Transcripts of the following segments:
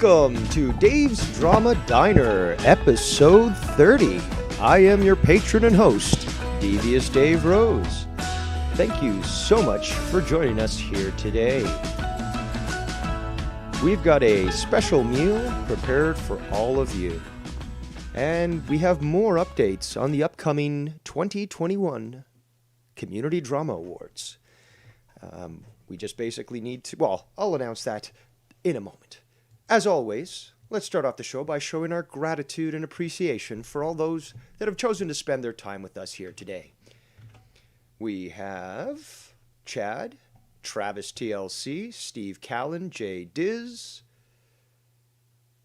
Welcome to Dave's Drama Diner, episode 30. I am your patron and host, Devious Dave Rose. Thank you so much for joining us here today. We've got a special meal prepared for all of you. And we have more updates on the upcoming 2021 Community Drama Awards. We just basically need to, well, I'll announce that in a moment. As always, let's start off the show by showing our gratitude and appreciation for all those that have chosen to spend their time with us here today. We have Chad, Travis TLC, Steve Callan, Jay Diz,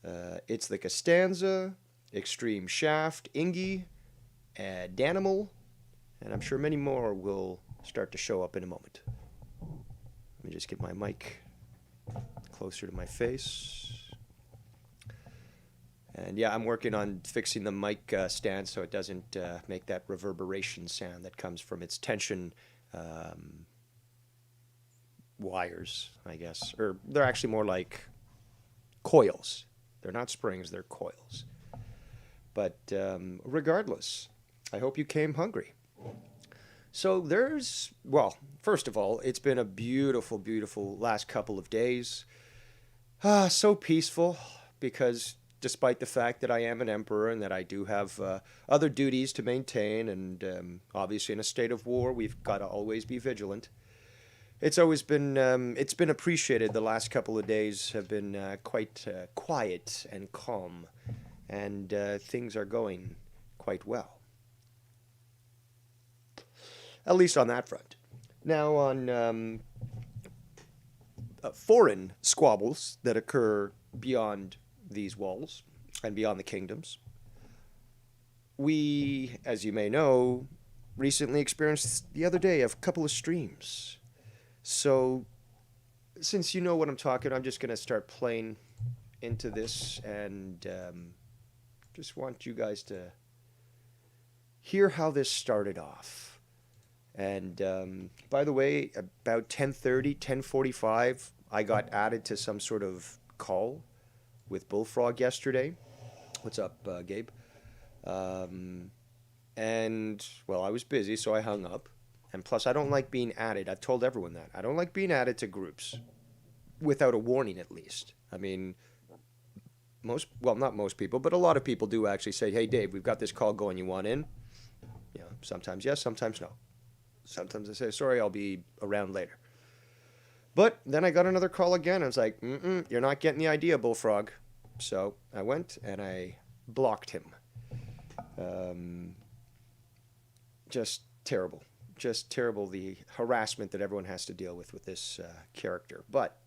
It's the Costanza, Extreme Shaft, Ingy, Danimal, and I'm sure many more will start to show up in a moment. Let me just get my mic closer to my face. And yeah, I'm working on fixing the mic stand so it doesn't make that reverberation sound that comes from its tension wires, I guess. Or they're actually more like coils. They're not springs, they're coils. But regardless, I hope you came hungry. So well, first of all, it's been a beautiful, beautiful last couple of days. So peaceful, because despite the fact that I am an emperor and that I do have other duties to maintain, and obviously in a state of war, we've got to always be vigilant. It's always been, it's been appreciated. The last couple of days have been quite quiet and calm, and things are going quite well. At least on that front. Now on foreign squabbles that occur beyond these walls and beyond the kingdoms, we, as you may know, recently experienced the other day a couple of streams. So since you know what I'm talking, I'm just going to start playing into this and just want you guys to hear how this started off. And by the way, about 10:30, 10:45, I got added to some sort of call with Bullfrog yesterday. What's up, Gabe? And, well, I was busy, so I hung up. And plus, I don't like being added. I've told everyone that. I don't like being added to groups without a warning, at least. I mean, not most people, but a lot of people do actually say, hey, Dave, we've got this call going. You want in? You know, sometimes yes, sometimes no. Sometimes I say, sorry, I'll be around later. But then I got another call again. I was like, you're not getting the idea, Bullfrog. So I went and I blocked him. Just terrible. Just terrible, the harassment that everyone has to deal with this character. But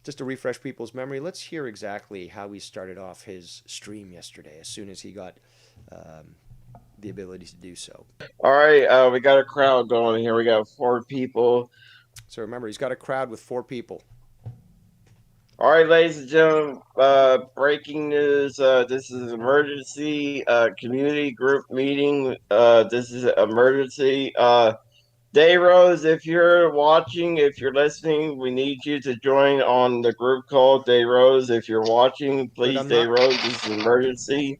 just to refresh people's memory, let's hear exactly how he started off his stream yesterday as soon as he got the ability to do so. All right, we got a crowd going here. We got 4 people. So remember, he's got a crowd with 4 people. All right, ladies and gentlemen, breaking news. This is an emergency community group meeting. This is an emergency. Day Rose, if you're watching, if you're listening, we need you to join on the group call. Day Rose, if you're watching, please, Day Rose, this is an emergency.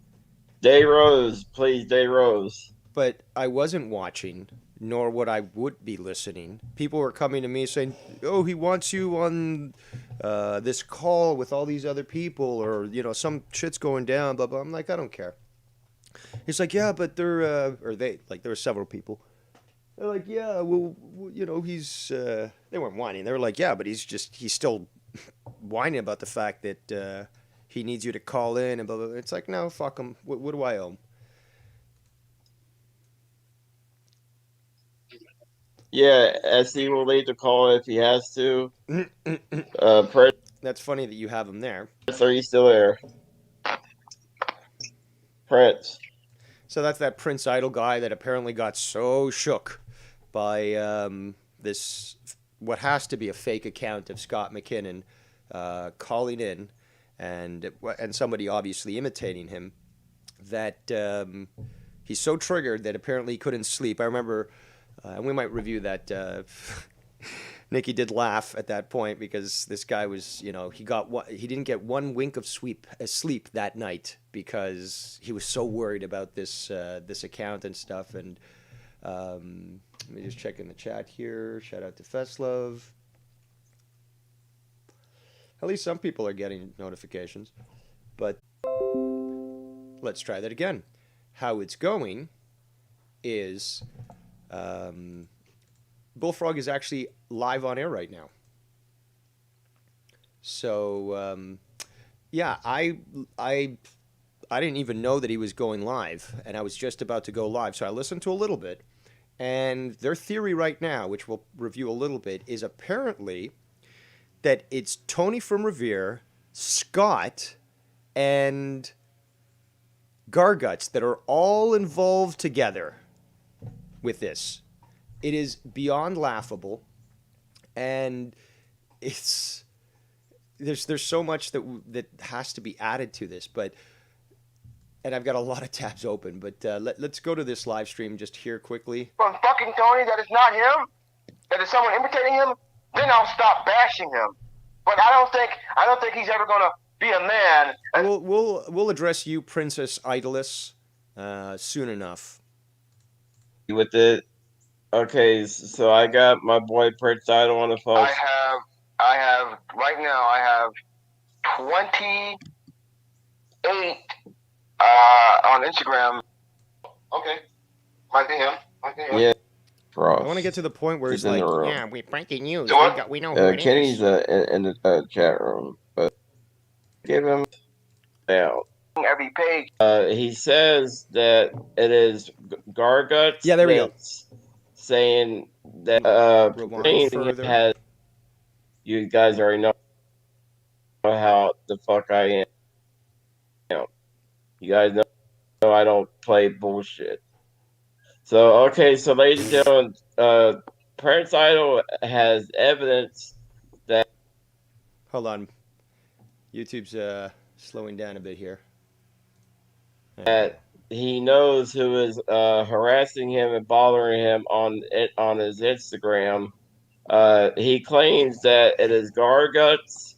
Day Rose, please, Day Rose. But I wasn't watching, nor would be listening. People were coming to me saying, oh, he wants you on this call with all these other people, or, you know, some shit's going down, blah, blah. I'm like, I don't care. He's like, yeah, but there were several people. They're like, yeah, well, you know, they weren't whining. They were like, yeah, but he's still whining about the fact that he needs you to call in and blah, blah, blah. It's like, no, fuck him. What do I owe him? Yeah, SC will lead the call if he has to. That's funny that you have him there. Are you still there? Prince. So that's that Prince Idol guy that apparently got so shook by this, what has to be a fake account of Scott McKinnon calling in, and somebody obviously imitating him, that he's so triggered that apparently he couldn't sleep. I remember, and we might review that Nikki did laugh at that point because this guy was, you know, he didn't get one wink of sleep that night because he was so worried about this account and stuff. And let me just check in the chat here. Shout out to Feslov. At least some people are getting notifications. But let's try that again. How it's going is Bullfrog is actually live on air right now. So yeah, I didn't even know that he was going live, and I was just about to go live. So I listened to a little bit, and their theory right now, which we'll review a little bit, is apparently that it's Tony from Revere, Scott, and Garguts that are all involved together with this. It is beyond laughable, and there's so much that has to be added to this, and I've got a lot of tabs open, but let's go to this live stream just here quickly. From fucking Tony that it's not him, that it's someone imitating him, then I'll stop bashing him. But I don't think he's ever gonna be a man. And we'll address you, Princess Idoless, soon enough. With it. Okay, so I got my boy Prince Idol on the phone. I have right now. I have 28 on Instagram. Okay, might be him. Yeah, I want to get to the point where he's like, "Yeah, we're breaking news. We know who it Kenny's is." in the chat room, but give him out. Every page. He says that it is Garguts. Yeah, there we go. Saying that has, you guys already know how the fuck I am. You guys know I don't play bullshit. So okay, so ladies and gentlemen, Prince Idol has evidence that. Hold on, YouTube's slowing down a bit here. That he knows who is harassing him and bothering him on his Instagram. He claims that it is Garguts,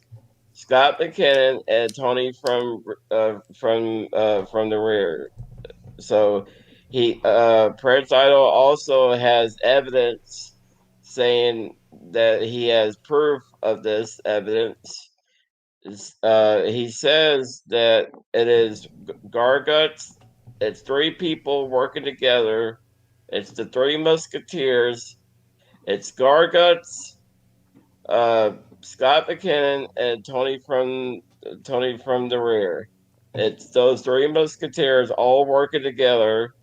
Scott McKinnon, and Tony from the rear. So Prince Idol also has evidence saying that he has proof of this evidence. He says that it is Garguts. It's three people working together. It's the three Musketeers. It's Garguts, Scott McKinnon, and Tony from the rear. It's those three Musketeers all working together,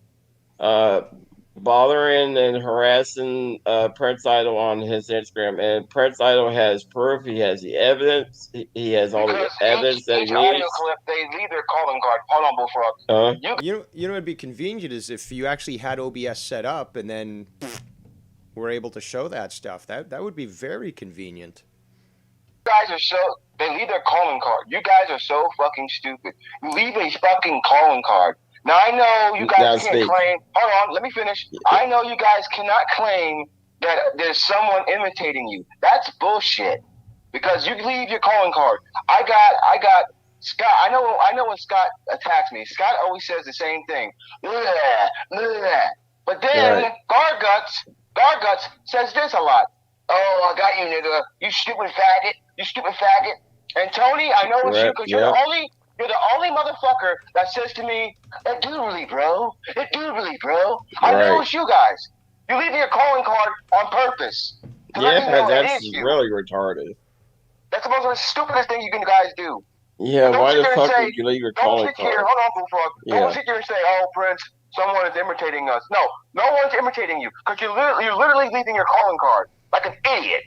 bothering and harassing Prince Idol on his Instagram. And Prince Idol has proof. He has the evidence. He has all the evidence that he needs. Audio clip, they leave their calling card. Hold on, Bullfrog. You know what'd be convenient is if you actually had OBS set up and then were able to show that stuff. That would be very convenient. You guys are they leave their calling card. You guys are so fucking stupid. You leave a fucking calling card. Now, I know you guys can't claim. Hold on, let me finish. I know you guys cannot claim that there's someone imitating you. That's bullshit. Because you leave your calling card. I got Scott. I know when Scott attacks me. Scott always says the same thing. But then Garguts says this a lot. Oh, I got you, nigga. You stupid faggot. You stupid faggot. And Tony, I know it's you because you're the only motherfucker that says to me, "Indubitably, bro. Indubitably, bro." I know it's you guys. You leave your calling card on purpose. Yeah, that's really retarded. That's the most stupidest thing you guys do. Yeah, why the fuck would you leave your calling card? Hold on, Bullfrog. Don't sit here and say, "Oh, Prince, someone is imitating us." No one's imitating you because you're literally leaving your calling card like an idiot.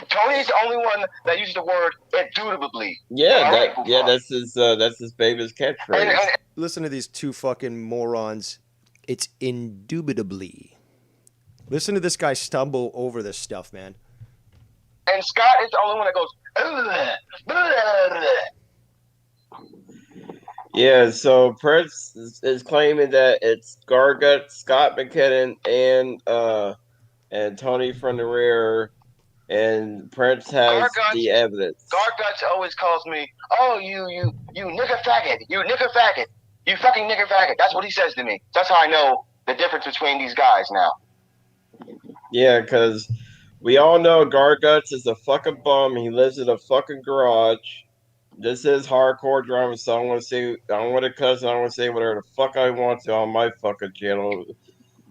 Tony's the only one that uses the word indubitably. Yeah, that's his famous catchphrase. Listen to these two fucking morons. It's indubitably. Listen to this guy stumble over this stuff, man. And Scott is the only one that goes, Yeah, so Prince is claiming that it's Gargut, Scott McKinnon, and Tony from the rear, and Prince has the evidence. Garguts always calls me, oh, you nigger faggot, you nigger faggot, you fucking nigger faggot. That's what he says to me. That's how I know the difference between these guys now. Yeah, because we all know Garguts is a fucking bum. He lives in a fucking garage. This is hardcore drama, so I don't want to cuss, I don't want to say whatever the fuck I want to on my fucking channel,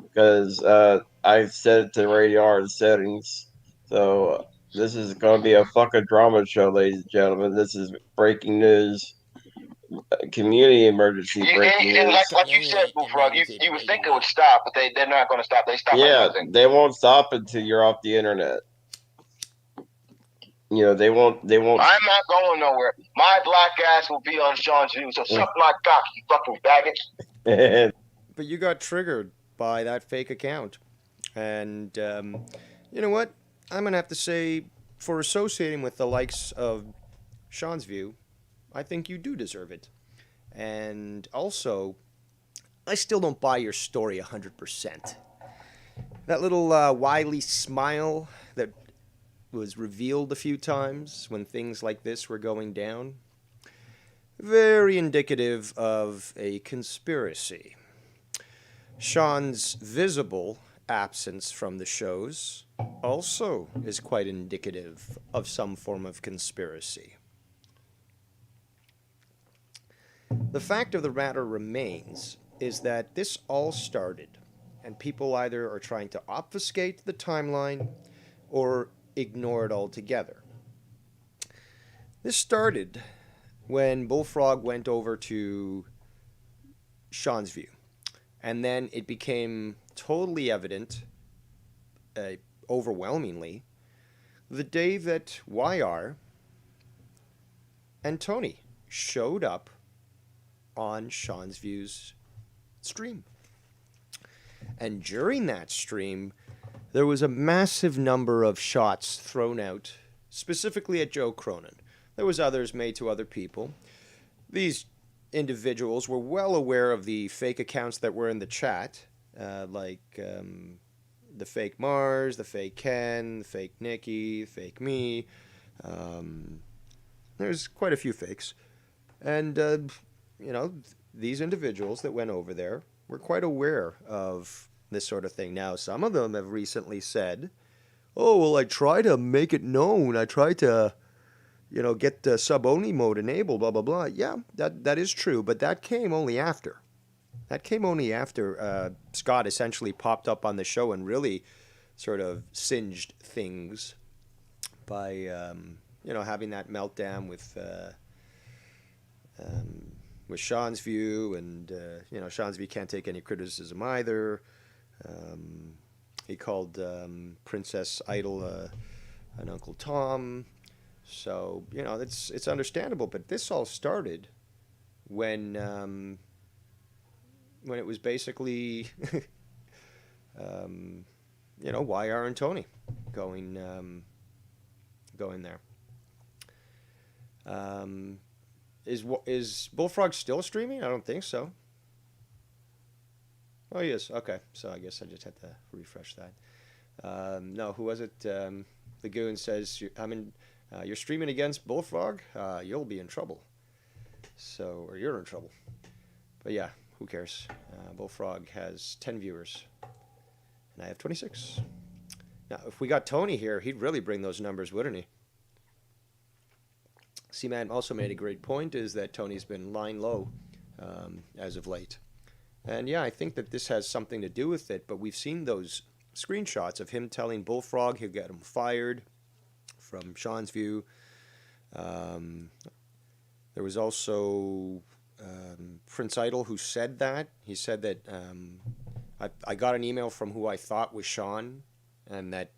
because I set it to radio art settings. So this is going to be a fucking drama show, ladies and gentlemen. This is breaking news, community emergency breaking and news. like you said, Bullfrog, you would think it would stop, but they're not going to stop. They stop. Yeah, they won't stop until you're off the internet. You know, they won't. I'm not going nowhere. My black ass will be on Sean's view, so suck my cock, you fucking faggot. But you got triggered by that fake account. And you know what? I'm going to have to say, for associating with the likes of Sean's view, I think you do deserve it. And also, I still don't buy your story 100%. That little wily smile that was revealed a few times when things like this were going down, very indicative of a conspiracy. Sean's visible absence from the shows also is quite indicative of some form of conspiracy. The fact of the matter remains is that this all started, and people either are trying to obfuscate the timeline or ignore it altogether. This started when Bullfrog went over to Sean's view, and then it became totally evident, overwhelmingly, the day that YR and Tony showed up on Sean's View's stream. And during that stream, there was a massive number of shots thrown out, specifically at Joe Cronin. There was others made to other people. These individuals were well aware of the fake accounts that were in the chat, like the fake Mars, the fake Ken, the fake Nikki, the fake me. There's quite a few fakes. And, these individuals that went over there were quite aware of this sort of thing. Now, some of them have recently said, oh, well, I try to make it known. I try to, get the sub-only mode enabled, blah, blah, blah. Yeah, that is true, but that came only after. Scott essentially popped up on the show and really sort of singed things by, having that meltdown with Sean's View, and Sean's View can't take any criticism either. He called Princess Idol an Uncle Tom, so it's understandable. But this all started when it was basically YR and Tony going there. Is Bullfrog still streaming? I don't think so. Oh, he is. Okay, so I guess I just had to refresh that. No, who was it? The goon says, you're streaming against Bullfrog? You'll be in trouble. Or you're in trouble. But yeah, who cares? Bullfrog has 10 viewers, and I have 26. Now, if we got Tony here, he'd really bring those numbers, wouldn't he? C-Man also made a great point, is that Tony's been lying low as of late. And yeah, I think that this has something to do with it, but we've seen those screenshots of him telling Bullfrog he'll get him fired from Sean's View. There was also Prince Idol who said that. He said that I got an email from who I thought was Sean, and that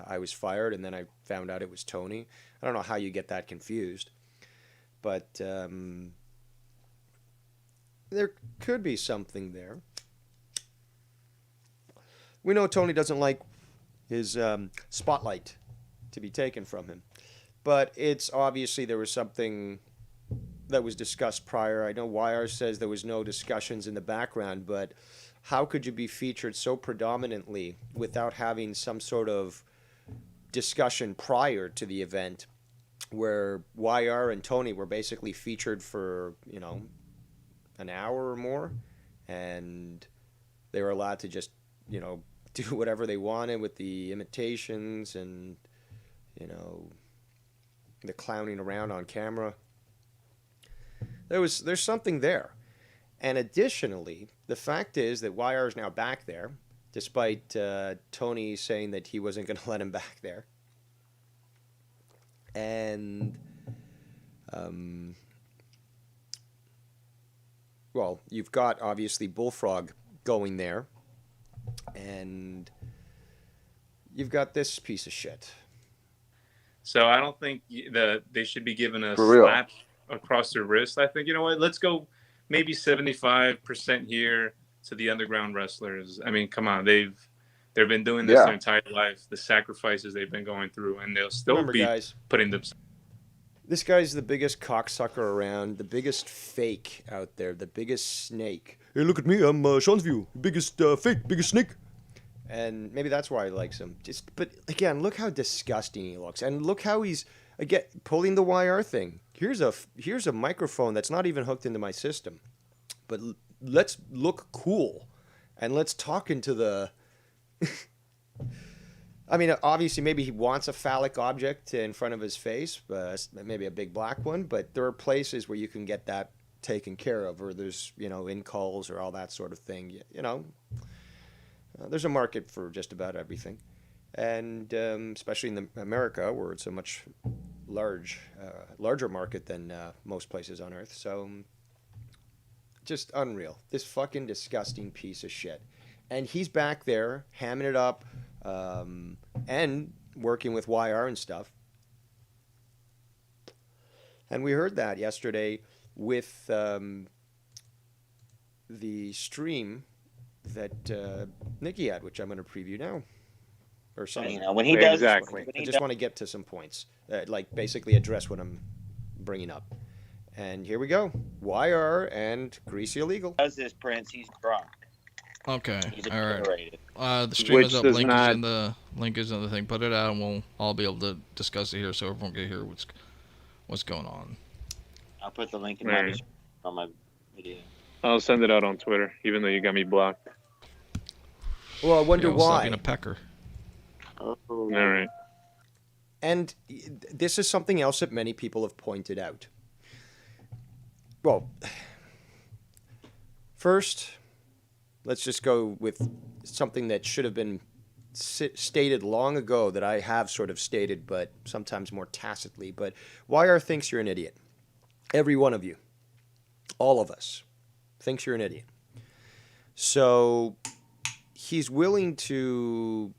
I was fired, and then I found out it was Tony. I don't know how you get that confused. But there could be something there. We know Tony doesn't like his spotlight to be taken from him. But it's obviously there was something that was discussed prior. I know YR says there was no discussions in the background, but how could you be featured so predominantly without having some sort of discussion prior to the event where YR and Tony were basically featured for, an hour or more, and they were allowed to just, do whatever they wanted with the imitations and, the clowning around on camera. There's something there. And additionally, the fact is that YR is now back there, despite Tony saying that he wasn't going to let him back there. And, well, you've got, obviously, Bullfrog going there. And you've got this piece of shit. So I don't think they should be given a slap across their wrist. I think, you know what, let's go maybe 75% here to the underground wrestlers. I mean, come on, they've been doing this their entire life, the sacrifices they've been going through, and they'll still putting them. This guy's the biggest cocksucker around, the biggest fake out there, the biggest snake. Hey, look at me, I'm Sean's View, biggest fake, biggest snake. And maybe that's why he likes him. But again, look how disgusting he looks, and look how he's again pulling the YR thing. Here's a microphone that's not even hooked into my system, but let's look cool, and let's talk into the. I mean, obviously, maybe he wants a phallic object in front of his face, maybe a big black one. But there are places where you can get that taken care of, or there's in calls or all that sort of thing. There's a market for just about everything, and especially in America, where it's a much larger market than most places on Earth. So, just unreal. This fucking disgusting piece of shit. And he's back there hamming it up and working with YR and stuff. And we heard that yesterday with the stream that Nikki had, which I'm going to preview now. Or something. When he does, exactly. I just want to get to some points, like basically address what I'm bringing up. And here we go. YR and Greasy Illegal. Does this, Prince? He's drunk. Okay. He's all right. obliterated. The stream Which is up. does Link not- is in the thing. Put it out, and we'll all be able to discuss it here, so everyone can hear what's going on. I'll put the link in Right. my description on my video. I'll send it out on Twitter, even though you got me blocked. Well, I wonder Stop why. being a pecker. Oh, All right. And this is something else that many people have pointed out. Well, first, let's just go with something that should have been stated long ago that I have sort of stated, but sometimes more tacitly. But YR thinks you're an idiot. Every one of you, all of us, thinks you're an idiot. So he's willing to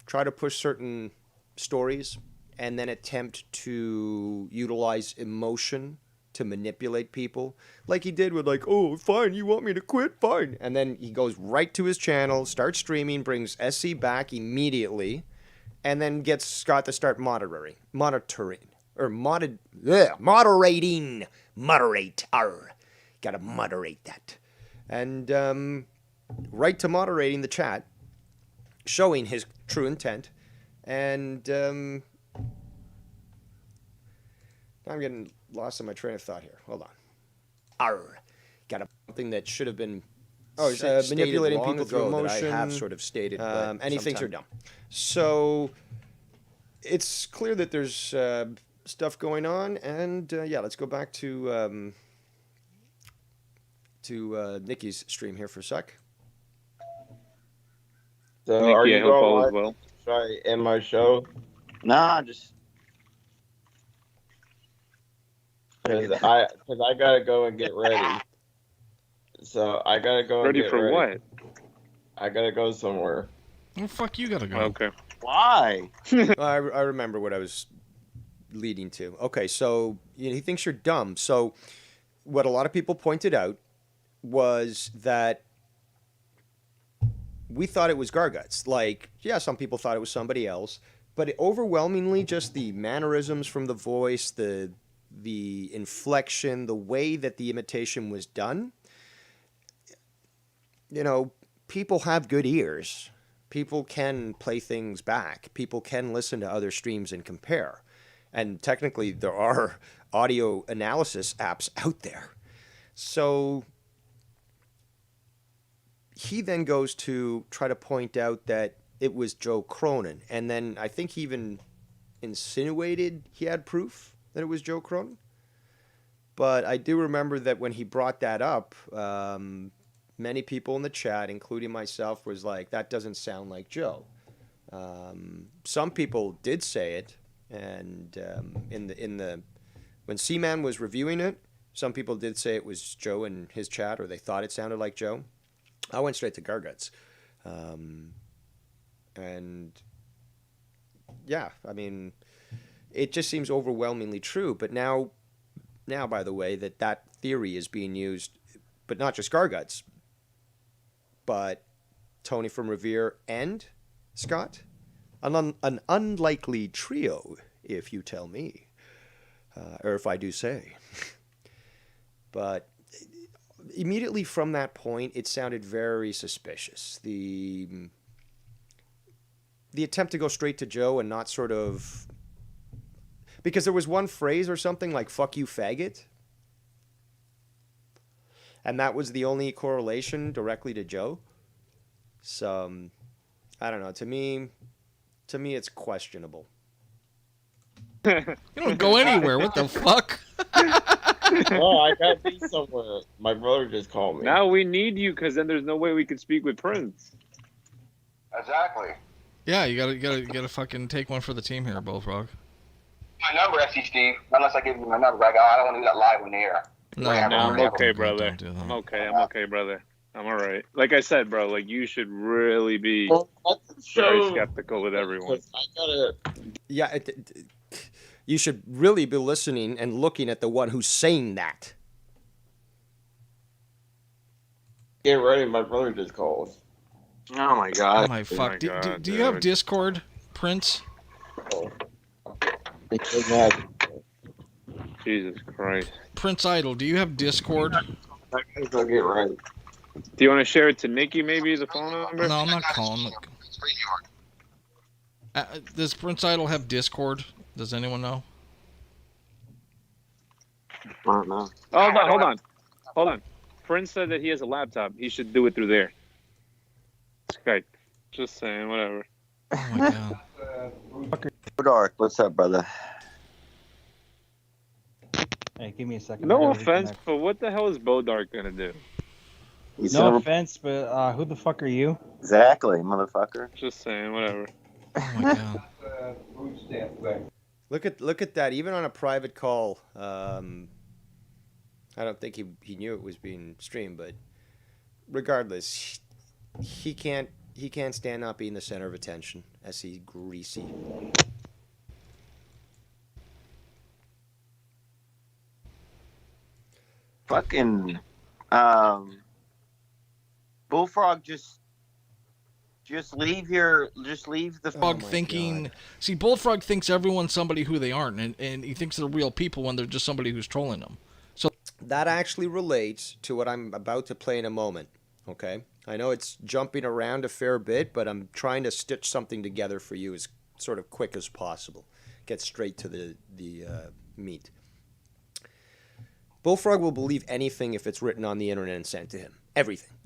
try to push certain stories and then attempt to utilize emotion to manipulate people, like he did with oh, fine, you want me to quit, fine. And then he goes right to his channel, starts streaming, brings SC back immediately, and then gets Scott to start moderating. Gotta moderate that. And right to moderating the chat, showing his true intent, and I'm getting lost in my train of thought here. Hold on. Got something that should have been manipulating people through emotion. I have sort of stated, and he thinks you're dumb. So it's clear that there's stuff going on, and let's go back to Nikki's stream here for a sec. So Nikki, are I you hope all going is well. Should I end my show? Nah, just. Because I gotta go and get ready. So I gotta go. Ready and get for ready. what? I gotta go somewhere. Well, fuck, you gotta go. Okay. Why? I remember what I was leading to. Okay, so he thinks you're dumb. So what a lot of people pointed out was that we thought it was Garguts. Some people thought it was somebody else, but overwhelmingly just the mannerisms from the voice, the the inflection, the way that the imitation was done, you know, people have good ears. People can play things back. People can listen to other streams and compare. And technically, there are audio analysis apps out there. So he then goes to try to point out that it was Joe Cronin. And then I think he even insinuated he had proof that it was Joe Cronin. But I do remember that when he brought that up, many people in the chat, including myself, was like, that doesn't sound like Joe. Some people did say it. And when C-Man was reviewing it, some people did say it was Joe in his chat, or they thought it sounded like Joe. I went straight to Garguts. And yeah, I mean, it just seems overwhelmingly true. But now, by the way, that theory is being used, but not just Garguts, but Tony from Revere and Scott. An unlikely trio, if you tell me, or if I do say. But immediately from that point, it sounded very suspicious. The attempt to go straight to Joe and not sort of... Because there was one phrase or something like, fuck you, faggot. And that was the only correlation directly to Joe. So, I don't know. To me, it's questionable. You don't go anywhere. What the fuck? Oh, I gotta be somewhere. My brother just called me. Now we need you, because then there's no way we can speak with Prince. Exactly. Yeah, you gotta fucking take one for the team here, Bullfrog. My number, SC Steve. Unless I give you my number, I don't want to do that live in the air. No, I'm okay, brother. Don't do that. I'm okay, brother. I'm all right. Like I said, bro, like you should really be very skeptical with everyone. Yeah, you should really be listening and looking at the one who's saying that. Get ready, my brother just called. Oh my god. Oh my fuck. Do you have Discord, Prince? Jesus Christ. Prince Idol, do you have Discord? I gotta get right. Do you want to share it to Nikki, maybe, the phone number? No, I'm not calling. Does Prince Idol have Discord? Does anyone know? I don't know. Oh, hold on. Prince said that he has a laptop. He should do it through there. Skype. Just saying, whatever. Oh my god. Dark, what's up, brother? Hey, give me a second. No offense, but what the hell is Bodark gonna do? No offense, but who the fuck are you? Exactly, motherfucker. Just saying, whatever. Oh my god. Look at that. Even on a private call, I don't think he knew it was being streamed, but regardless, he can't stand not being the center of attention. As he's greasy. Fucking Bullfrog, just leave the Bullfrog thinking. God. See, Bullfrog thinks everyone's somebody who they aren't, and he thinks they're real people when they're just somebody who's trolling them. So that actually relates to what I'm about to play in a moment. Okay, I know it's jumping around a fair bit, but I'm trying to stitch something together for you as sort of quick as possible. Get straight to the meat. Bullfrog will believe anything if it's written on the internet and sent to him. Everything.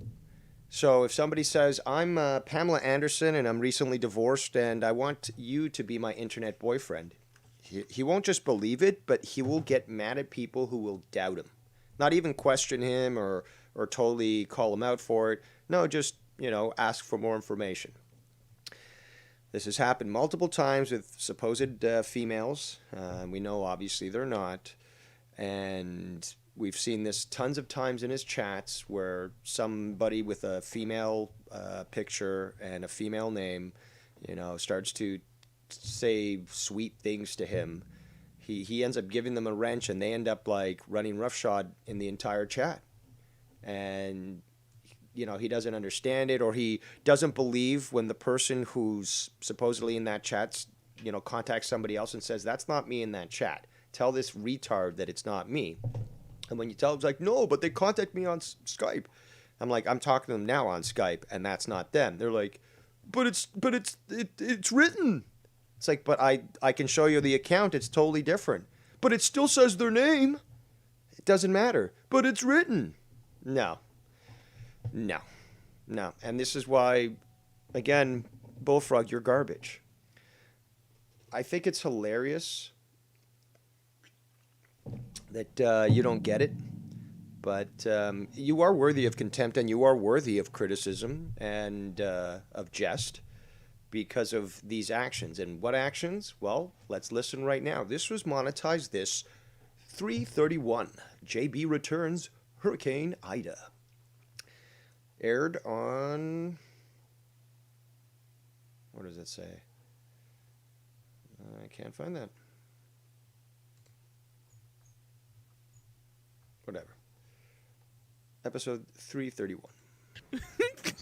So if somebody says, I'm Pamela Anderson and I'm recently divorced and I want you to be my internet boyfriend, he won't just believe it, but he will get mad at people who will doubt him. Not even question him or totally call him out for it. No, just, ask for more information. This has happened multiple times with supposed females. We know obviously they're not. And we've seen this tons of times in his chats where somebody with a female picture and a female name, starts to say sweet things to him. He ends up giving them a wrench and they end up like running roughshod in the entire chat. And, he doesn't understand it, or he doesn't believe when the person who's supposedly in that chat, contacts somebody else and says, that's not me in that chat. Tell this retard that it's not me. And when you tell him, it's like, no, but they contact me on Skype. I'm like, I'm talking to them now on Skype, and that's not them. They're like, but it's written. It's like, but I can show you the account. It's totally different. But it still says their name. It doesn't matter. But it's written. No. And this is why, again, Bullfrog, you're garbage. I think it's hilarious that you don't get it. But you are worthy of contempt, and you are worthy of criticism and of jest because of these actions. And what actions? Well, let's listen right now. This was monetized this 3/31. JB returns Hurricane Ida. Aired on... What does it say? I can't find that. Whatever. Episode 331.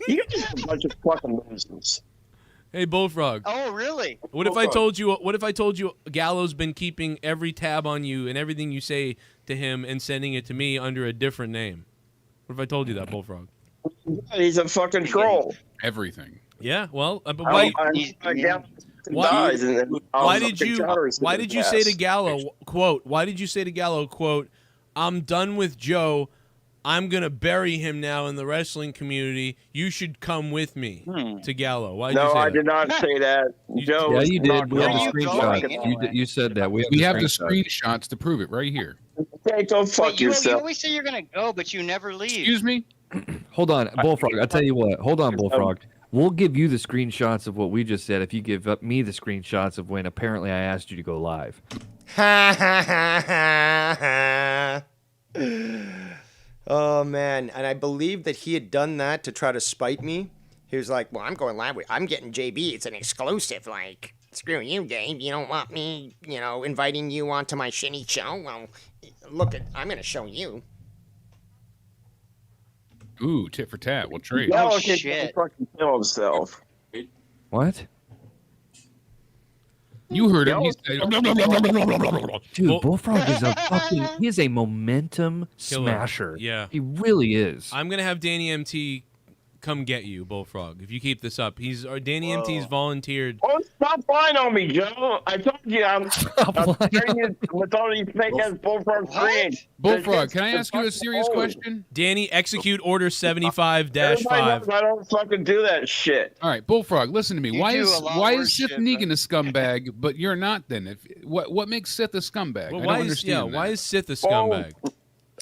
You're just a bunch of fucking losers. Hey, Bullfrog. Oh, really? What if I told you Gallo's been keeping every tab on you and everything you say to him and sending it to me under a different name? What if I told you that, Bullfrog? He's a fucking troll. Everything. Yeah, well, but why did you say to Gallo, quote, why did you say to Gallo, quote, I'm done with Joe. I'm going to bury him now in the wrestling community. You should come with me to Gallo. Why did you say that? I did not say that. Joe, yeah, you did. We have the screenshots. You said that. We have the screenshots to prove it right here. Okay, go fuck yourself. You always say you're going to go, but you never leave. Excuse me? Hold on, Bullfrog. I'll tell you what. Hold on, Bullfrog. We'll give you the screenshots of what we just said if you give up me the screenshots of when apparently I asked you to go live. Ha ha ha ha. Oh, man. And I believe that he had done that to try to spite me. He was like, well, I'm going live. I'm getting JB. It's an exclusive. Like, screw you, Dave. You don't want me, inviting you onto my shitty show? Well, look, I'm going to show you. Ooh, tit for tat. We'll trade. Oh, shit. Fucking kill himself. What? You heard him. He said, dude, Bullfrog is a momentum smasher. Yeah. He really is. I'm going to have Danny MT come get you, Bullfrog, if you keep this up. Danny MT's volunteered. Oh, stop lying on me, Joe. I told you I'm with all these fake-ass Bullfrog screens. Bullfrog, can I ask you a serious question? Danny, execute order 75-5. I don't fucking do that shit. All right, Bullfrog, listen to me. Why is Sith Negan a scumbag, but you're not then? What makes Sith a scumbag? Well, I don't understand that. Why is Sith a scumbag?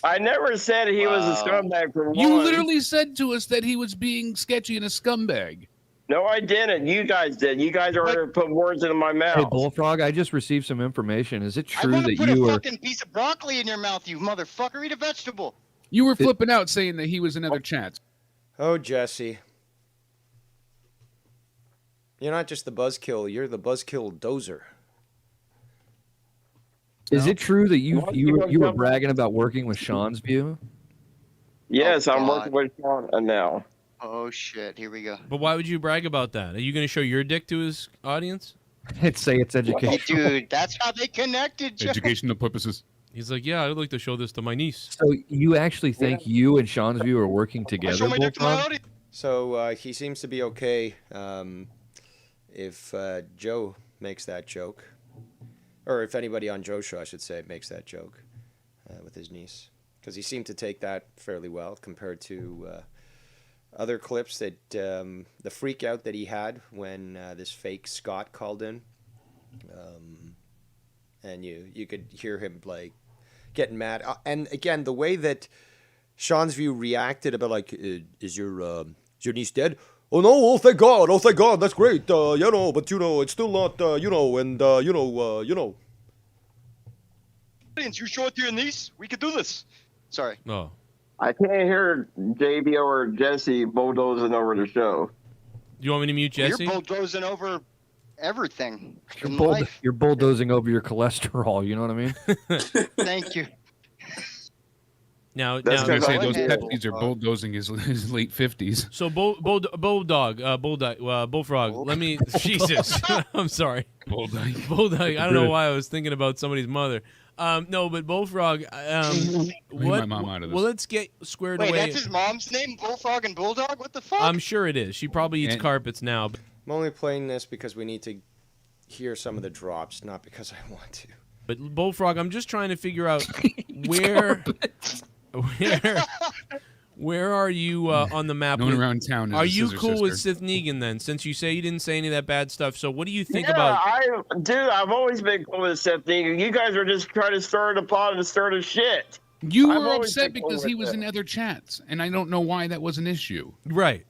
I never said he was a scumbag for one. You literally said to us that he was being sketchy and a scumbag. No, I didn't. You guys did. You guys are putting words into my mouth. Hey, Bullfrog, I just received some information. Is it true that put you a were... fucking piece of broccoli in your mouth, you motherfucker. Eat a vegetable. You were flipping out saying that he was in other chats. Oh, Jesse. You're not just the buzzkill. You're the buzzkill dozer. Is it true that you were bragging about working with Sean's View? Yes, I'm working with Sean now. Oh, shit. Here we go. But why would you brag about that? Are you going to show your dick to his audience? I'd say it's educational. Dude, that's how they connected, Joe. Educational purposes. He's like, yeah, I'd like to show this to my niece. So you actually think you and Sean's View are working together, Bullfrog? So he seems to be okay if Joe makes that joke. Or if anybody on Joe's show, I should say, makes that joke with his niece. Because he seemed to take that fairly well compared to other clips that the freak out that he had when this fake Scott called in. And you could hear him like getting mad. And again, the way that Sean's View reacted about like, is your niece dead? Oh no! Oh thank God! Oh thank God! That's great. But it's still not. You show it to your niece. We could do this. Sorry. No. I can't hear JB or Jesse bulldozing over the show. You want me to mute Jesse? You're bulldozing over everything. You're bulldozing over your cholesterol. You know what I mean? Thank you. Now, those Pepsis are bulldozing his late 50s. So Bullfrog. Let me. Jesus, I'm sorry. Bulldog. I don't know why I was thinking about somebody's mother. No, but Bullfrog. my mom out of this. Well, let's get squared Wait, away. that's his mom's name? Bullfrog and Bulldog? What the fuck? I'm sure it is. She probably eats carpets now. I'm only playing this because we need to hear some of the drops, not because I want to. But Bullfrog, I'm just trying to figure out where are you on the map? Going around town. Are you cool with Sith Negan then? Since you say you didn't say any of that bad stuff, so what do you think about? I've always been cool with Seth Negan. You guys were just trying to stir the pot and stir the shit. You were upset because he was in other chats, and I don't know why that was an issue. Right.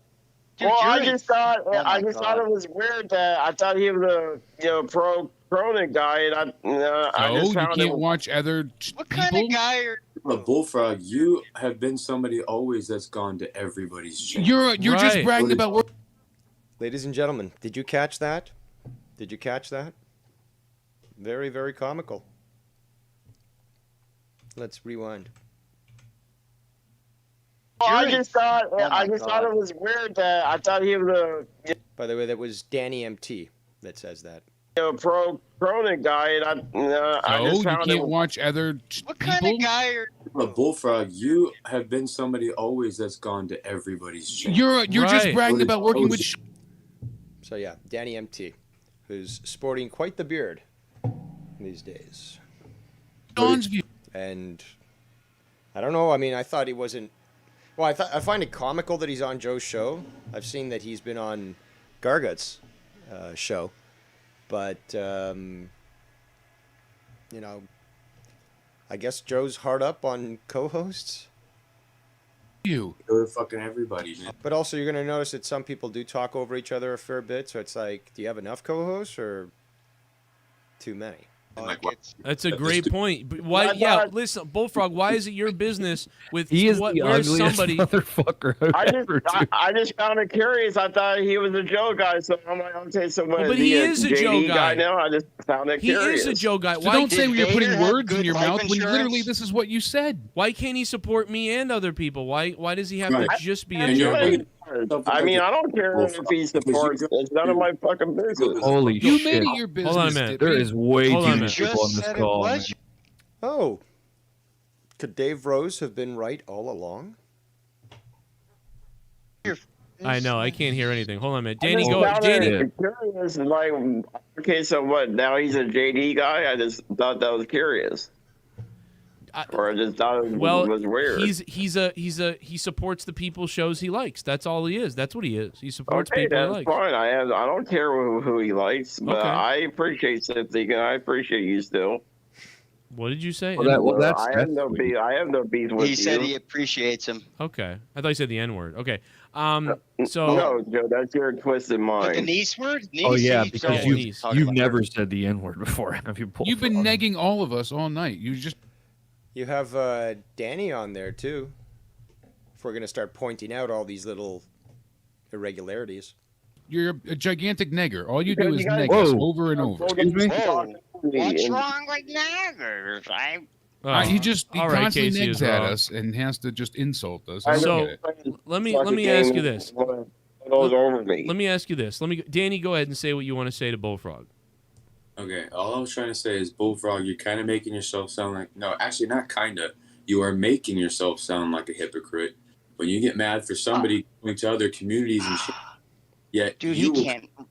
Dude, well, I just thought it was weird that I thought he was a pro Cronin guy, and I just found you can't watch other what kind of guy are? But Bullfrog, you have been somebody always that's gone to everybody's channel. You're just bragging about work. Ladies and gentlemen, did you catch that? Did you catch that? Very, very comical. Let's rewind. Well, I just thought it was weird that I thought he was By the way, that was Danny MT that says that. Pro Cronin guy, and I just found you can't watch other what kind of guy are? But Bullfrog, you have been somebody always that's gone to everybody's channel. You're just bragging about working with. So yeah, Danny MT, who's sporting quite the beard these days. Don's view. And I don't know. I mean, I thought he wasn't. Well, I find it comical that he's on Joe's show. I've seen that he's been on Gargut's show, but I guess Joe's hard up on co-hosts. You go to fucking everybody, man. But also, you're gonna notice that some people do talk over each other a fair bit. So it's like, do you have enough co-hosts or too many? That's a great point. But why? Listen, Bullfrog. Why is it your business with he is what? the Where's ugliest somebody? Motherfucker I just found it curious. I thought he was a Joe guy, so I'm like, okay, so what? But he is a Joe guy now. I just found it curious. He is a Joe guy. So Why don't say you're putting words in your mouth when insurance? literally this is what you said. Why can't he support me and other people? Why does he have to just be a And Joe guy? I mean, I don't care if he supports. It's none of my fucking business. Holy You shit! made it your business. Hold on a minute. There is way Hold too on a many minute. people on this call. man. Oh, could Dave Rose have been right all along? I know. I can't hear anything. Hold on a minute. Danny, go. Danny. Curious, like, okay, so what? Now he's a JD guy. I just thought that was curious. Or I just thought it was weird. He supports the people shows he likes. That's all he is. That's what he is. He supports people he likes. Fine. I don't care who he likes, but I appreciate something, and I appreciate you still. What did you say? I have no beef. I have no beef with you. He said he appreciates him. Okay, I thought you said the N word. Okay, no, Joe, that's your twisted mind. The niece word? Oh yeah, because you've never said the N word before. Have you? You've been negging all of us all night. You have Danny on there too. If we're gonna start pointing out all these little irregularities. You're a gigantic negger. All you do is neg us over and over. What's wrong with naggers? He constantly Casey negs at us and has to just insult us. So let me ask you this. Let me ask you this. Danny, go ahead and say what you want to say to Bullfrog. Okay, all I was trying to say is, Bullfrog, you're kind of making yourself sound like... No, actually, not kind of. You are making yourself sound like a hypocrite. When you get mad for somebody going to other communities and shit, yet you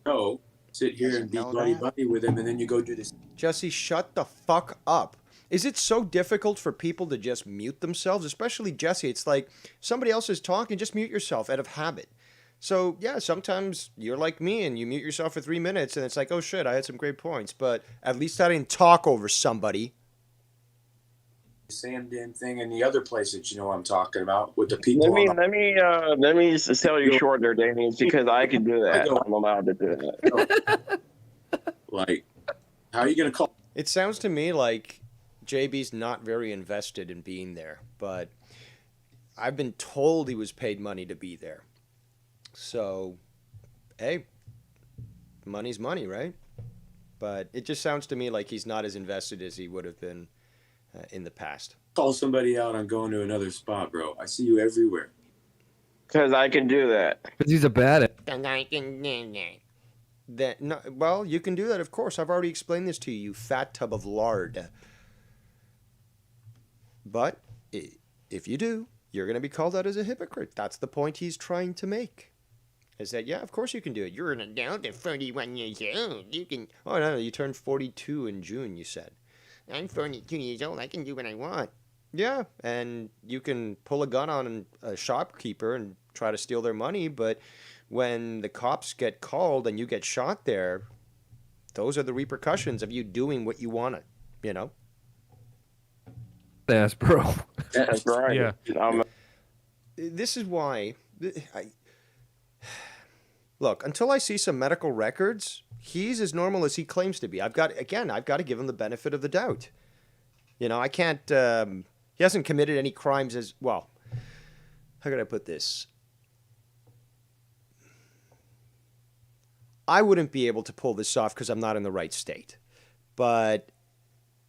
will sit here and be buddy-buddy with him, and then you go do this. Jesse, shut the fuck up. Is it so difficult for people to just mute themselves? Especially Jesse, it's like somebody else is talking, just mute yourself out of habit. So, yeah, sometimes you're like me and you mute yourself for 3 minutes and it's like, oh shit, I had some great points, but at least I didn't talk over somebody. Same damn thing in the other place that you know I'm talking about with the people. Let me sell you short there, Danny, because I can do that. I'm allowed to do that. Like, how are you going to call? It sounds to me like JB's not very invested in being there, but I've been told he was paid money to be there. So, hey, money's money, right? But it just sounds to me like he's not as invested as he would have been in the past. Call somebody out on going to another spot, bro. I see you everywhere. Because I can do that. Because he's a bad at. Well, you can do that, of course. I've already explained this to you, you fat tub of lard. But if you do, you're going to be called out as a hypocrite. That's the point he's trying to make. Is that, yeah, of course you can do it. You're an adult at 41 years old. You can... Oh, no, you turned 42 in June, you said. I'm 42 years old. I can do what I want. Yeah, and you can pull a gun on a shopkeeper and try to steal their money, but when the cops get called and you get shot there, those are the repercussions of you doing what you want to, you know? That's bro. That's right. Yeah. This is why... Look, until I see some medical records, he's as normal as he claims to be. I've got to give him the benefit of the doubt. You know, I can't... he hasn't committed any crimes as... Well, how could I put this? I wouldn't be able to pull this off because I'm not in the right state. But,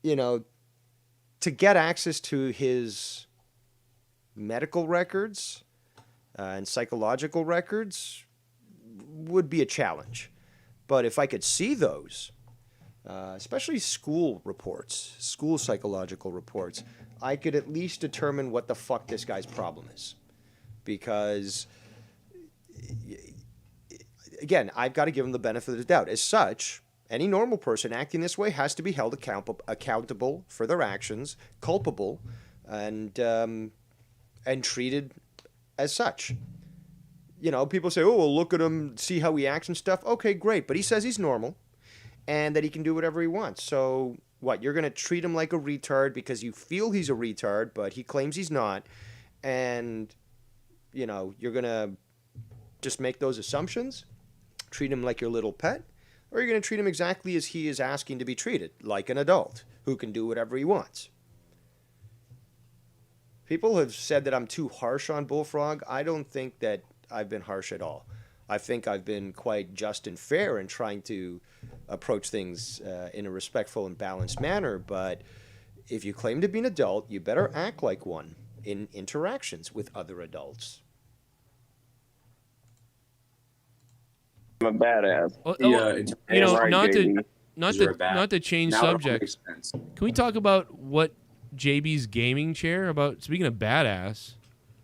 you know, to get access to his medical records and psychological records would be a challenge. But if I could see those, especially school reports, school psychological reports, I could at least determine what the fuck this guy's problem is. Because, again, I've got to give him the benefit of the doubt. As such, any normal person acting this way has to be held accountable for their actions, culpable, and treated as such. You know, people say, oh, well, look at him, see how he acts and stuff. Okay, great. But he says he's normal and that he can do whatever he wants. So what, you're going to treat him like a retard because you feel he's a retard, but he claims he's not. And, you know, you're going to just make those assumptions, treat him like your little pet, or you're going to treat him exactly as he is asking to be treated, like an adult who can do whatever he wants. People have said that I'm too harsh on Bullfrog. I don't think that I've been harsh at all. I think I've been quite just and fair in trying to approach things in a respectful and balanced manner. But if you claim to be an adult, you better act like one in interactions with other adults. I'm a badass. You know, not to change subjects. Can we talk about what JB's gaming chair? About speaking of badass.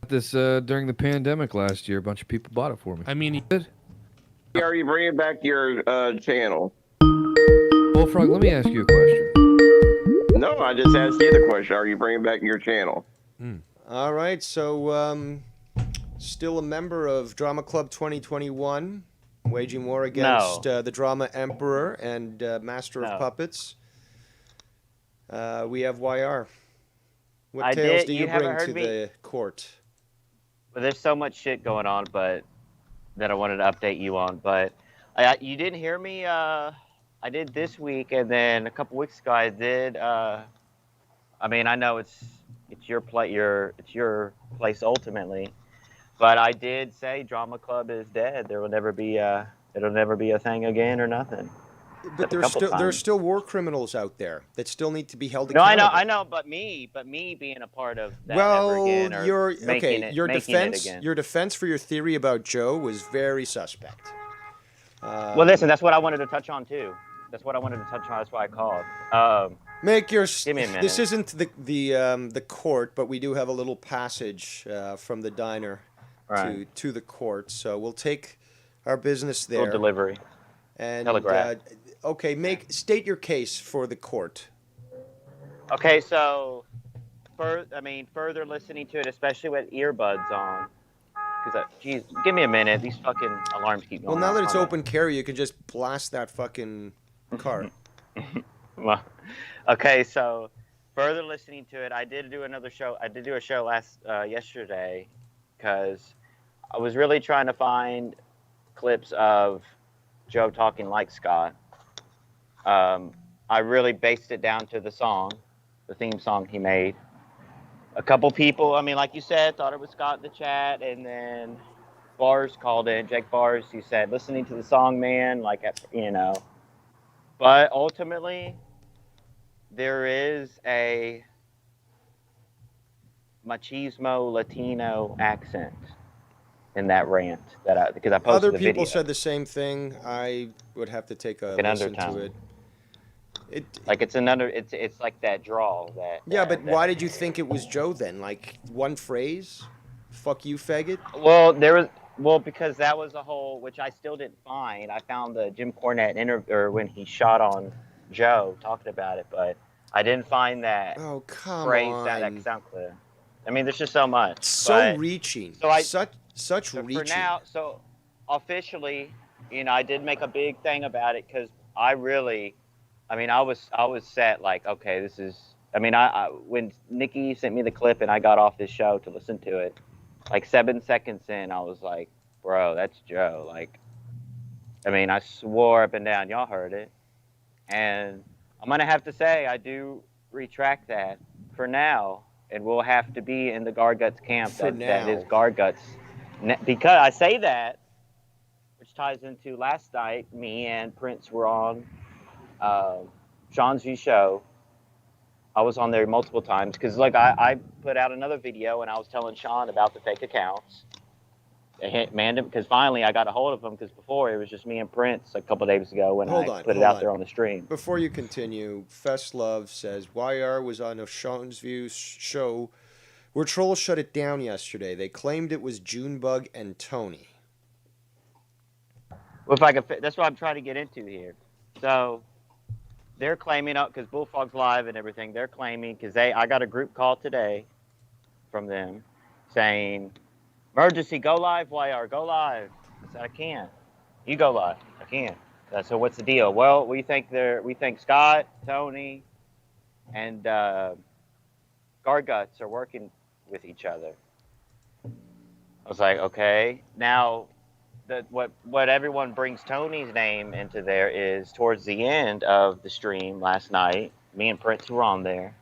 This during the pandemic last year, a bunch of people bought it for me. I mean, he did. Are you bringing back your channel? Bullfrog, let me ask you a question. No, I just asked you the question. Are you bringing back your channel? All right, so still a member of Drama Club 2021, waging war against the Drama Emperor and Master of Puppets. We have YR. What tales do you bring to the court? Well, there's so much shit going on, but that I wanted to update you on. But you didn't hear me. I did this week, and then a couple weeks ago I did. I mean, I know it's your place ultimately, but I did say Drama Club is dead. There will never be it'll never be a thing again or nothing. But there's still war criminals out there that still need to be held accountable. No, I know, but me being a part of that ever again, or your defense for your theory about Joe was very suspect. Well, listen, that's what I wanted to touch on too. That's what I wanted to touch on. That's why I called. Give me a minute. This isn't the court, but we do have a little passage from the diner to the court, so we'll take our business there. Little delivery. And telegraph. State your case for the court. Okay, so further listening to it, especially with earbuds on, because geez, give me a minute. These fucking alarms keep going. Well, now that it's open carry, you can just blast that fucking car. Well, okay, so further listening to it, I did do another show. I did do a show yesterday, because I was really trying to find clips of Joe talking like Scott. I really based it down to the song, the theme song he made. A couple people, I mean, like you said, thought it was Scott in the chat, and then Bars called in, Jake Bars, he said, listening to the song, man, like, you know. But ultimately, there is a machismo Latino accent in that rant because I posted Other the video. people said the same thing. I would have to take a listen to it. It's like that drawl that. Yeah, but why did you think it was Joe then? Like one phrase? Fuck you, faggot? Well, because that was a whole, which I still didn't find. I found the Jim Cornette interview, or when he shot on Joe, talking about it, but I didn't find that phrase that sound clear. I mean, there's just so much. So reaching. So such reaching. For now, so officially, I did make a big thing about it because I was set like, okay, this is. I mean, I when Nikki sent me the clip and I got off this show to listen to it, like 7 seconds in, I was like, bro, that's Joe. Like, I mean, I swore up and down, y'all heard it, and I'm gonna have to say I do retract that for now. And we'll have to be in the Garguts camp that is Garguts. Because I say that, which ties into last night, me and Prince were on Sean's View show. I was on there multiple times because, like, I put out another video and I was telling Sean about the fake accounts. Because finally I got a hold of him, because before it was just me and Prince a couple days ago when I put it out there on the stream. Before you continue, Fest Love says YR was on a Sean's View show where trolls shut it down yesterday. They claimed it was Junebug and Tony. Well, that's what I'm trying to get into here. So they're claiming up because Bullfrog's live and everything. They're claiming because I got a group call today from them saying, "Emergency, go live, YR, go live." I said, I can't. You go live. I can't. So what's the deal? Well, we think Scott, Tony, and Garguts are working with each other. I was like, okay. Now, what everyone brings Tony's name into there is towards the end of the stream last night, me and Prince were on there,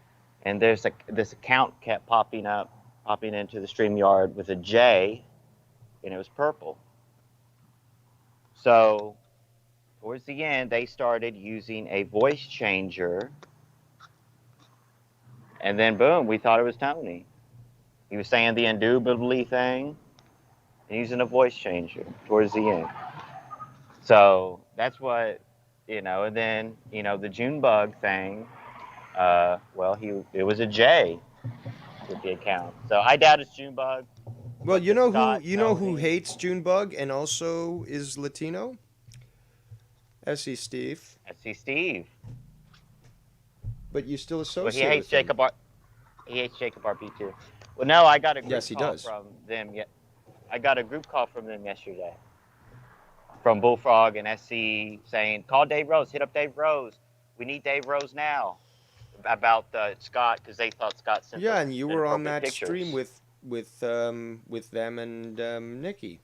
and this account kept popping into the StreamYard with a J, and it was purple. So towards the end, they started using a voice changer, and then boom, we thought it was Tony. He was saying the indubitably thing and using a voice changer towards the end. So that's what, and then, the Junebug thing, it was a J with the account. So I doubt it's Junebug. Well, you know who hates Junebug and also is Latino? SC Steve. SC Steve. But you still associate with him. He hates Jacob RP too. Well, no, I got a group call from them. I got a group call from them yesterday. From Bullfrog and SC saying, "Call Dave Rose. Hit up Dave Rose. We need Dave Rose now." About Scott, because they thought Scott sent. Yeah, and you were on that pictures. Stream with them and Nikki.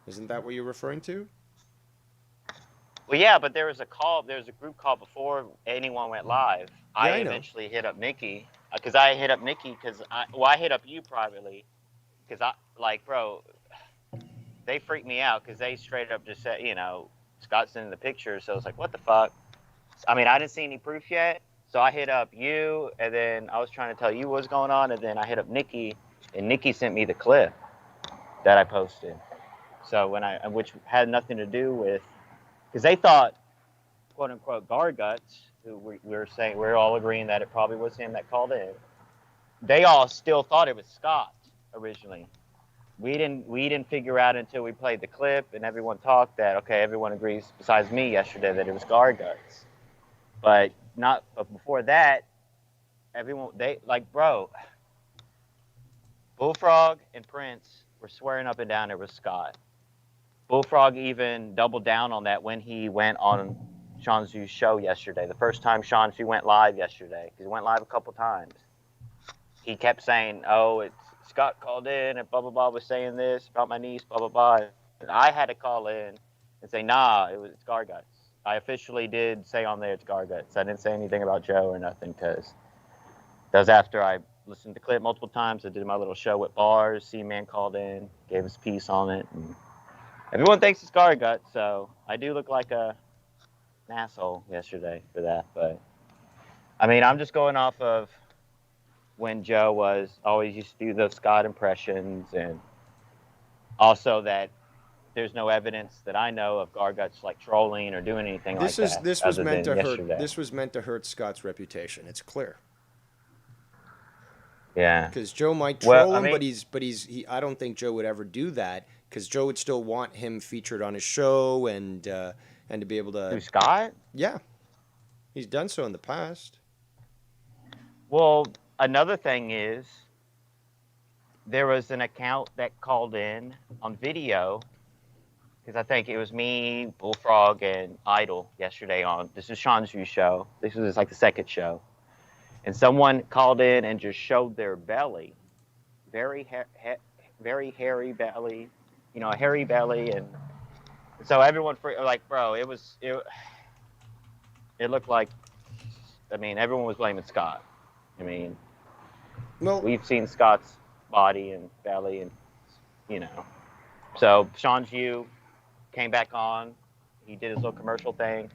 Isn't that what you're referring to? Well, yeah, but there was a group call before anyone went live. Yeah, I eventually hit up Nikki, because I hit up Nikki I hit up you privately, because bro, they freaked me out because they straight up just said, Scott sending the pictures. So I was like, what the fuck? I mean, I didn't see any proof yet. So I hit up you, and then I was trying to tell you what's going on, and then I hit up Nikki, and Nikki sent me the clip that I posted. So which had nothing to do with, because they thought, quote unquote, Garguts, who we're all agreeing that it probably was him that called in. They all still thought it was Scott originally. We didn't figure out until we played the clip and everyone talked that, okay, everyone agrees besides me yesterday that it was Garguts. But before that, bro, Bullfrog and Prince were swearing up and down it was Scott. Bullfrog even doubled down on that when he went on Sean Zhu's show yesterday. The first time Sean Zhu went live yesterday, because he went live a couple times. He kept saying, "Oh, it's Scott called in and blah blah blah was saying this about my niece, blah blah blah." And I had to call in and say, "Nah, it's Garguts." I officially did say on there it's Garguts. I didn't say anything about Joe or nothing, because that was after I listened to the clip multiple times. I did my little show with Bars. C-Man called in, gave his piece on it. And everyone thinks it's Garguts, so I do look like an asshole yesterday for that. But, I mean, I'm just going off of when Joe always used to do those Scott impressions, and also that there's no evidence that I know of Garguts like trolling or doing anything like that. This was meant to yesterday. hurt. This was meant to hurt Scott's reputation. It's clear. Yeah. Because Joe might troll him, but I don't think Joe would ever do that, because Joe would still want him featured on his show and to be able to. Who, Scott? Yeah, he's done so in the past. Well, another thing is, there was an account that called in on video, because I think it was me, Bullfrog, and Idol yesterday on, this is Sean's View show. This was like the second show. And someone called in and just showed their belly. Very hairy belly. You know, a hairy belly. And so everyone, like, bro, it looked like, I mean, everyone was blaming Scott. I mean, well, we've seen Scott's body and belly, and you know. So Sean's View came back on. He did his little commercial thing.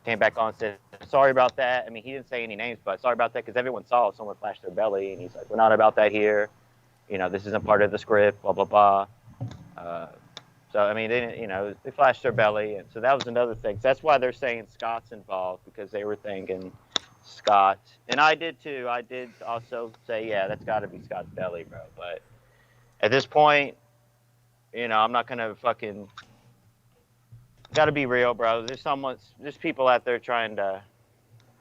Came back on and said, sorry about that. I mean, he didn't say any names, but sorry about that, because everyone saw someone flash their belly, and he's like, we're not about that here. You know, this isn't part of the script, blah, blah, blah. So, I mean, they, you know, they flashed their belly, and so that was another thing. So that's why they're saying Scott's involved, because they were thinking Scott. And I did, too. I did also say, yeah, that's got to be Scott's belly, bro. But at this point, you know, I'm not going to fucking... Got to be real, bro. There's people out there trying to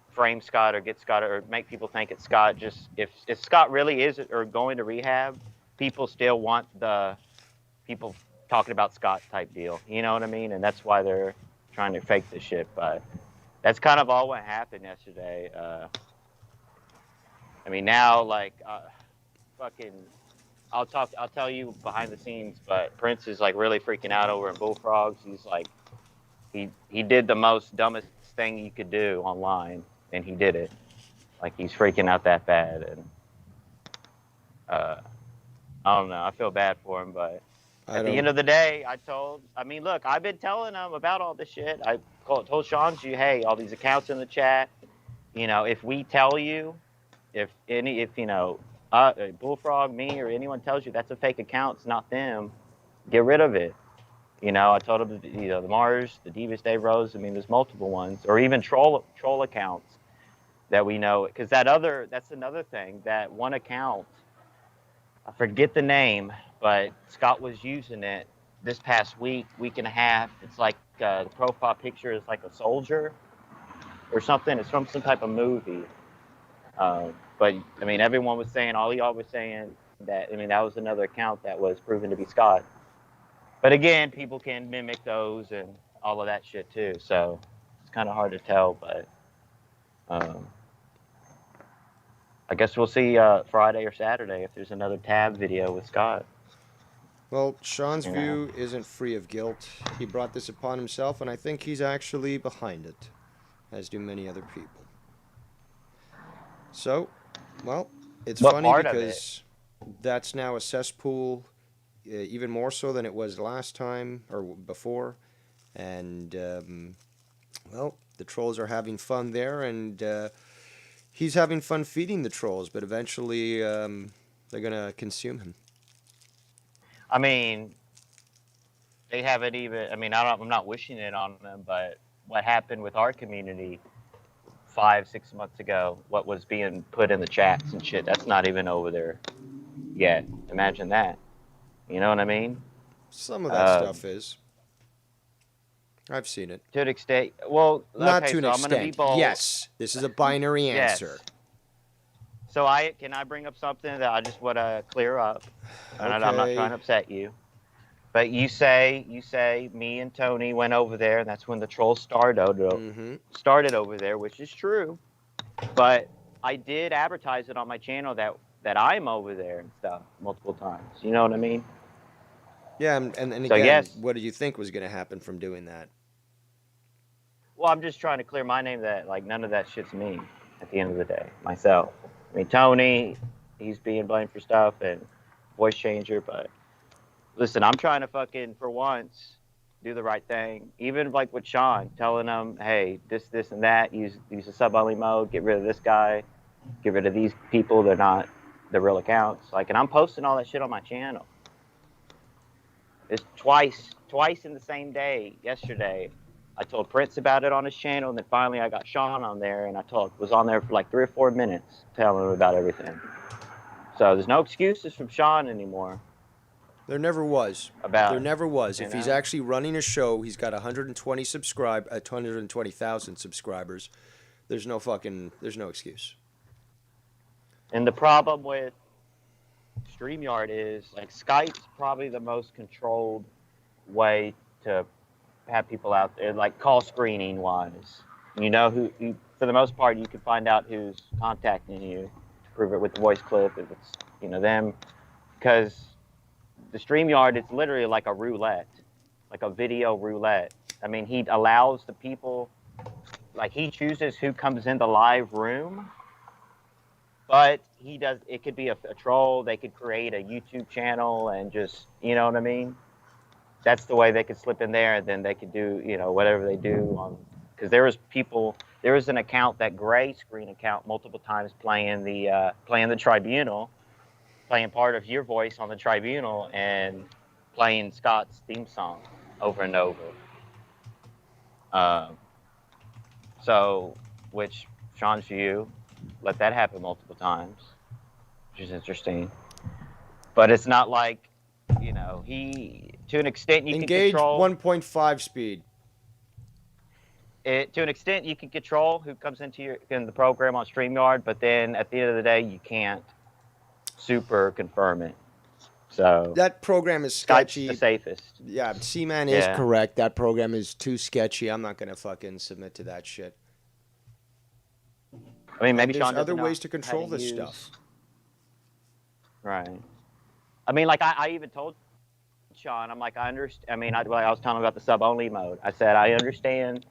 frame Scott or get Scott or make people think it's Scott. Just if Scott really is or going to rehab, people still want the people talking about Scott type deal. You know what I mean? And that's why they're trying to fake this shit. But that's kind of all what happened yesterday. I mean, now like fucking. I'll tell you behind the scenes, but Prince is like really freaking out over in Bullfrogs. He's like. He did the most dumbest thing you could do online, and he did it. Like, he's freaking out that bad, and I don't know. I feel bad for him, but at the end of the day, I mean, look, I've been telling him about all this shit. I told Sean, hey, all these accounts in the chat, you know, if we tell you, if you know, Bullfrog, me, or anyone tells you that's a fake account, it's not them, get rid of it. You know, I told him, you know, the Mars, the Divas Dave Rose, I mean, there's multiple ones, or even troll accounts that we know. Because that's another thing, that one account, I forget the name, but Scott was using it this past week and a half. It's like the profile picture is like a soldier or something. It's from some type of movie. But, I mean, everyone was saying, all y'all was saying that, I mean, that was another account that was proven to be Scott. But again, people can mimic those and all of that shit too. So it's kind of hard to tell, but I guess we'll see Friday or Saturday if there's another tab video with Scott. Well, Sean's View isn't free of guilt. He brought this upon himself, and I think he's actually behind it, as do many other people. So, well, it's funny because that's now a cesspool. Even more so than it was last time or before, and well, the trolls are having fun there, and he's having fun feeding the trolls, but eventually they're gonna consume him. I mean, they haven't even. I mean, I'm not wishing it on them, but what happened with our community 5-6 months ago, what was being put in the chats and shit, that's not even over there yet. Imagine that. You know what I mean? Some of that stuff is. I've seen it. To an extent. Well, not okay, to an so extent. I'm gonna be bold. Yes, this is a binary answer. So can I bring up something that I just want to clear up? And I'm not trying to upset you. But you say me and Tony went over there, and that's when the trolls started over there, which is true. But I did advertise it on my channel that I'm over there and stuff multiple times. You know what I mean? Yeah, and again, so yes, what did you think was going to happen from doing that? Well, I'm just trying to clear my name that, like, none of that shit's me at the end of the day, myself. I mean, Tony, he's being blamed for stuff and voice changer, but listen, I'm trying to fucking, for once, do the right thing. Even like with Sean, telling him, hey, this, and that, use a sub-only mode, get rid of this guy, get rid of these people, they're not the real accounts. Like, and I'm posting all that shit on my channel. It's twice in the same day. Yesterday, I told Prince about it on his channel, and then finally I got Sean on there, and was on there for like 3 or 4 minutes telling him about everything. So there's no excuses from Sean anymore. There never was. There never was. If he's actually running a show, he's got 220,000 subscribers. There's no excuse. And the problem with StreamYard is, like, Skype's probably the most controlled way to have people out there, like call screening wise. You know for the most part, you can find out who's contacting you to prove it with the voice clip if it's them, because the StreamYard, it's literally like a roulette, like a video roulette. I mean, he allows the people, like, he chooses who comes in the live room, but it could be a troll. They could create a YouTube channel and just, you know what I mean? That's the way they could slip in there, and then they could do, whatever they do because there was an account, that gray screen account, multiple times playing the Tribunal, playing part of your voice on the Tribunal and playing Scott's theme song over and over. So, which Sean's View let that happen multiple times, which is interesting. But it's not like, to an extent you Engage can control 1.5 speed. To an extent you can control who comes in the program on StreamYard, but then at the end of the day you can't super confirm it. So that program is sketchy. Skype's the safest. Yeah, C-Man is correct. That program is too sketchy. I'm not gonna fucking submit to that shit. I mean, maybe there's Sean other doesn't ways know to control how to this use- stuff. Right. I mean, like I even told Sean, I'm like, I understand. I mean, I was telling him about the sub-only mode. I said, I understand.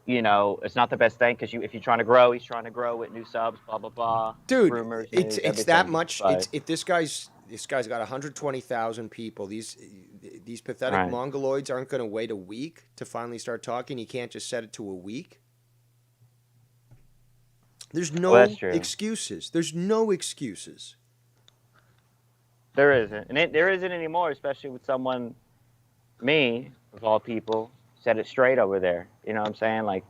It's not the best thing because if you're trying to grow, he's trying to grow with new subs, blah blah blah. Dude, rumors, it's news, that much. But If this guy's got 120,000 people. These pathetic Right. mongoloids aren't going to wait a week to finally start talking. You can't just set it to a week. There's no that's true. excuses. There's no excuses. There isn't, and there isn't anymore, especially with someone, me of all people, said it straight over there. You know what I'm saying? Like,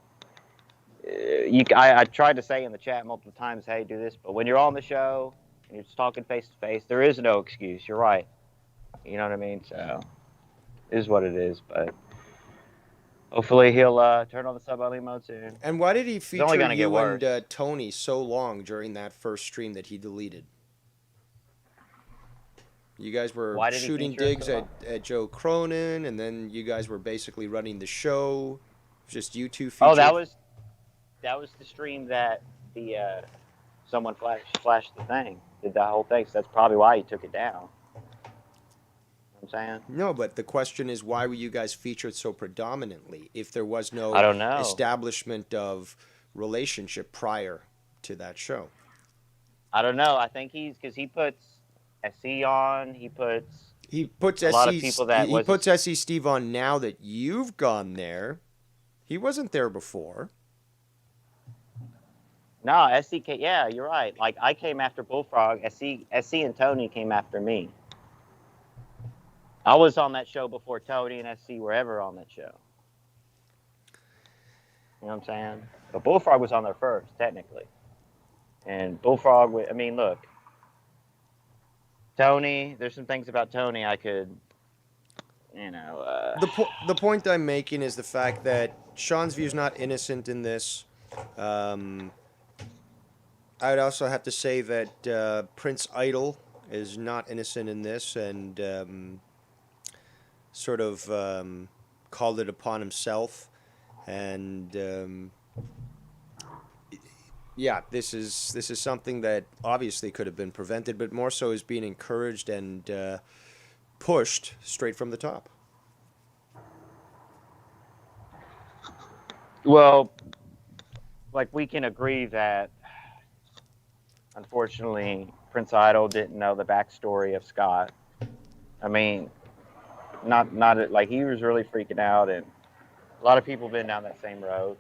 I tried to say in the chat multiple times, hey, do this, but when you're on the show and you're just talking face to face, there is no excuse. You're right. You know what I mean? So, it is what it is. But hopefully he'll turn on the sub-only mode soon. And why did he It's only feature gonna get you worse. and Tony so long during that first stream that he deleted? You guys were Why did he shooting feature us digs so long? at Joe Cronin, and then you guys were basically running the show. Just you two featured. Oh, that was the stream that the someone flashed the thing, did the whole thing. So that's probably why he took it down. You know what I'm saying? No, but the question is, why were you guys featured so predominantly if there was no I don't know. establishment of relationship prior to that show? I don't know. I think because he puts SE on. He puts a lot of people that he puts SE Steve on now that you've gone there. He wasn't there before. No, SC. Yeah, you're right. Like I came after Bullfrog. SC and Tony came after me. I was on that show before Tony and SC were ever on that show. You know what I'm saying? But Bullfrog was on there first, technically. And Bullfrog, I mean, look. Tony, there's some things about Tony I could, The point I'm making is the fact that Sean's View is not innocent in this. I would also have to say that Prince Idol is not innocent in this, and sort of called it upon himself. And yeah, this is something that obviously could have been prevented, but more so is being encouraged and pushed straight from the top. Well, like we can agree that unfortunately Prince Idol didn't know the backstory of Scott. I mean, not like he was really freaking out, and a lot of people have been down that same road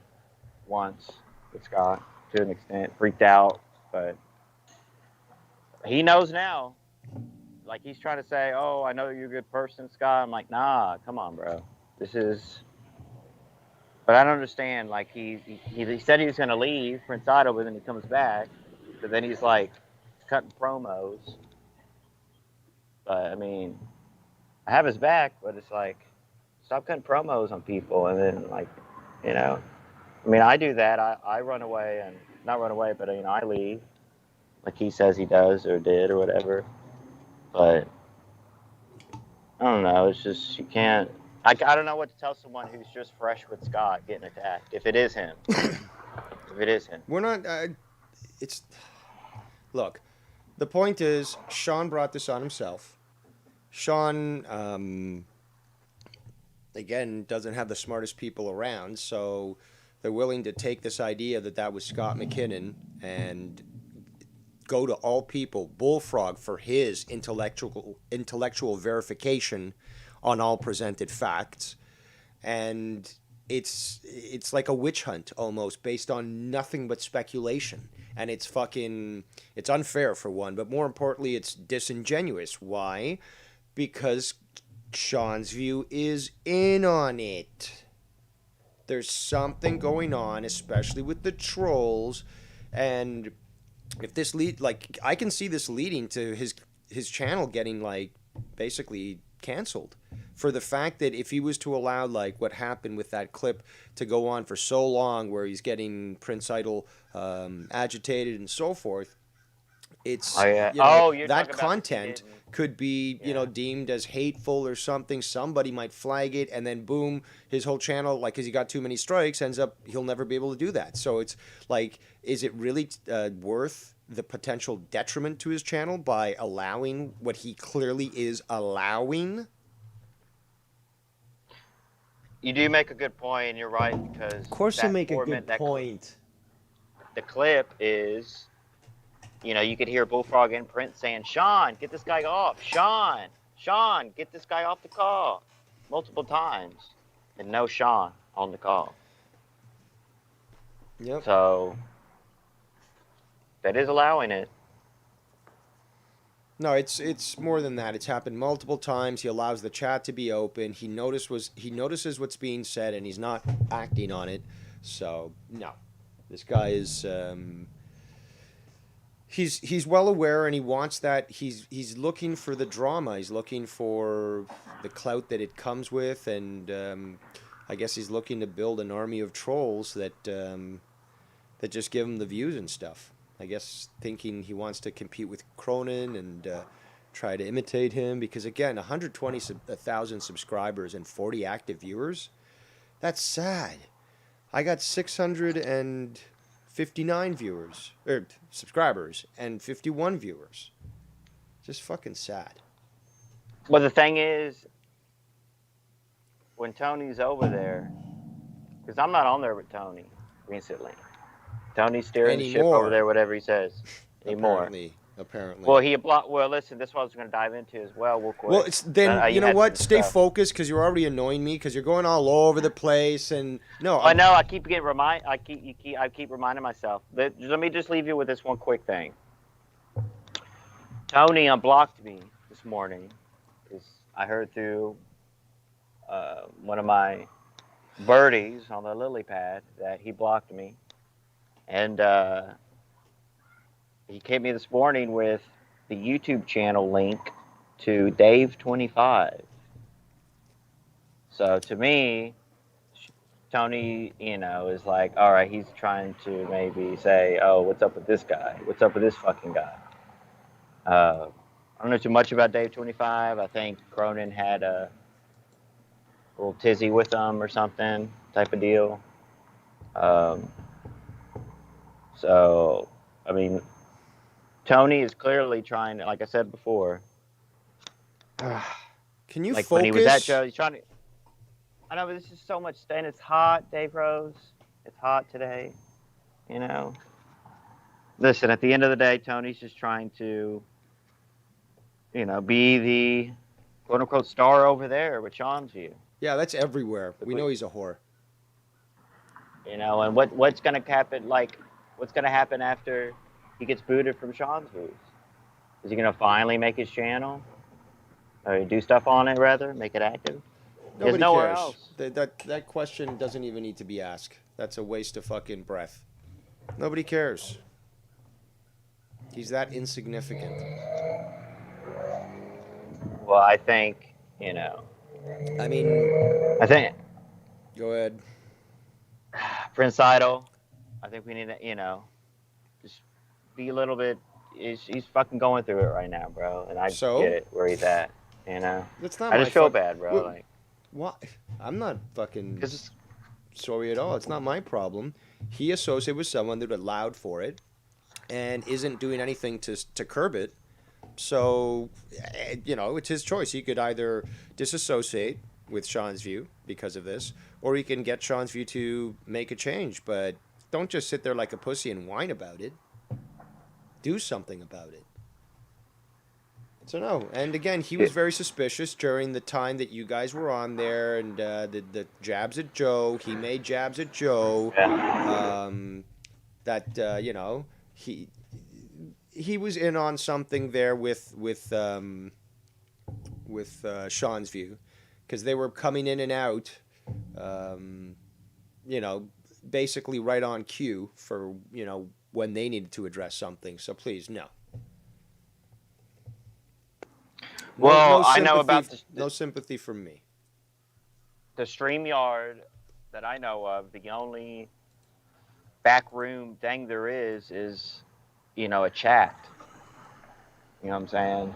once with Scott to an extent, freaked out, but he knows now. like he's trying to say, "Oh, I know you're a good person, Scott." I'm like, "Nah, come on, bro. This is." But I don't understand. Like he said he was gonna leave Prince Idaho, but then he comes back. But then he's like cutting promos. But I mean, I have his back, but it's like, stop cutting promos on people, and then like, you know, I mean, I do that. I run away and not run away, but I leave, like he says he does or did or whatever. But I don't know. It's just you can't. I don't know what to tell someone who's just fresh with Scott getting attacked. If it is him, We're not. It's look. The point is, Sean brought this on himself. Sean, again, doesn't have the smartest people around, so they're willing to take this idea that was Scott McKinnon and go to all people, Bullfrog, for his intellectual verification on all presented facts. And it's like a witch hunt almost, based on nothing but speculation. And it's unfair for one, but more importantly, it's disingenuous. Why? Because Sean's view is in on it. There's something going on, especially with the trolls, and if this I can see this leading to his channel getting basically canceled for the fact that if he was to allow what happened with that clip to go on for so long, where he's getting Prince Idol agitated and so forth, it's that content could be deemed as hateful or something. Somebody might flag it, and then boom, his whole channel, because he got too many strikes, ends up he'll never be able to do that. So it's is it really worth the potential detriment to his channel by allowing what he clearly is allowing? You do make a good point, and you're right, because of course I make a good point. The clip is, you could hear Bullfrog and Prince saying, "Sean, get this guy off. Sean, get this guy off the call," multiple times, and no Sean on the call. Yep. So that is allowing it. No, it's more than that. It's happened multiple times. He allows the chat to be open. He notices what's being said, and he's not acting on it. So no, this guy is he's well aware, and he wants that. He's looking for the drama. He's looking for the clout that it comes with, and I guess he's looking to build an army of trolls that just give him the views and stuff. I guess thinking he wants to compete with Cronin and try to imitate him, because again, 120,000 subscribers and 40 active viewers, that's sad. I got 659 viewers or subscribers and 51 viewers. Just fucking sad. Well, the thing is, when Tony's over there, because I'm not on there with Tony recently. Tony's steering the ship over there, whatever he says. Anymore. Apparently. Well, listen, this is what I was going to dive into as well. Well, it's then you know what? Stay focused, because you're already annoying me, because you're going all over the place, and no. I know. I keep getting I keep reminding myself. Let me just leave you with this one quick thing. Tony unblocked me this morning, because I heard through one of my birdies on the lily pad that he blocked me. And he came me this morning with the YouTube channel link to Dave25. So to me, Tony, is like, all right, he's trying to maybe say, oh, what's up with this guy? What's up with this fucking guy? I don't know too much about Dave25. I think Cronin had a little tizzy with him or something type of deal. So, I mean, Tony is clearly trying to, like I said before. Can you focus? When he was at Joe, he's trying to. I know, but this is so much, and it's hot, Dave Rose. It's hot today, Listen, at the end of the day, Tony's just trying to, be the quote-unquote star over there with Sean's view. Yeah, that's everywhere. We know he's a whore. And what's going to happen, what's going to happen after he gets booted from Sean's views? Is he going to finally make his channel? Or do stuff on it, rather, make it active. Nobody There's nowhere cares. else. That question doesn't even need to be asked. That's a waste of fucking breath. Nobody cares. He's that insignificant. Well, I think, you know. I mean, I think. Go ahead. Prince Idol, I think we need to, you know, just be a little bit. He's fucking going through it right now, bro, and I get it where he's at. You know, That's not I my just feel bad, bro. Like, what? I'm not fucking sorry at all. It's not my problem. He associated with someone that allowed for it, and isn't doing anything to curb it. So, you know, it's his choice. He could either disassociate with Sean's view because of this, or he can get Sean's view to make a change. But don't just sit there like a pussy and whine about it. Do something about it. So no, and again, he was very suspicious during the time that you guys were on there, and the jabs at Joe. He made jabs at Joe. That you know, he was in on something there with Sean's view, because they were coming in and out, you know, basically right on cue for, you know, when they needed to address something. So please, no. Well, I know about no sympathy from me. The StreamYard that I know of, the only backroom thing there is, you know, a chat. You know what I'm saying?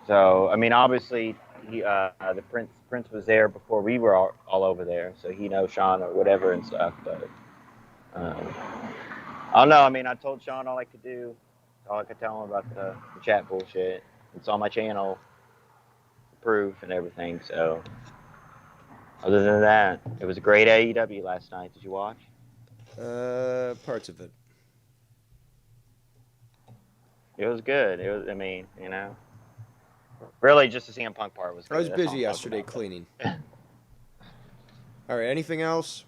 So, I mean, obviously, the Prince was there before we were all over there, so he knows Sean or whatever and stuff. But I don't know. I mean, I told Sean all I could do, all I could tell him about the chat bullshit. It's on my channel, proof and everything. So, other than that, it was a great AEW last night. Did you watch? Parts of it. It was good. It was. I mean, you know, really, just the CM Punk part was good. I was busy yesterday cleaning. All right. Anything else?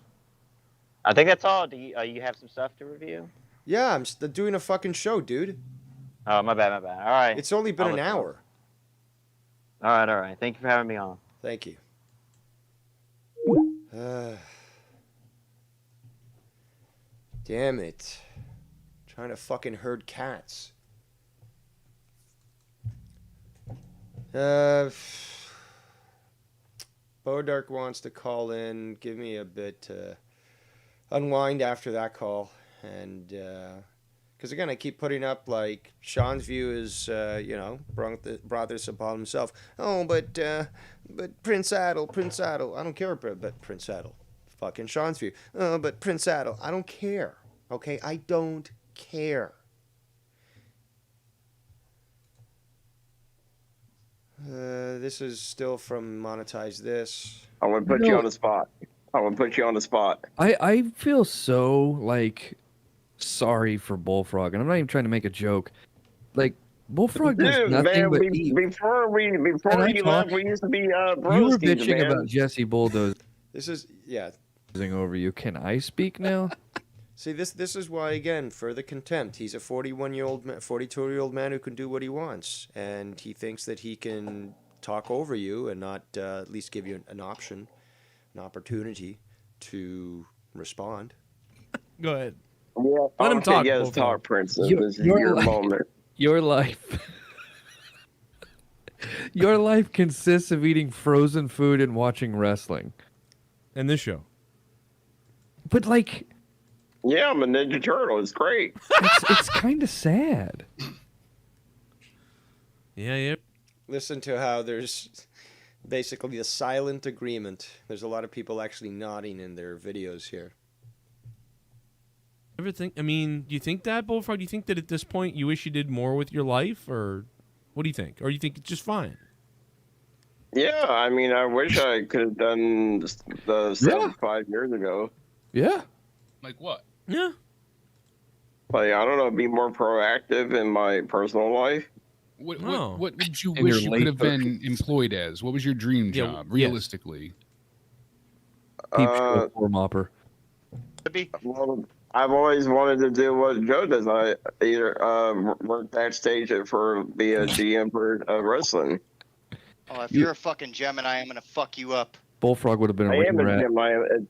I think that's all. Do you have some stuff to review? Yeah, I'm doing a fucking show, dude. Oh, my bad. All right. It's only been an hour. All right. Thank you for having me on. Thank you. Damn it. Trying to fucking herd cats. Bodark wants to call in. Give me a bit to unwind after that call. And, because again, I keep putting up, like, Sean's view is, you know, brought this upon himself. Oh, but Prince Adel. I don't care about Prince Adel. Fucking Sean's view. Oh, but Prince Adel. I don't care. Okay? I don't care. This is still from Monetize This. I'm going to put you on the spot. I feel so, like, sorry for Bullfrog, and I'm not even trying to make a joke. Like, Bullfrog does nothing but eat. Before he left, we used to be broskies, You were bitching man. about Jesse Bulldozer. This is, yeah. Over you. Can I speak now? See, this is why, again, further contempt. He's a 42-year-old man who can do what he wants, and he thinks that he can talk over you and not at least give you an opportunity to respond. Go ahead. Yeah, let him talk. Yes, talk, Princess. This is your moment. Your life. Your life consists of eating frozen food and watching wrestling. And this show. But, like... Yeah, I'm a Ninja Turtle. It's great. It's kind of sad. Yeah. Listen to how there's basically a silent agreement. There's a lot of people actually nodding in their videos here. Do you think that, Bullfrog? Do you think that at this point you wish you did more with your life, or what do you think? Or do you think it's just fine? Yeah, I mean, I wish I could have done the stuff 5 years ago. Yeah. Like what? Yeah. Like, I don't know, be more proactive in my personal life. What would you wish you could have been employed as? What was your dream job, realistically? Peep show floor mopper. Well, I've always wanted to do what Joe does. I either work backstage be a GM for wrestling. Oh, if you're a fucking Gemini, I'm gonna fuck you up. Bullfrog would have been a I am rat.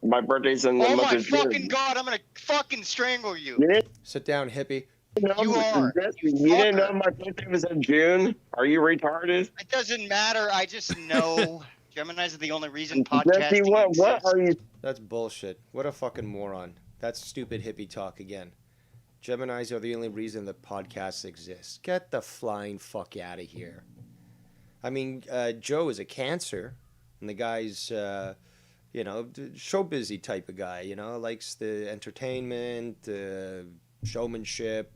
my birthday's in the Oh month my of June. fucking god, I'm gonna fucking strangle you. Sit down, hippie. You are. You didn't know my birthday was in June? Are you retarded? It doesn't matter. I just know Geminis are the only reason Jesse, podcasting what exists. are you? That's bullshit. What a fucking moron. That's stupid hippie talk again. Geminis are the only reason that podcasts exist. Get the flying fuck out of here. I mean, Joe is a Cancer, and the guy's, show busy type of guy, likes the entertainment, showmanship,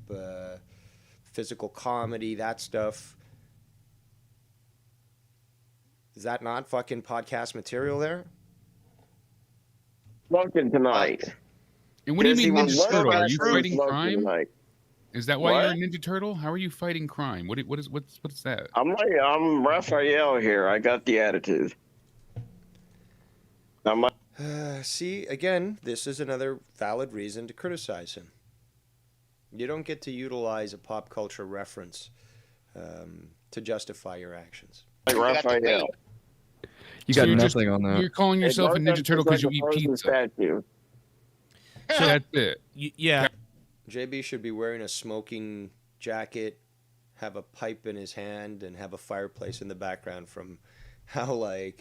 physical comedy, that stuff. Is that not fucking podcast material there? Smoking tonight. And what do you mean Ninja Turtle? Are you fighting smoking crime? tonight. Is that why What? you're a Ninja Turtle? How are you fighting crime? What's that? I'm Raphael here. I got the attitude. See, again, this is another valid reason to criticize him. You don't get to utilize a pop culture reference to justify your actions. Raphael. You got nothing on that. You're calling yourself a Ninja Turtle because you eat pizza. Statue. So that's it. Yeah. JB should be wearing a smoking jacket, have a pipe in his hand, and have a fireplace in the background from how, I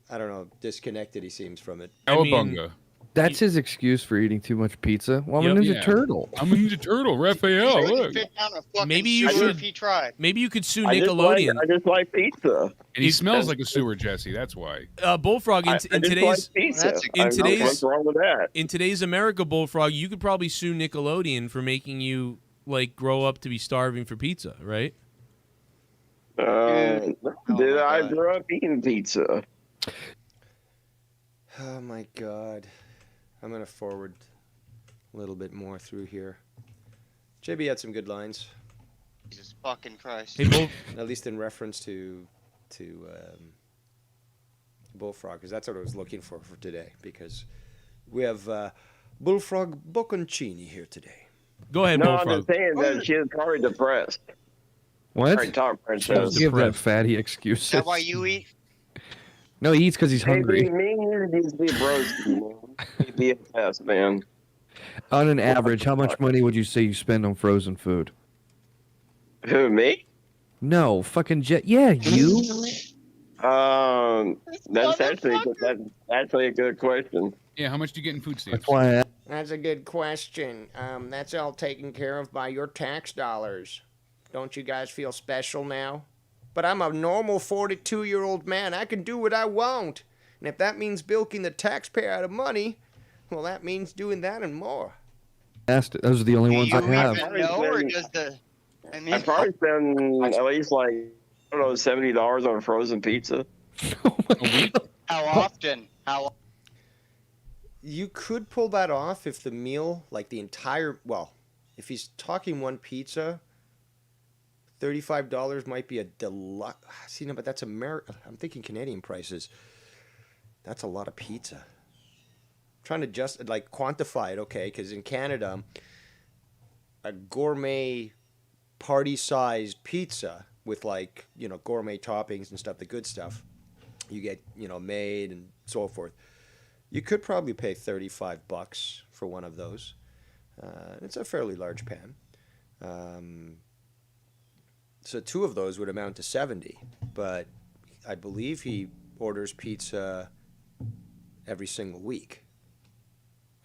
don't know, disconnected he seems from it. Cowabunga. That's his excuse for eating too much pizza. Well, I'm a Ninja Turtle. I'm a Ninja Turtle, Raphael. Look. Maybe you sewer should. if he tried. Maybe you could sue I Nickelodeon. just like pizza. And he smells like a sewer, Jesse. That's why. Bullfrog in today's What's wrong with that? in today's America, Bullfrog, you could probably sue Nickelodeon for making you grow up to be starving for pizza, right? Did I grow up eating pizza? Oh my God. I'm going to forward a little bit more through here. JB had some good lines. Jesus fucking Christ. Hey, at least in reference to Bullfrog, because that's what I was looking for today, because we have Bullfrog Bocconcini here today. Go ahead, No, Bullfrog. I'm just saying that she is probably depressed. What? Sorry, talk, Don't princess. give that fatty excuses. Is that why you eat? No, he eats because he's hungry. Me and you need to be broski, man. Be a test, man. On an average, how much money would you say you spend on frozen food? Who, me? No, fucking Yeah, you. That's actually a good question. Yeah, how much do you get in food stamps? That's why. That's a good question. That's all taken care of by your tax dollars. Don't you guys feel special now? But I'm a normal 42-year-old man. I can do what I want. And if that means bilking the taxpayer out of money, well, that means doing that and more. Those are the only ones I have. Or does the... I probably spend at least $70 on frozen pizza. How often? You could pull that off if the meal, if he's talking one pizza, $35 might be a deluxe. See, no, but that's I'm thinking Canadian prices. That's a lot of pizza. I'm trying to just quantify it, okay? Because in Canada, a gourmet party-sized pizza with gourmet toppings and stuff, the good stuff, you get made and so forth. You could probably pay $35 for one of those. It's a fairly large pan. So two of those would amount to $70, but I believe he orders pizza every single week,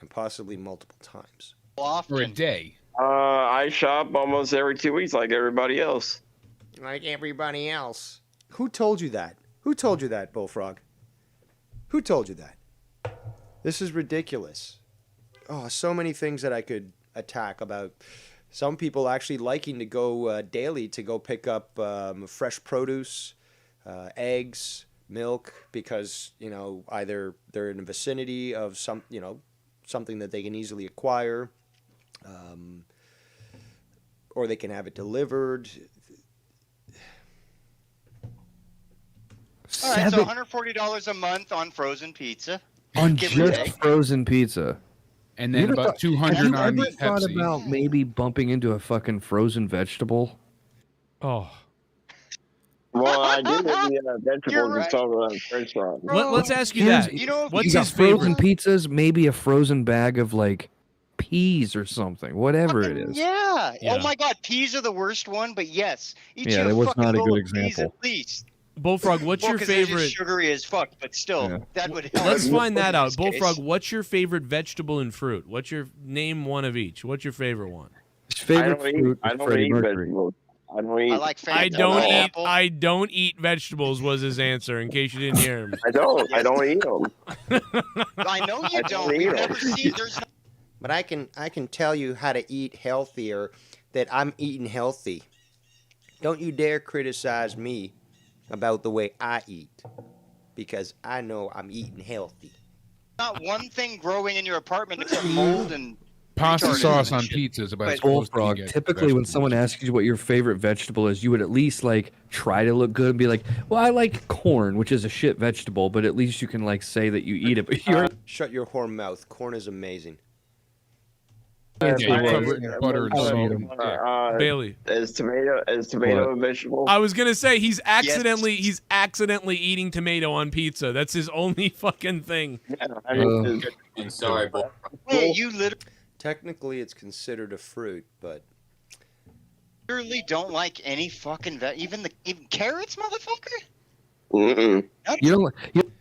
and possibly multiple times. For a day. I shop almost every 2 weeks, like everybody else. Like everybody else. Who told you that? Who told you that, Bullfrog? Who told you that? This is ridiculous. Oh, so many things that I could attack about. Some people actually liking to go daily to go pick up fresh produce, eggs, milk, because either they're in the vicinity of something that they can easily acquire, or they can have it delivered. All right, so $140 a month on frozen pizza. On just frozen pizza. And then about 200 on Have you ever thought Pepsi. about maybe bumping into a fucking frozen vegetable? Oh. Well, I do the vegetables right. and talk about French fries. Let's ask you that. What's you got his favorite? frozen pizzas, maybe a frozen bag of like peas or something, whatever it is. Yeah. Oh my God, peas are the worst one, but yes, eat Yeah, you that a was fucking not a bowl good of peas at example. least. Bullfrog, what's Well, your 'cause they're just favorite? sugary as fuck, but still, Yeah. that would help. Let's find that out. In this case. Bullfrog, what's your favorite vegetable and fruit? What's your name one of each? What's your favorite one? His favorite fruit I is don't Freddie eat Mercury. vegetables. I don't eat. I like Fanta. I don't eat. Apple. I don't eat vegetables. Was his answer? In case you didn't hear him. I don't. I don't eat them. I know you I don't. don't We've eat never them. seen. There's no But I can tell you how to eat healthier, that I'm eating healthy. Don't you dare criticize me about the way I eat, because I know I'm eating healthy. not one thing growing in your apartment except mold and Pasta retarded sauce and on shit. pizza is about But- as close to Bullfrog. you get Typically, when vegetables. someone asks you what your favorite vegetable is, you would at least like try to look good and be like, "Well, I like corn, which is a shit vegetable, but at least you can like say that you eat it." But you're Shut your whore mouth. Corn is amazing. Yeah, Yeah, you yeah, cover it yeah. in butter and salt. And, Bailey. Is tomato a vegetable? I was gonna say he's accidentally eating tomato on pizza. That's his only fucking thing. Yeah, I mean, I'm sorry, but Wait, you Technically, it's considered a fruit, but literally don't like any fucking even carrots, motherfucker. mm-mm. you don't.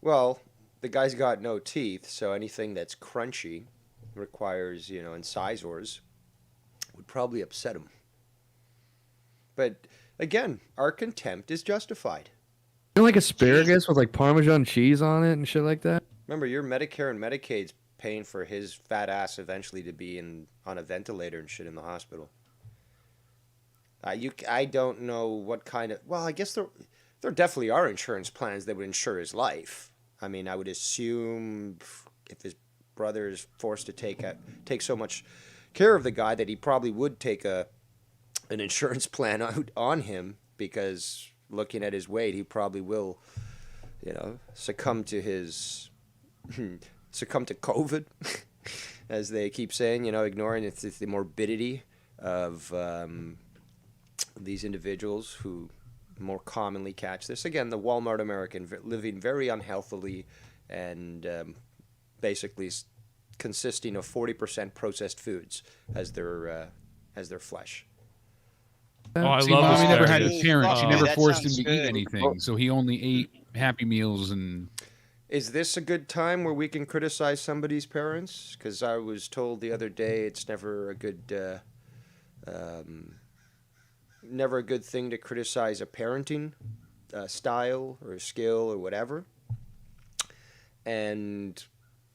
well, the guy's got no teeth, so anything that's crunchy requires, incisors, would probably upset him. But again, our contempt is justified. You don't like asparagus with like Parmesan cheese on it and shit like that? Remember, your Medicare and Medicaid's paying for his fat ass eventually to be on a ventilator and shit in the hospital. I don't know what kind of. Well, I guess there definitely are insurance plans that would insure his life. I mean, I would assume if his brother is forced to take so much care of the guy that he probably would take an insurance plan out on him, because looking at his weight, he probably will, succumb to COVID, as they keep saying, ignoring it's the morbidity of these individuals who more commonly catch this. Again, the Walmart American living very unhealthily and basically consisting of 40% processed foods as their flesh. Oh, I See, love Mommy never had asparagus. a parent. She Oh, never that forced him sounds to good. eat anything, so he only ate Happy Meals and. Is this a good time where we can criticize somebody's parents? Because I was told the other day it's never a good thing to criticize a parenting style or skill or whatever. And,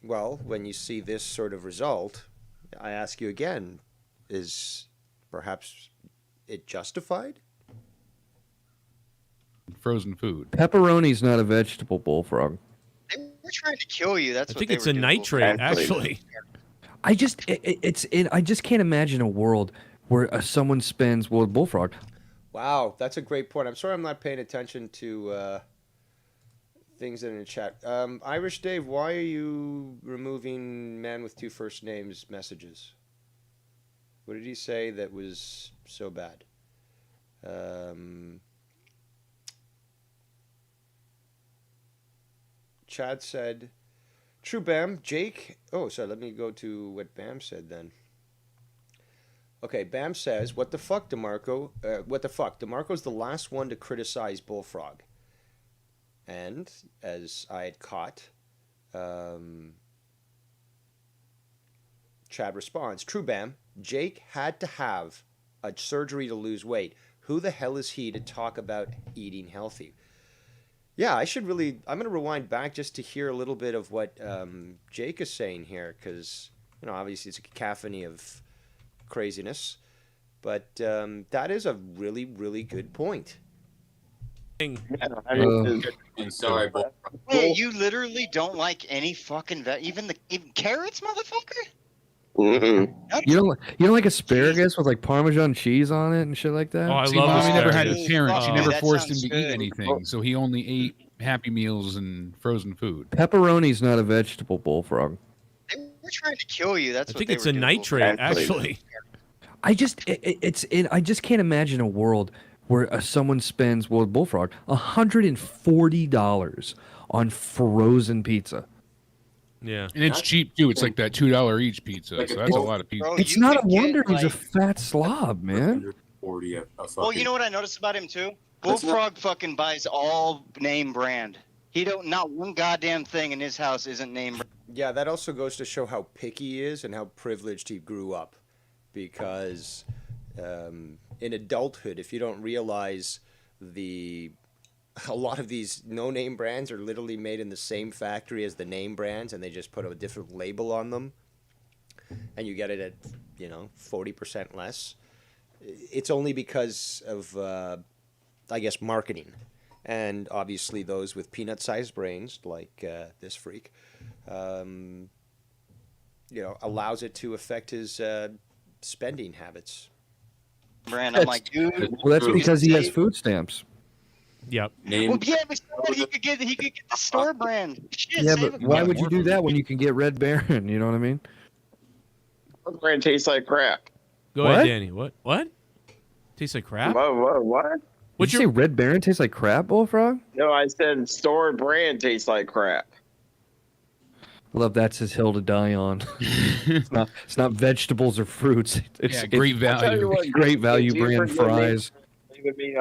well, when you see this sort of result, I ask you again, is perhaps it justified? Frozen food. Pepperoni's not a vegetable, Bullfrog. They were trying to kill you. That's I what think they it's were a doing. nitrate, actually. I just can't imagine a world where someone spends Bullfrog. Wow, that's a great point. I'm sorry I'm not paying attention to things in the chat. Irish Dave, why are you removing man with two first names messages? What did he say that was so bad? Chad said, "True, Bam. Jake." Oh, sorry. Let me go to what Bam said then. Okay, Bam says, "What the fuck, DeMarco? What the fuck? DeMarco's the last one to criticize Bullfrog." And as I had caught, Chad responds, "True, Bam. Jake had to have a surgery to lose weight. Who the hell is he to talk about eating healthy?" Yeah, I'm going to rewind back just to hear a little bit of what Jake is saying here, because, obviously it's a cacophony of craziness, but that is a really, really good point. I'm sorry, but Wait, you literally don't like any fucking even carrots, motherfucker? Mm-mm. You don't like asparagus with like Parmesan cheese on it and shit like that? Oh, I See, love Mommy never had asparagus. a parent. She Oh, never that forced him sounds to eat good. anything, so he only ate Happy Meals and frozen food. Pepperoni's not a vegetable, Bullfrog. They were trying to kill you. That's I what think they it's were a doing. nitrate, actually. I just can't imagine a world where someone spends, well, Bullfrog, $140 on frozen pizza. Yeah, and it's cheap too. It's like that $2 each pizza, so that's a lot of pizza. Bro, It's you not a could get, wonder he's a like- fat slob, man. 40 a Well, you know what I noticed about him too? Bullfrog fucking buys all name brand. He don't not one goddamn thing in his house isn't name brand. Yeah, that also goes to show how picky he is and how privileged he grew up. Because in adulthood, if you don't realize a lot of these no-name brands are literally made in the same factory as the name brands, and they just put a different label on them, and you get it at 40% less. It's only because of I guess marketing, and obviously those with peanut-sized brains like this freak, allows it to affect his spending habits. Brand. I'm like, dude. Well, that's because he has food stamps. Yep. Well, yeah, but he could get the store brand. Shit, Yeah, save but it. why would you do that when you can get Red Baron? You know what I mean? Red Baron tastes like crap. Go ahead, Danny. What? Tastes like crap? What? Did you say Red Baron tastes like crap, Bullfrog? No, I said store brand tastes like crap. Love that's his hill to die on. it's not vegetables or fruits. It's great value. Great value brand fries. Leave me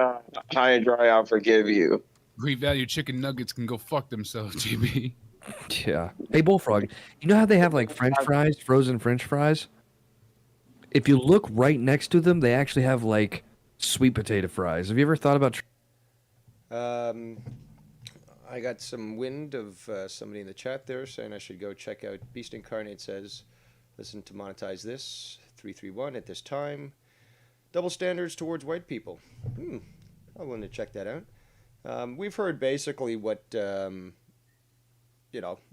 high and dry. I'll forgive you. Great value chicken nuggets can go fuck themselves, GB. Yeah. Hey, Bullfrog, you know how they have like French fries, frozen French fries? If you look right next to them, they actually have like sweet potato fries. Have you ever thought about? I got some wind of somebody in the chat there saying I should go check out Beast Incarnate says, listen to Monetize This, 331 at this time. Double standards towards white people. I'm willing to check that out. We've heard basically what,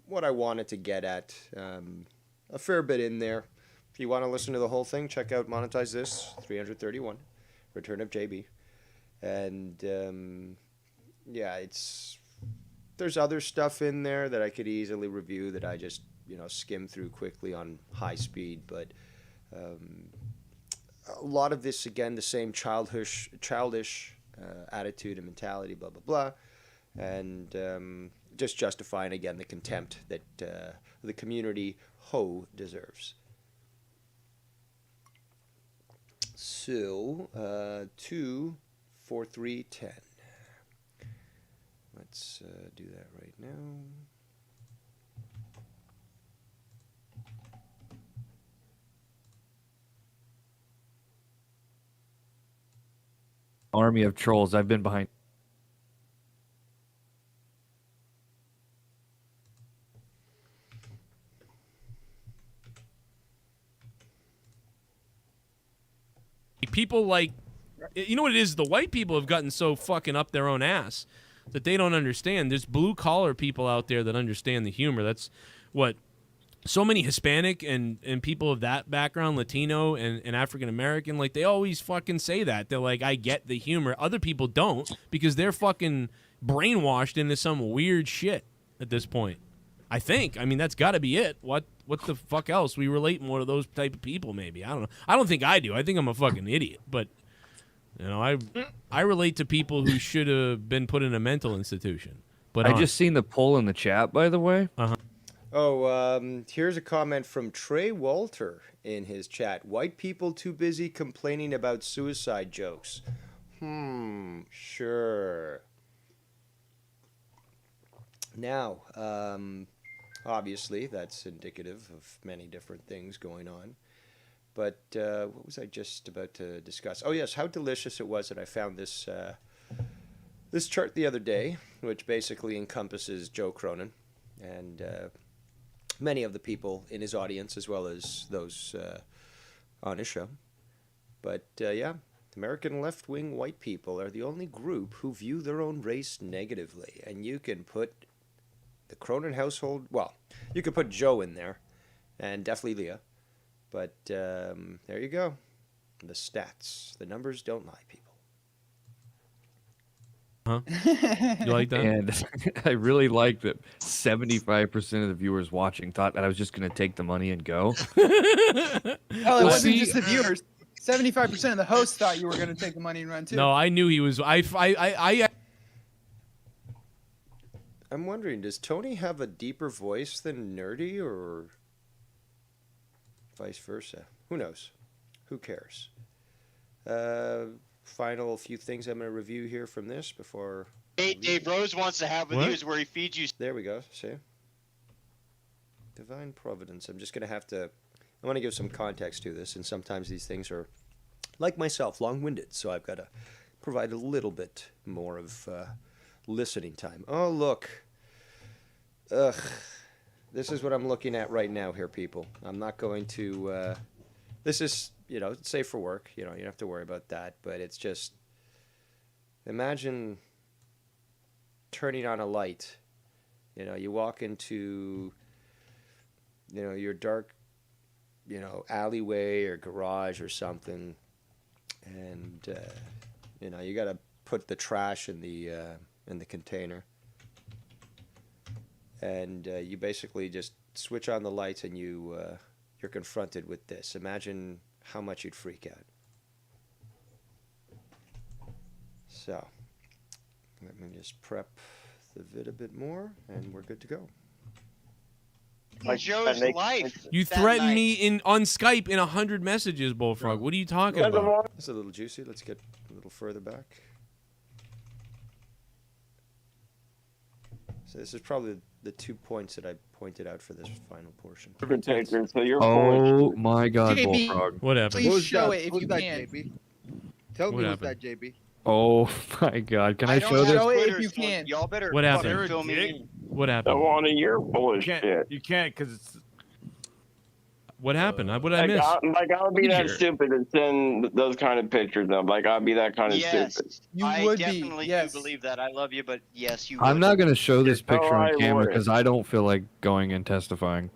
what I wanted to get at. A fair bit in there. If you want to listen to the whole thing, check out Monetize This, 331, Return of JB. And, there's other stuff in there that I could easily review that I just, skim through quickly on high speed. But a lot of this, again, the same childish attitude and mentality, blah, blah, blah. And just justifying, again, the contempt that the community deserves. So, 2, 4, 3, 10. Let's do that right now. Army of trolls. I've been behind. People like, you know what it is? The white people have gotten so fucking up their own ass that they don't understand. There's blue collar people out there that understand the humor. That's what so many Hispanic and people of that background, Latino and African American, like they always fucking say that. They're like, I get the humor. Other people don't because they're fucking brainwashed into some weird shit at this point. I think. I mean, that's got to be it. What the fuck else? We relate more to those type of people, maybe. I don't know. I don't think I do. I think I'm a fucking idiot. But, I relate to people who should have been put in a mental institution. But I just seen the poll in the chat, by the way. Uh-huh. Oh, here's a comment from Trey Walter in his chat. White people too busy complaining about suicide jokes. Sure. Now, obviously, that's indicative of many different things going on. But what was I just about to discuss? Oh, yes, how delicious it was that I found this this chart the other day, which basically encompasses Joe Cronin and many of the people in his audience, as well as those on his show. But, American left-wing white people are the only group who view their own race negatively. And you can put the Cronin household, well, you could put Joe in there, and definitely Leah. But there you go. The stats. The numbers don't lie, people. Huh? You like that? And I really like that 75% of the viewers watching thought that I was just going to take the money and go. Oh, it wasn't just the viewers. 75% of the hosts thought you were going to take the money and run too. No, I knew he was. I'm wondering, does Tony have a deeper voice than Nerdy, or vice versa? Who knows? Who cares? Final few things I'm going to review here from this before. Dave Rose wants to have with you is where he feeds you. There we go. See? Divine Providence. I'm just going to have to. I want to give some context to this, and sometimes these things are, like myself, long-winded, so I've got to provide a little bit more of listening time. Oh, look. Ugh. This is what I'm looking at right now here, people. I'm not going to... this is, safe for work. You don't have to worry about that, but it's just... Imagine turning on a light. You walk into, your dark, alleyway or garage or something, and, you got to put the trash in the container. And you basically just switch on the lights, and you're confronted with this. Imagine how much you'd freak out. So, let me just prep the vid a bit more, and we're good to go. Joe's life. You threatened me on Skype in 100 messages, Bullfrog. What are you talking about? It's a little juicy. Let's get a little further back. So this is probably the 2 points that I pointed out for this final portion. Oh my God, JB, Bullfrog! What happened? Please show it if you that, can. JB? Tell me what's that, JB? Oh my God! Can I show this? Show it if you can. Y'all better. What happened? Fill me in. What happened? You're full of shit. You can't because it's. What happened? What did I miss? I would be that stupid to send those kind of pictures up. I'd be that kind of stupid. I definitely do believe that. I love you, but yes, you would. I'm not going to show this picture on camera because I don't feel like going and testifying.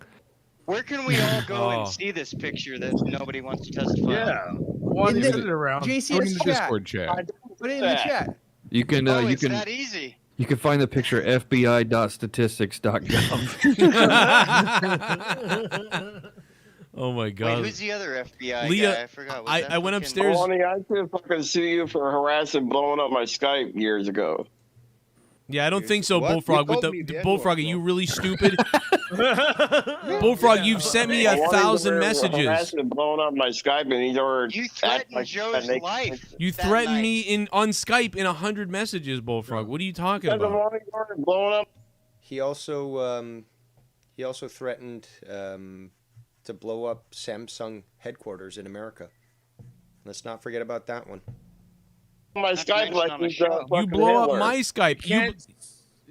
Where can we all go and see this picture that nobody wants to testify? Yeah. In the around. JC's Discord chat. Put it in the chat. You can. Oh, you it's can. that easy. You can find the picture at FBI.statistics.gov. Oh my God! Wait, who's the other FBI Leah, guy? I forgot. I went upstairs. I should fucking sue you for harassing, blowing up my Skype years ago. Yeah, I don't think so, What? Bullfrog. You With told the me the Bullfrog, are N-word, you really stupid? Bullfrog, you've sent me 1,000 messages. Harassing, blowing up my Skype, and he's already. You threatened Joe's life. You threatened me on Skype in 100 messages, Bullfrog. What are you talking about? Blowing up. He also threatened to blow up Samsung headquarters in America. Let's not forget about that one. My Skype like he's you blow up my Skype. You can't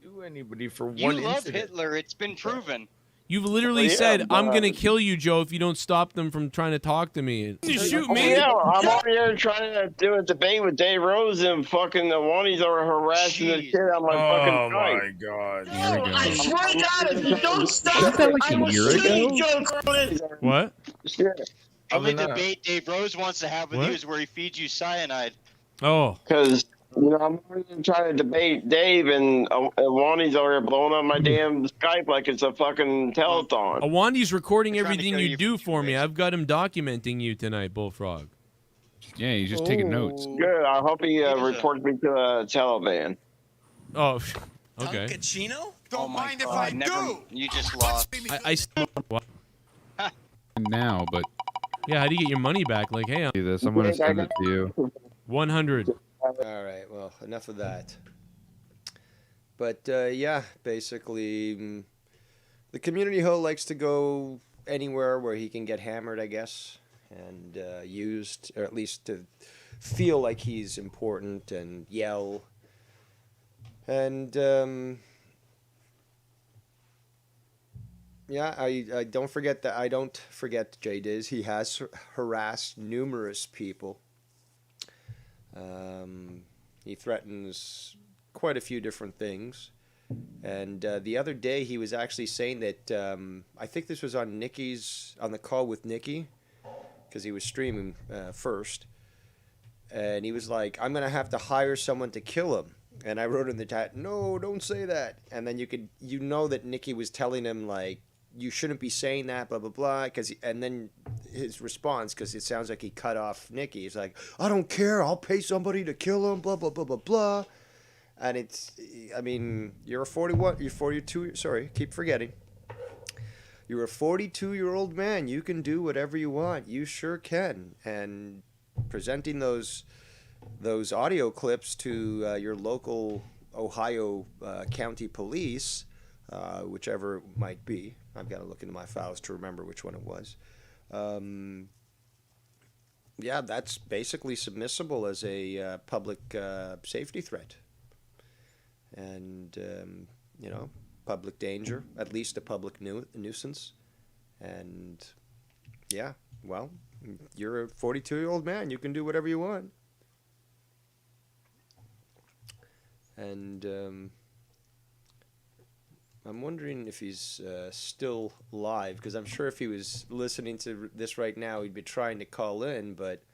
sue anybody for one You love incident. Hitler. It's been proven. You've literally said, I'm going to kill you, Joe, if you don't stop them from trying to talk to me. You shoot me? Yeah, I'm over here trying to do a debate with Dave Rose, and fucking the ones are harassing the shit out of my fucking Oh Skype. my God. Here we go. I swear to God, if you don't stop Isn't that like I a will year shoot ago? Joe Cronin. What? Only debate Dave Rose wants to have with you is where he feeds you cyanide. Oh. Because, I'm trying to debate Dave, and Wani's over here blowing up my damn Skype like it's a fucking telethon. Awandi's recording everything you do for me. I've got him documenting you tonight, Bullfrog. Yeah, he's just taking notes. Good. I hope he reports me to Taliban. Oh, okay. Bocconcino? Don't mind if I do. You just lost. What? Now, but yeah, how do you get your money back? Like, hey, Do this. I'm going to send it to you. 100. All right, well, enough of that. But, yeah, basically, the community hoe likes to go anywhere where he can get hammered, I guess, and used, or at least to feel like he's important and yell. And, yeah, I don't forget that. I don't forget Jay Diz. He has harassed numerous people. He threatens quite a few different things. And the other day he was actually saying that, I think this was on the call with Nikki, because he was streaming first. And he was like, I'm going to have to hire someone to kill him. And I wrote in the chat, no, don't say that. And then you know that Nikki was telling him, like, you shouldn't be saying that, blah, blah, blah. And then his response, because it sounds like he cut off Nikki. He's like, I don't care. I'll pay somebody to kill him, blah, blah, blah, blah, blah. And it's, I mean, you're a 42, sorry, keep forgetting. You're a 42-year-old man. You can do whatever you want. You sure can. And presenting those audio clips to your local Ohio county police, whichever it might be. I've got to look into my files to remember which one it was. Yeah, that's basically submissible as a public safety threat. And, you know, public danger, at least a public nuisance. And, yeah, well, you're a 42-year-old man. You can do whatever you want. And I'm wondering if he's still live, because I'm sure if he was listening to this right now, he'd be trying to call in, but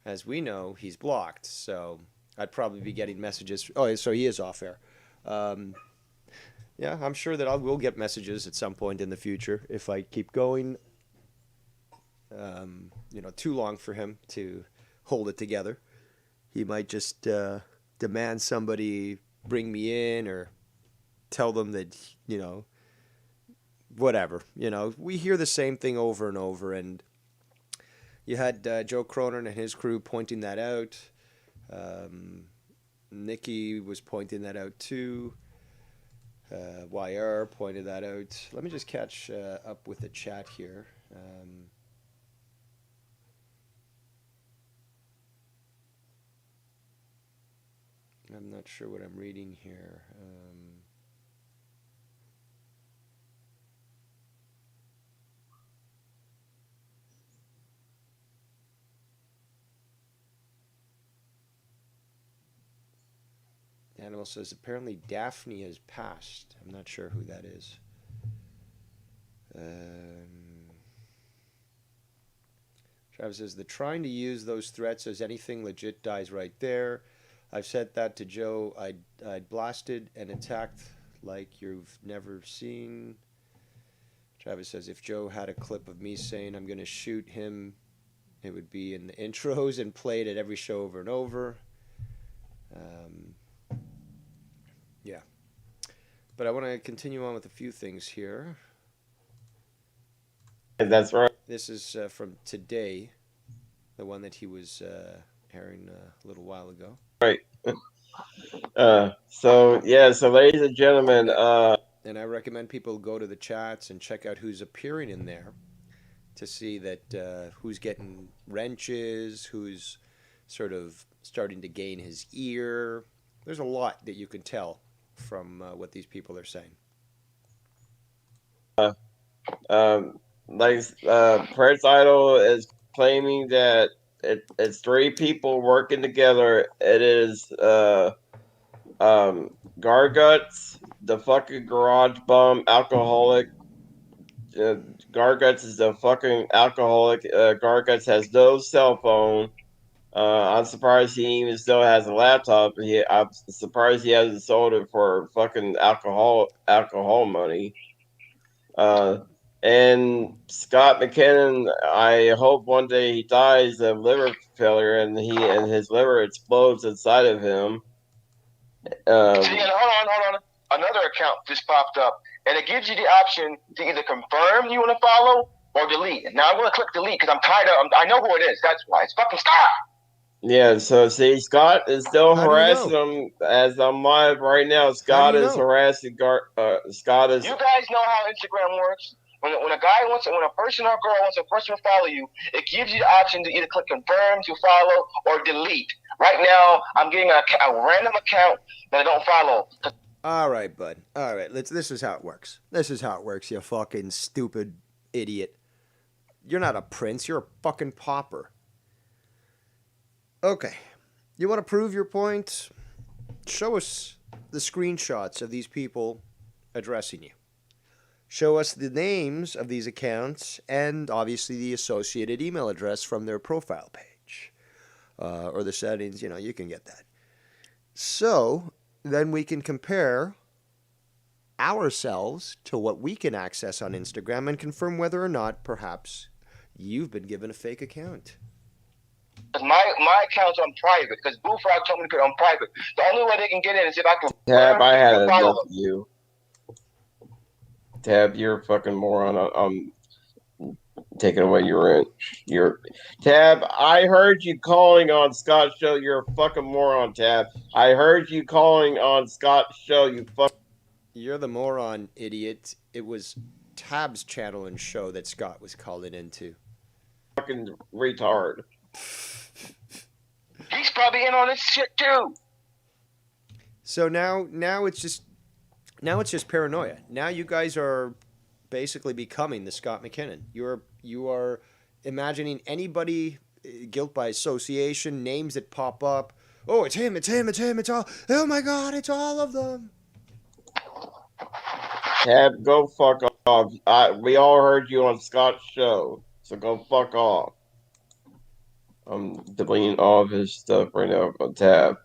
as we know, he's blocked, so I'd probably be getting messages. Oh, so he is off air. Yeah, I'm sure that I will get messages at some point in the future if I keep going, you know, too long for him to hold it together. He might just demand somebody bring me in, or tell them that, you know, whatever. You know, we hear the same thing over and over, and you had Joe Cronin and his crew pointing that out. Nikki was pointing that out too. YR pointed that out. Let me just catch up with the chat here. I'm not sure what I'm reading here. Animal says apparently Daphne has passed. I'm not sure who that is. Travis says they're trying to use those threats as anything legit dies right there. I've said that to Joe. I'd blasted and attacked like you've never seen. Travis says if Joe had a clip of me saying I'm going to shoot him, it would be in the intros and played at every show over and over. Yeah. But I want to continue on with a few things here. That's right. This is from today, the one that he was airing a little while ago. Right. So ladies and gentlemen, and I recommend people go to the chats and check out who's appearing in there to see that who's getting wrenches, who's sort of starting to gain his ear. There's a lot that you can tell from what these people are saying. Prince Idol is claiming that it's three people working together. It is Garguts, the fucking garage bum alcoholic. Garguts is the fucking alcoholic. Garguts has no cell phone. I'm surprised he even still has a laptop. I'm surprised he hasn't sold it for fucking alcohol money. And Scott McKinnon, I hope one day he dies of liver failure and his liver explodes inside of him. Hold on. Another account just popped up, and it gives you the option to either confirm you want to follow or delete. Now I'm going to click delete because I'm tired of. I know who it is. That's why it's fucking Scott. Yeah, so see, Scott is still harassing him as I'm live right now. Scott is harassing Scott is. You guys know how Instagram works. When a person or girl wants a person to follow you, it gives you the option to either click confirm to follow or delete. Right now, I'm getting a random account that I don't follow. All right, bud. All right, this is how it works. This is how it works, you fucking stupid idiot. You're not a prince. You're a fucking pauper. Okay. You want to prove your point? Show us the screenshots of these people addressing you. Show us the names of these accounts and obviously the associated email address from their profile page. Or the settings, you can get that. So then we can compare ourselves to what we can access on Instagram and confirm whether or not perhaps You've been given a fake account. My account's on private because Bullfrog told me to put it on private. The only way they can get in is if I can. Tab, I had enough of you. Tab, you're a fucking moron. I'm taking away your rent. Tab, I heard you calling on Scott's show. You're a fucking moron, Tab. I heard you calling on Scott's show. You're the moron, idiot. It was Tab's channel and show that Scott was calling into. Fucking retard. He's probably in on this shit too. So now it's just paranoia. Now you guys are basically becoming the Scott McKinnon. You are imagining anybody, guilt by association, names that pop up. Oh, it's him, it's all. Oh my God, it's all of them. Tab, go fuck off. We all heard you on Scott's show, so go fuck off. I'm deleting all of his stuff right now on Tab.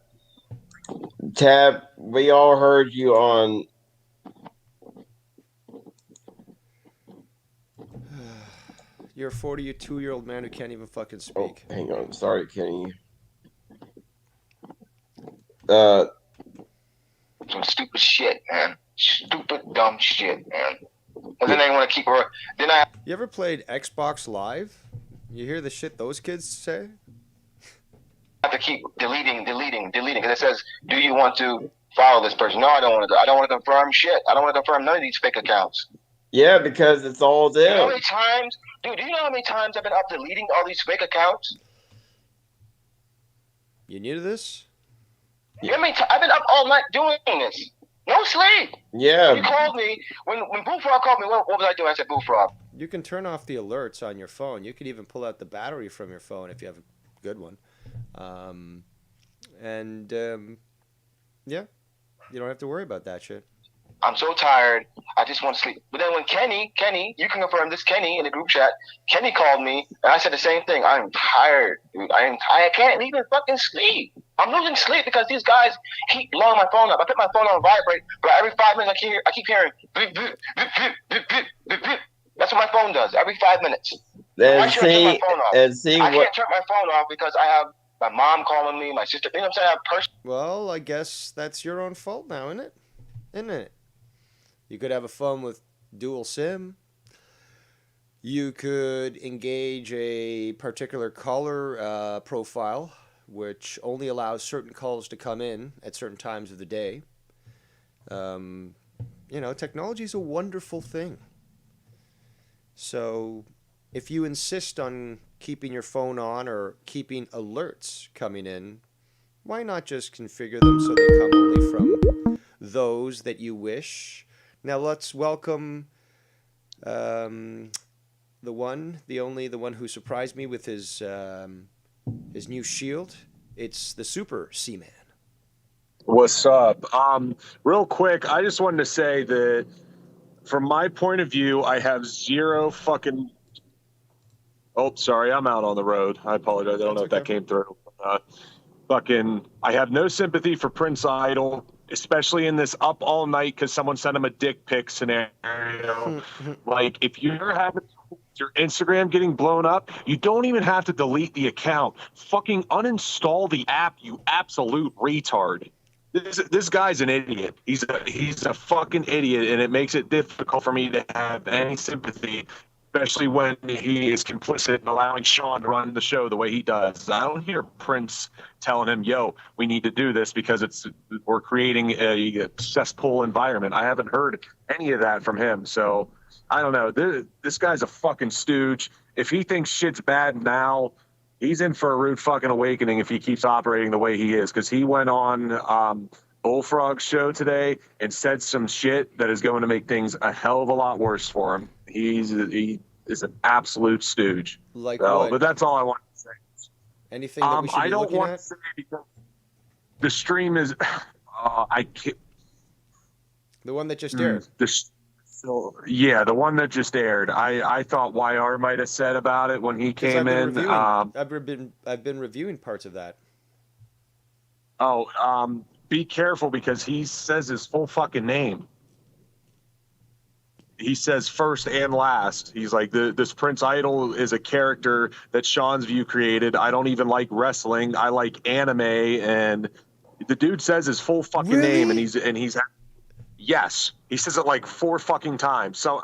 Tab, we all heard you on. You're a 42-year-old man who can't even fucking speak. Oh, hang on. Sorry, Kenny. Some stupid shit, man. Stupid, dumb shit, man. And then they want to keep her. You ever played Xbox Live? You hear the shit those kids say? I have to keep deleting, because it says, "Do you want to follow this person?" No, I don't want to. I don't want to confirm shit. I don't want to confirm none of these fake accounts. Yeah, because it's all them. You know how many times, dude? Do you know how many times I've been up deleting all these fake accounts? You new to this? You know how many I've been up all night doing this. No sleep. Yeah. When you called me, when Bullfrog called me, what was I doing? I said, Bullfrog. You can turn off the alerts on your phone. You could even pull out the battery from your phone if you have a good one. Yeah, you don't have to worry about that shit. I'm so tired. I just want to sleep. But then when Kenny, you can confirm this, Kenny in the group chat, Kenny called me, and I said the same thing. I'm tired, dude. I can't even fucking sleep. I'm losing sleep because these guys keep blowing my phone up. I put my phone on vibrate, but every 5 minutes I keep hearing beep, beep, beep, beep, beep, beep, beep, beep. That's what my phone does every 5 minutes. I can't turn my phone off. I can't turn my phone off because I have my mom calling me, my sister. You know what I'm saying? Well, I guess that's your own fault now, isn't it? Isn't it? You could have a phone with dual SIM. You could engage a particular caller profile, which only allows certain calls to come in at certain times of the day. Technology is a wonderful thing. So if you insist on keeping your phone on or keeping alerts coming in, why not just configure them so they come only from those that you wish? Now let's welcome the one, the only, the one who surprised me with his new shield. It's the Super Seaman. What's up? Real quick, I just wanted to say that from my point of view, I have zero fucking... Oh, sorry, I'm out on the road. I apologize. I don't know if that came through. I have no sympathy for Prince Idol, especially in this up all night because someone sent him a dick pic scenario. Like, if you're having your Instagram getting blown up, you don't even have to delete the account. Fucking uninstall the app, you absolute retard. This guy's an idiot. He's a fucking idiot, and it makes it difficult for me to have any sympathy, especially when he is complicit in allowing Sean to run the show the way he does. I don't hear Prince telling him, yo, we need to do this because we're creating a cesspool environment. I haven't heard any of that from him. So I don't know. This guy's a fucking stooge. If he thinks shit's bad now, he's in for a rude fucking awakening if he keeps operating the way he is, because he went on Bullfrog's show today and said some shit that is going to make things a hell of a lot worse for him. He is an absolute stooge. Like so, what? But that's all I want to say. Anything that we should be looking at? To say because the stream is I can't. The one that just aired. The one that just aired. I thought YR might have said about it when he came in. I've been reviewing parts of that. Be careful because he says his full fucking name. he says first and last. He's like, this Prince Idol is a character that Sean's View created. I don't even like wrestling. I like anime. And the dude says his full fucking name, and he's yes, he says it like 4 fucking times. So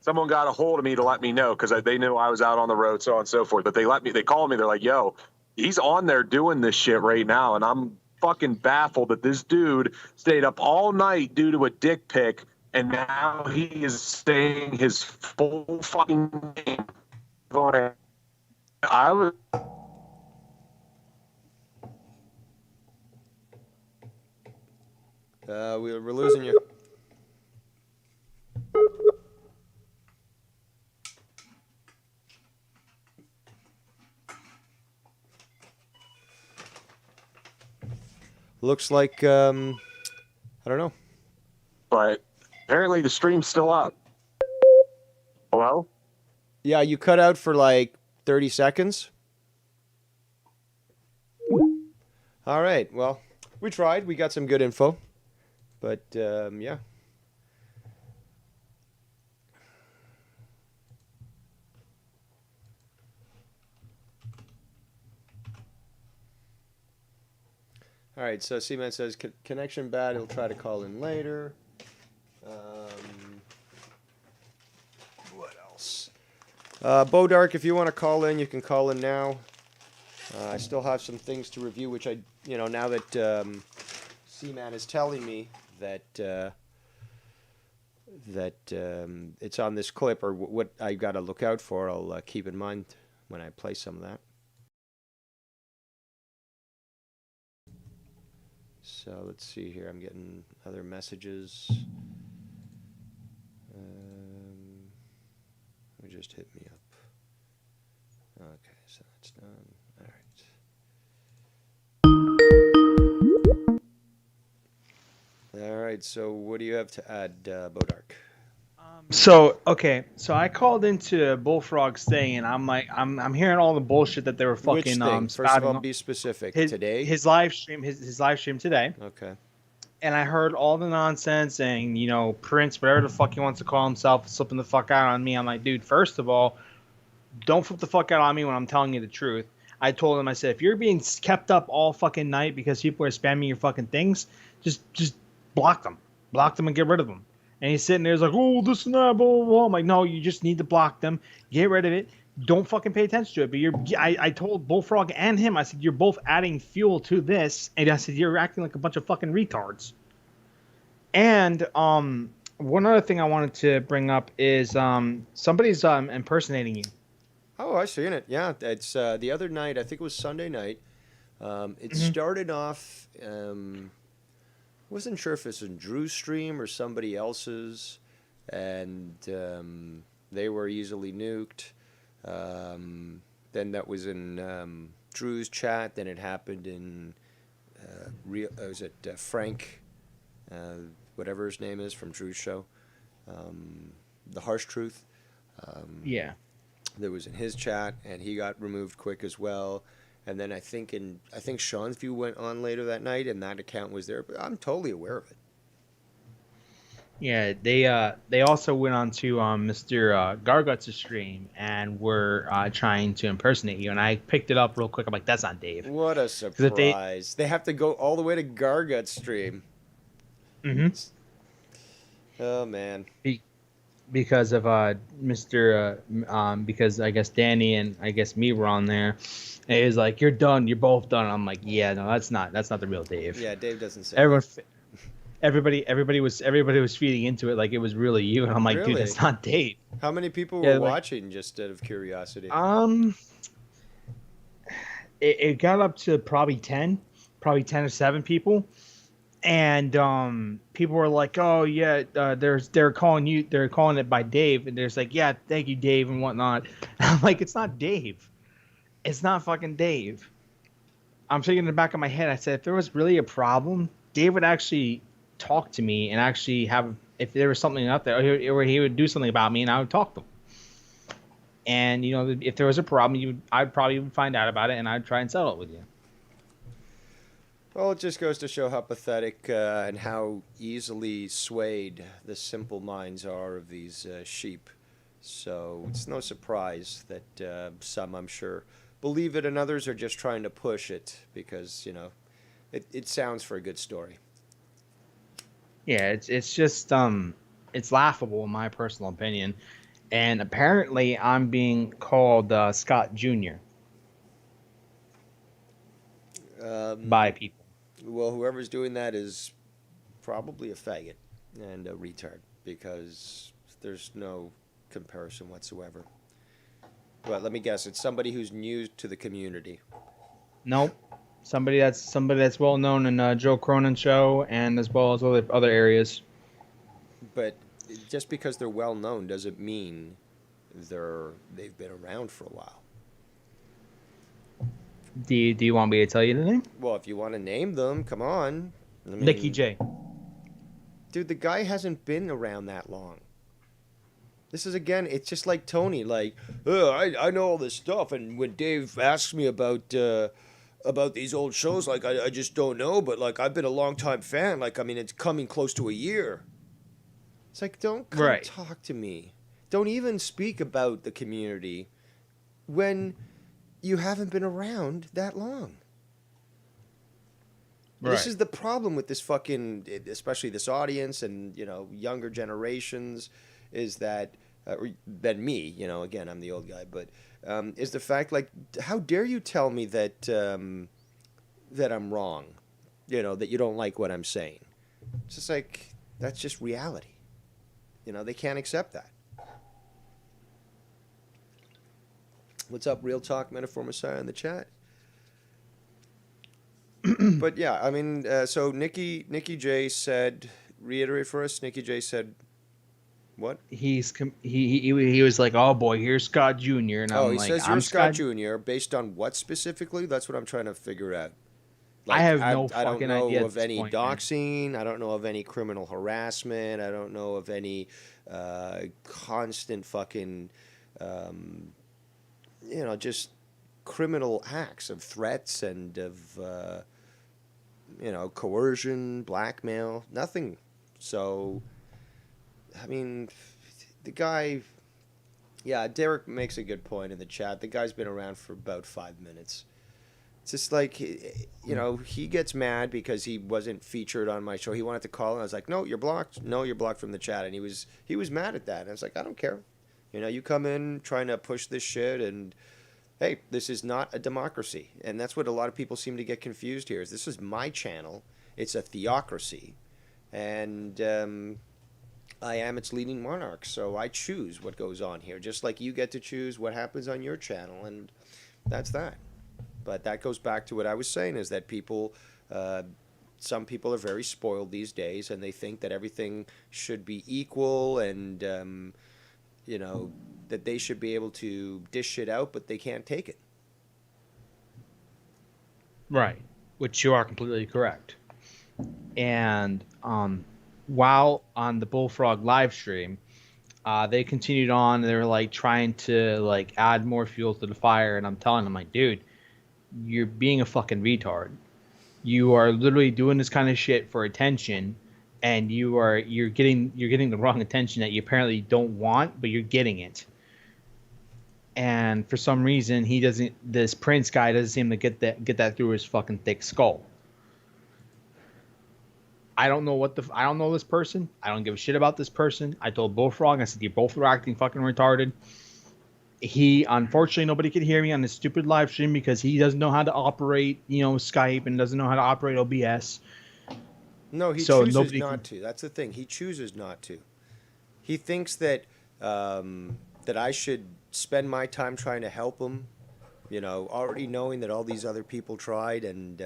someone got a hold of me to let me know because they knew I was out on the road, so on and so forth. But they called me. They're like, yo, he's on there doing this shit right now, and I'm fucking baffled that this dude stayed up all night due to a dick pic, and now he is saying his full fucking name. I was. We're losing you. Looks like I don't know. But apparently the stream's still up. Hello? Yeah, you cut out for like 30 seconds. All right. Well, we tried. We got some good info. But yeah. All right, so Seaman says connection bad. He'll try to call in later. What else? Bodark, if you want to call in, you can call in now. I still have some things to review, which now that Seaman is telling me that it's on this clip or what I got to look out for, I'll keep in mind when I play some of that. So let's see here. I'm getting other messages. It just hit me up. Okay, so that's done. All right. So what do you have to add, Bodark? So I called into Bullfrog's thing, and I'm like, I'm hearing all the bullshit that they were fucking. Which thing? First of all, be specific. Today? His live stream, his live stream today. Okay. And I heard all the nonsense saying, Prince, whatever the fuck he wants to call himself, slipping the fuck out on me. I'm like, dude, first of all, don't flip the fuck out on me when I'm telling you the truth. I told him, I said, if you're being kept up all fucking night because people are spamming your fucking things, just block them. Block them and get rid of them. And he's sitting there, he's like, oh, this and that, blah, blah, blah. I'm like, no, you just need to block them. Get rid of it. Don't fucking pay attention to it. But I told Bullfrog and him, I said, you're both adding fuel to this. And I said, you're acting like a bunch of fucking retards. And one other thing I wanted to bring up is somebody's impersonating you. Oh, I seen it. Yeah, it's the other night. I think it was Sunday night. It started off. Wasn't sure if it's in Drew's stream or somebody else's, and they were easily nuked. Then that was in Drew's chat. Then it happened in was it Frank, whatever his name is from Drew's show, The Harsh Truth. Yeah. That was in his chat, and he got removed quick as well. And then I think Sean's View went on later that night, and that account was there. But I'm totally aware of it. Yeah, they also went on to Mr. Garguts' stream and were trying to impersonate you, and I picked it up real quick. I'm like, that's not Dave. What a surprise! They have to go all the way to Garguts' stream. Mm-hmm. Oh man. Because of Mr. Because I guess Danny and I guess me were on there. And it was like, you're done. You're both done. I'm like, yeah, no, that's not the real Dave. Yeah, Dave doesn't say. Everybody was feeding into it like it was really you, and I'm like, really? Dude, that's not Dave. How many people were watching, just out of curiosity? It got up to probably 10 or 7 people. And people were like, "Oh yeah, they're calling it by Dave," and there's like, "Yeah, thank you, Dave," and whatnot. And I'm like, "It's not Dave. It's not fucking Dave." I'm thinking in the back of my head, I said, if there was really a problem, Dave would actually talk to me and actually have, if there was something out there, or he would do something about me, and I would talk to him. And if there was a problem, I'd probably find out about it, and I'd try and settle it with you. Well, it just goes to show how pathetic and how easily swayed the simple minds are of these sheep. So it's no surprise that some, I'm sure, believe it and others are just trying to push it because, it sounds for a good story. Yeah, it's just it's laughable in my personal opinion, and apparently I'm being called Scott Jr. By people. Well, whoever's doing that is probably a faggot and a retard because there's no comparison whatsoever. But let me guess, it's somebody who's new to the community. Nope. Somebody that's well known in Joe Cronin's show and as well as other areas. But just because they're well known doesn't mean they've been around for a while. Do you want me to tell you the name? Well, if you want to name them, come on. I mean, Nicky J. Dude, the guy hasn't been around that long. This is, again, it's just like Tony. Like, I know all this stuff, and when Dave asks me about these old shows, like, I just don't know, but, like, I've been a long-time fan. Like, I mean, it's coming close to a year. It's like, don't come talk to me. Don't even speak about the community when you haven't been around that long. Right. This is the problem with this fucking, especially this audience and, younger generations, is that, than me, again, I'm the old guy, but is the fact, like, how dare you tell me that, that I'm wrong, that you don't like what I'm saying. It's just like, that's just reality. They can't accept that. What's up, Real Talk Metaphor Messiah in the chat? But yeah, I mean, so Nicky J said, reiterate for us. Nicky J said, what? He was like, oh boy, here's Scott Jr. And I'm he like, says you're Scott Jr. Based on what specifically? That's what I'm trying to figure out. Like, I have no fucking idea. I don't know of any doxing. I don't know of any criminal harassment. I don't know of any constant fucking, just criminal acts of threats and of, coercion, blackmail, nothing. So, I mean, the guy, Derek makes a good point in the chat. The guy's been around for about 5 minutes. It's just like, he gets mad because he wasn't featured on my show. He wanted to call, and I was like, no, you're blocked. No, you're blocked from the chat. And he was mad at that. And I was like, I don't care. You come in trying to push this shit, and hey, this is not a democracy. And that's what a lot of people seem to get confused here, is this is my channel. It's a theocracy. And I am its leading monarch, so I choose what goes on here, just like you get to choose what happens on your channel, and that's that. But that goes back to what I was saying, is that people, some people are very spoiled these days, and they think that everything should be equal and, that they should be able to dish shit out, but they can't take it. Right, which you are completely correct. And while on the Bullfrog live stream, they continued on. They were like trying to like add more fuel to the fire, and I'm telling them, like, dude, you're being a fucking retard. You are literally doing this kind of shit for attention, and you're getting the wrong attention that you apparently don't want, but you're getting it. And for some reason, this Prince guy doesn't seem to get that through his fucking thick skull. I don't know this person. I don't give a shit about this person. I told Bullfrog, I said, you both were acting fucking retarded. Unfortunately, nobody could hear me on this stupid live stream because he doesn't know how to operate, Skype, and doesn't know how to operate OBS. No, he chooses not to. That's the thing. He chooses not to. He thinks that that I should spend my time trying to help him, already knowing that all these other people tried, and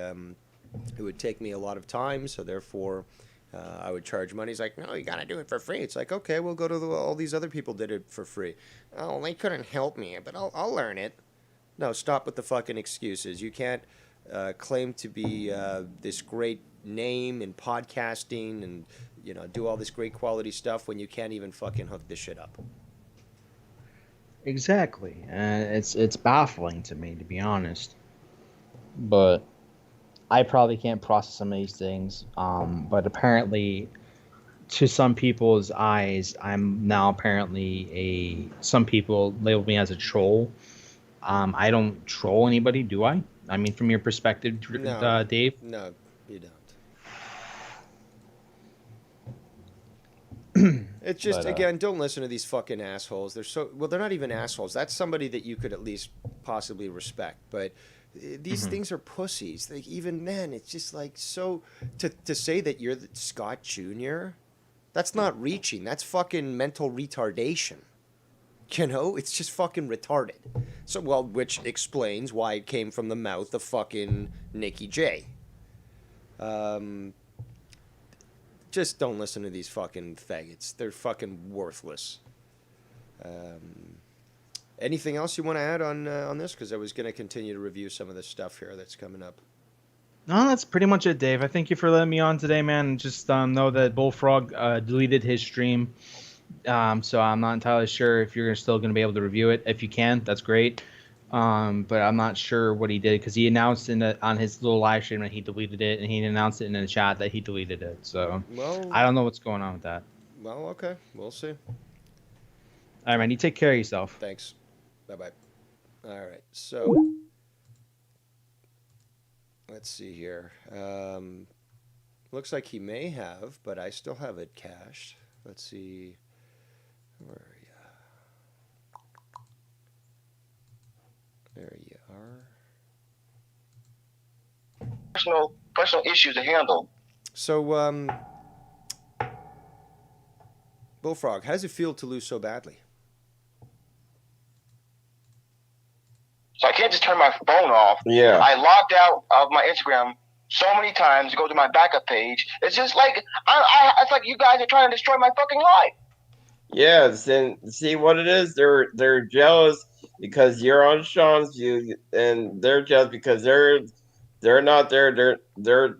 it would take me a lot of time, so therefore I would charge money. He's like, no, you got to do it for free. It's like, okay, we'll go to all these other people did it for free. Oh, they couldn't help me, but I'll learn it. No, stop with the fucking excuses. You can't claim to be this great name in podcasting and, do all this great quality stuff when you can't even fucking hook this shit up. Exactly. It's baffling to me, to be honest. But I probably can't process some of these things, but apparently, to some people's eyes, I'm now apparently some people label me as a troll. I don't troll anybody, do I? I mean, from your perspective, No, Dave? no, you don't. It's just, again, don't listen to these fucking assholes. They're not even assholes. That's somebody that you could at least possibly respect. But these things are pussies. Like, even then, it's just like, so to say that you're Scott Jr., that's not reaching. That's fucking mental retardation. You know, it's just fucking retarded. So, well, which explains why it came from the mouth of fucking Nikki J. Just don't listen to these fucking faggots. They're fucking worthless. Anything else you want to add on this? Because I was going to continue to review some of the stuff here that's coming up. No, that's pretty much it, Dave. I thank you for letting me on today, man. Just know that Bullfrog deleted his stream. So I'm not entirely sure if you're still going to be able to review it. If you can, that's great. But I'm not sure what he did because he announced on his little live stream that he deleted it, and he announced it in the chat that he deleted it. So I don't know what's going on with that. Well, okay. We'll see. All right, man. You take care of yourself. Thanks. Bye-bye. All right. So let's see here. Looks like he may have, but I still have it cached. Let's see. Where are you? There you are. Personal issues to handle. So, Bullfrog, how does it feel to lose so badly? So I can't just turn my phone off. Yeah. I logged out of my Instagram so many times to go to my backup page. It's just like it's like you guys are trying to destroy my fucking life. Yes, and see what it is. They're jealous because you're on Sean's view, and they're jealous because they're not there. They're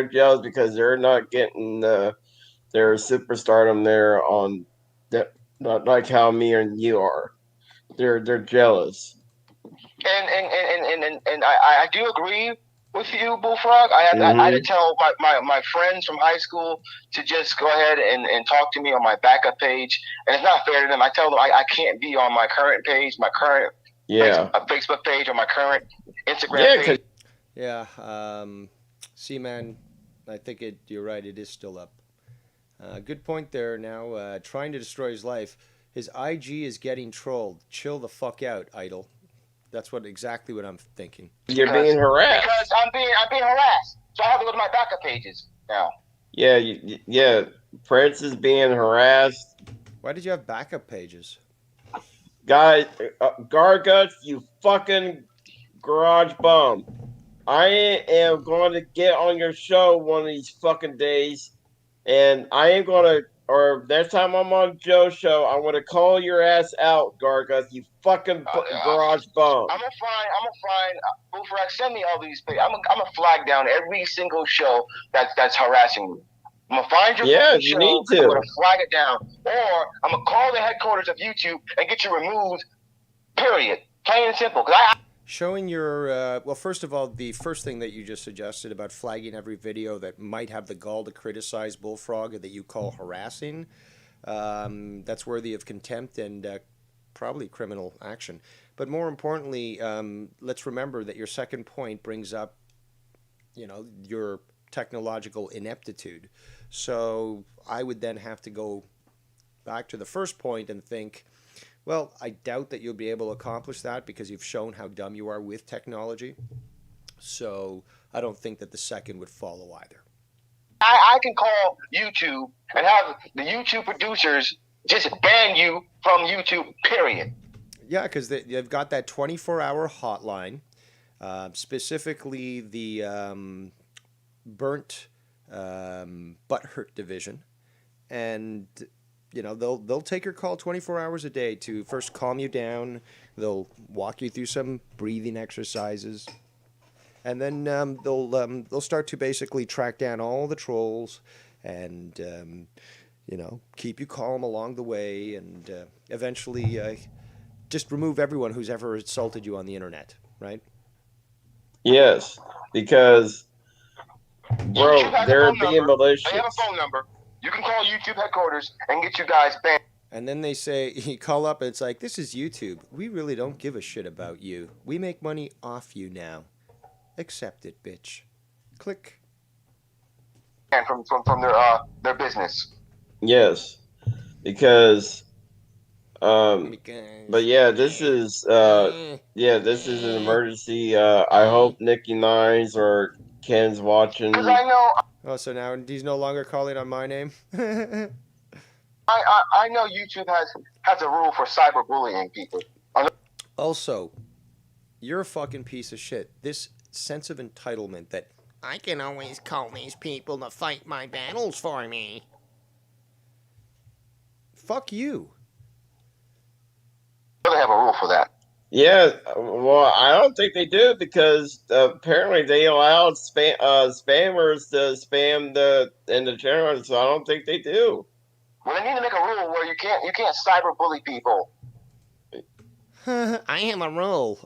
jealous because they're not getting their superstardom there on that, not like how me and you are. They're jealous. And I do agree with you, Bullfrog. I had to tell my friends from high school to just go ahead and talk to me on my backup page. And it's not fair to them. I tell them I can't be on my current page, my current Facebook page, or my current Instagram page. Yeah. See, man, I think you're right. It is still up. Good point there now. Trying to destroy his life. His IG is getting trolled. Chill the fuck out, idol. That's exactly what I'm thinking. You're being harassed. Because I'm being harassed. So I have to go to my backup pages now. Yeah, yeah. Prince is being harassed. Why did you have backup pages? Guys, Garguts, you fucking garage bum. I am going to get on your show one of these fucking days, and I ain't going to, or next time I'm on Joe's show, I'm going to call your ass out, Garguts, you fucking garage bum. I'm gonna find Bullfrog, send me all these pages. I'm gonna flag down every single show that's harassing me. I'm gonna find your you show, need to. I'm gonna flag it down, or I'm gonna call the headquarters of YouTube and get you removed. Period. Plain and simple. Showing your well, first of all, the first thing that you just suggested about flagging every video that might have the gall to criticize Bullfrog that you call harassing, that's worthy of contempt and probably criminal action. But more importantly, let's remember that your second point brings up, your technological ineptitude. So I would then have to go back to the first point and think, well, I doubt that you'll be able to accomplish that because you've shown how dumb you are with technology. So I don't think that the second would follow either. I can call YouTube and have the YouTube producers just ban you from YouTube, period. Yeah, because they've got that 24-hour hotline, specifically the burnt butthurt division, and they'll take your call 24 hours a day to first calm you down. They'll walk you through some breathing exercises, and then they'll start to basically track down all the trolls and keep you calm along the way, and eventually just remove everyone who's ever insulted you on the internet, right? Yes, because bro, they're being malicious. They have a phone number. You can call YouTube headquarters and get you guys banned. And then they say, you call up and it's like, this is YouTube. We really don't give a shit about you. We make money off you now. Accept it, bitch. Click. From their business. Yes, because but yeah, this is an emergency. I hope Nikki Nines or Ken's watching. Because I know. Oh, so now he's no longer calling on my name. I know YouTube has a rule for cyberbullying people. Also, you're a fucking piece of shit. This sense of entitlement that I can always call these people to fight my battles for me. Fuck you. They have a rule for that. Yeah, well, I don't think they do because apparently they allowed spammers to spam in the channel, so I don't think they do. Well, they need to make a rule where you can't cyberbully people. I have a rule.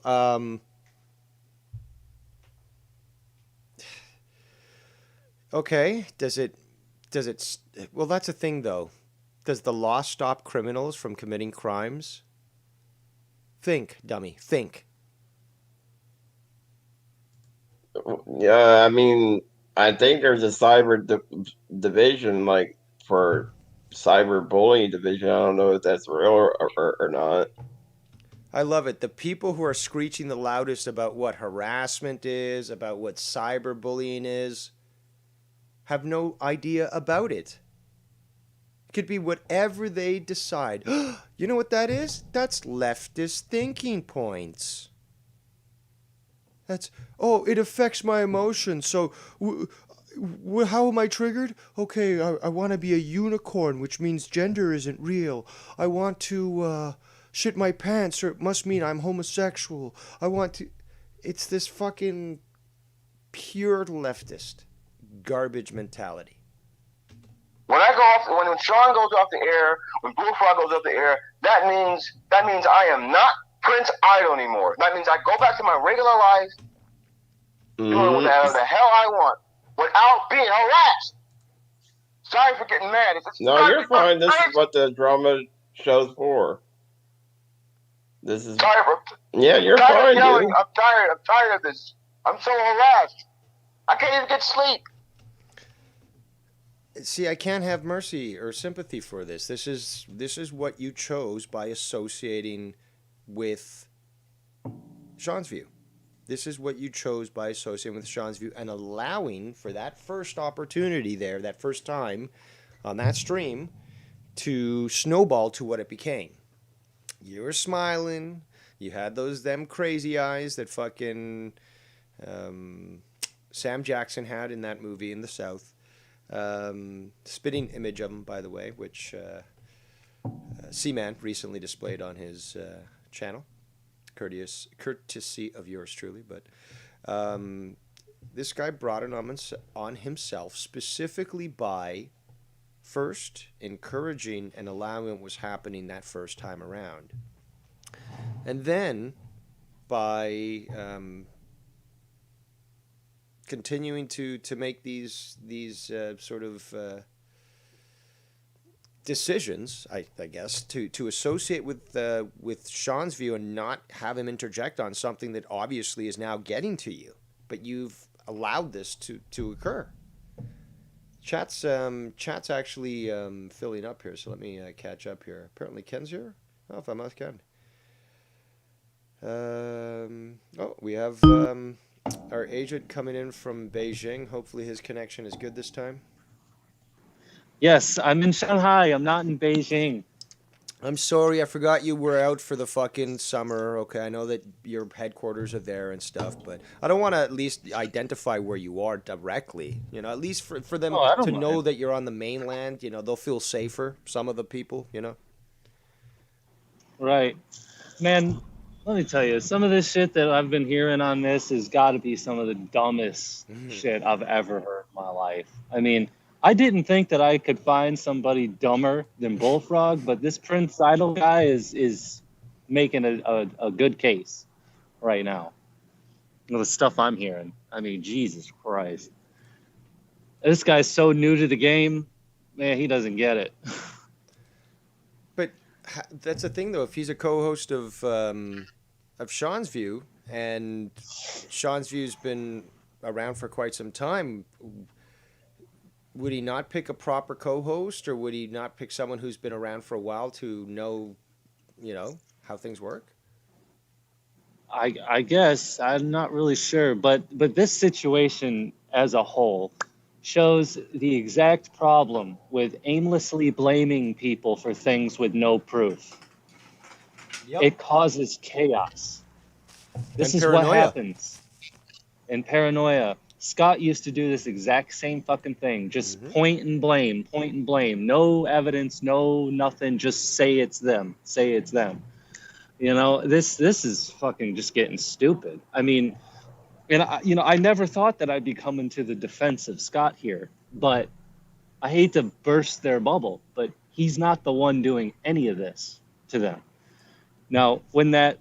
Okay, does it? Well, that's a thing though. Does the law stop criminals from committing crimes? Think, dummy, think. Yeah, I mean, I think there's a cyber division, like for cyberbullying division. I don't know if that's real or not. I love it. The people who are screeching the loudest about what harassment is, about what cyberbullying is, have no idea about it. It could be whatever they decide. You know what that is? That's leftist thinking points. That's, it affects my emotions. So how am I triggered? Okay, I want to be a unicorn, which means gender isn't real. I want to shit my pants, or it must mean I'm homosexual. I want to... It's this fucking pure leftist garbage mentality. When when Sean goes off the air, when Bullfrog goes off the air, that means I am not Prince Idol anymore. That means I go back to my regular life, doing whatever the hell I want, without being harassed. Sorry for getting mad. No, you're fine. This is what the drama show's for. This is. Sorry for. Yeah, you're fine, dude. I'm tired of this. I'm so harassed. I can't even get sleep. See, I can't have mercy or sympathy for this. This is what you chose by associating with Sean's view. This is what you chose by associating with Sean's view and allowing for that first opportunity there, that first time on that stream, to snowball to what it became. You were smiling. You had them crazy eyes that fucking Sam Jackson had in that movie in the South. Spitting image of him, by the way, which Seaman recently displayed on his channel, courtesy of yours truly. But this guy brought it on himself specifically by first encouraging and allowing what was happening that first time around, and then by continuing to make these sort of decisions, I guess, to associate with Sean's view and not have him interject on something that obviously is now getting to you, but you've allowed this to occur. Chat's actually filling up here, so let me catch up here. Apparently Ken's here. Oh, if I must Ken. We have our agent coming in from Beijing. Hopefully his connection is good this time. Yes, I'm in Shanghai. I'm not in Beijing. I'm sorry, I forgot you were out for the fucking summer. Okay, I know that your headquarters are there and stuff, but I don't want to at least identify where you are directly. You know, at least for them to know that you're on the mainland. You know, they'll feel safer. Some of the people, you know. Right, man. Let me tell you, some of this shit that I've been hearing on this has got to be some of the dumbest shit I've ever heard in my life. I mean, I didn't think that I could find somebody dumber than Bullfrog, but this Prince Idol guy is making a good case right now. The stuff I'm hearing. I mean, Jesus Christ. This guy's so new to the game. Man, he doesn't get it. But that's the thing, though. If he's a co-host of Sean's View, and Sean's View's been around for quite some time, would he not pick a proper co-host, or would he not pick someone who's been around for a while to know, how things work? I guess I'm not really sure, but this situation as a whole shows the exact problem with aimlessly blaming people for things with no proof. Yep. It causes chaos. This is what happens. And paranoia. Scott used to do this exact same fucking thing. Just point and blame. No evidence, no nothing. Just say it's them. This is fucking just getting stupid. I mean, and I never thought that I'd be coming to the defense of Scott here, but I hate to burst their bubble, but he's not the one doing any of this to them. Now, when that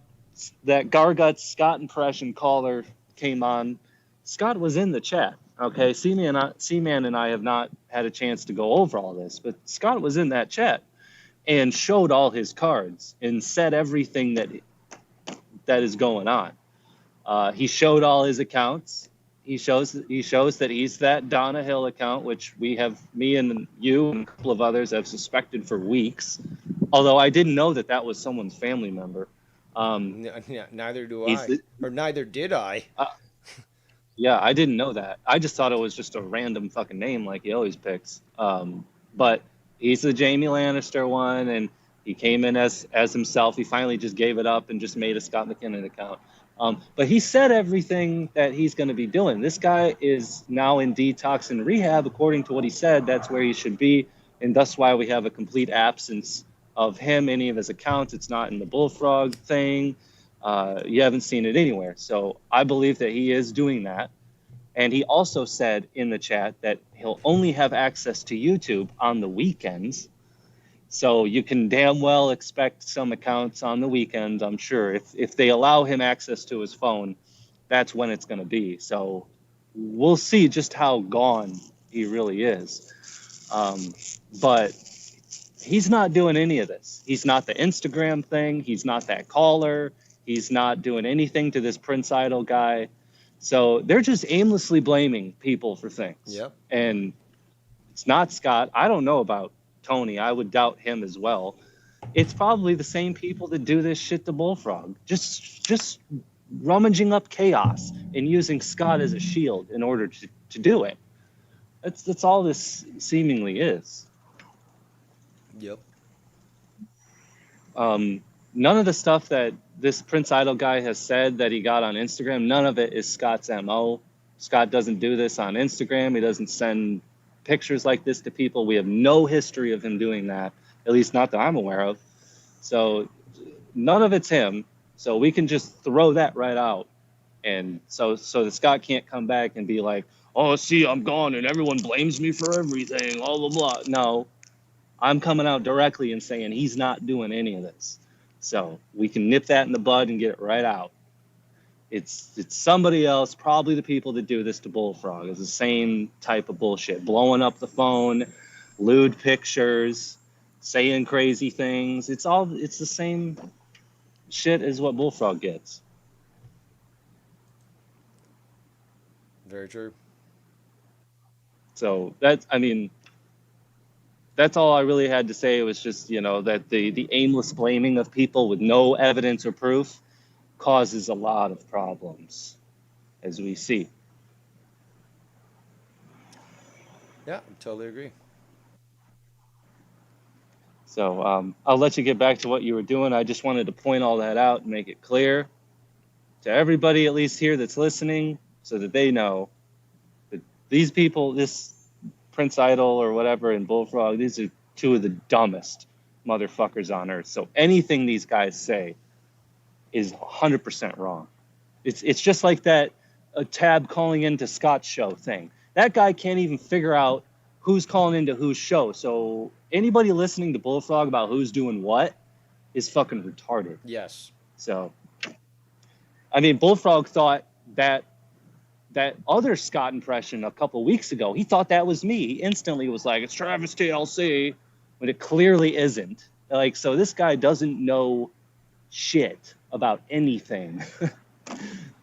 Garguts Scott impression caller came on, Scott was in the chat. Okay, C-Man and I have not had a chance to go over all this, but Scott was in that chat and showed all his cards and said everything that is going on. He showed all his accounts. He shows that he's that Donna Hill account, which me and you and a couple of others have suspected for weeks. Although I didn't know that was someone's family member. Neither do I, or neither did I. Yeah, I didn't know that. I just thought it was just a random fucking name like he always picks. But he's the Jamie Lannister one, and he came in as himself. He finally just gave it up and just made a Scott McKinnon account. But he said everything that he's going to be doing. This guy is now in detox and rehab, according to what he said. That's where he should be, and that's why we have a complete absence of him, any of his accounts. It's not in the Bullfrog thing. You haven't seen it anywhere. So I believe that he is doing that. And he also said in the chat that he'll only have access to YouTube on the weekends. So you can damn well expect some accounts on the weekends, I'm sure. If they allow him access to his phone, that's when it's going to be. So we'll see just how gone he really is. But he's not doing any of this. He's not the Instagram thing. He's not that caller. He's not doing anything to this Prince Idol guy. So they're just aimlessly blaming people for things. Yep. And it's not Scott. I don't know about Tony. I would doubt him as well. It's probably the same people that do this shit to Bullfrog. Just rummaging up chaos and using Scott as a shield in order to do it. That's all this seemingly is. Yep. None of the stuff that this Prince Idol guy has said that he got on Instagram, none of it is Scott's MO. Scott doesn't do this on Instagram. He doesn't send pictures like this to people. We have no history of him doing that, at least not that I'm aware of. So none of it's him. So we can just throw that right out. And so that Scott can't come back and be like, oh, see, I'm gone and everyone blames me for everything, blah, blah, blah. No, I'm coming out directly and saying he's not doing any of this. So we can nip that in the bud and get it right out. It's somebody else, probably the people that do this to Bullfrog. It's the same type of bullshit. Blowing up the phone, lewd pictures, saying crazy things. It's the same shit as what Bullfrog gets. Very true. So that's all I really had to say. It was just, that the aimless blaming of people with no evidence or proof causes a lot of problems, as we see. Yeah, I totally agree. So I'll let you get back to what you were doing. I just wanted to point all that out and make it clear to everybody, at least here that's listening, so that they know that these people, this Prince Idol or whatever and Bullfrog, these are two of the dumbest motherfuckers on earth. So anything these guys say is 100% wrong. It's just like that Tab calling into Scott's show thing. That guy can't even figure out who's calling into whose show. So anybody listening to Bullfrog about who's doing what is fucking retarded. Yes. So, Bullfrog thought that other Scott impression a couple weeks ago. He thought that was me. He instantly was like, it's Travis TLC, when it clearly isn't. Like, so this guy doesn't know shit about anything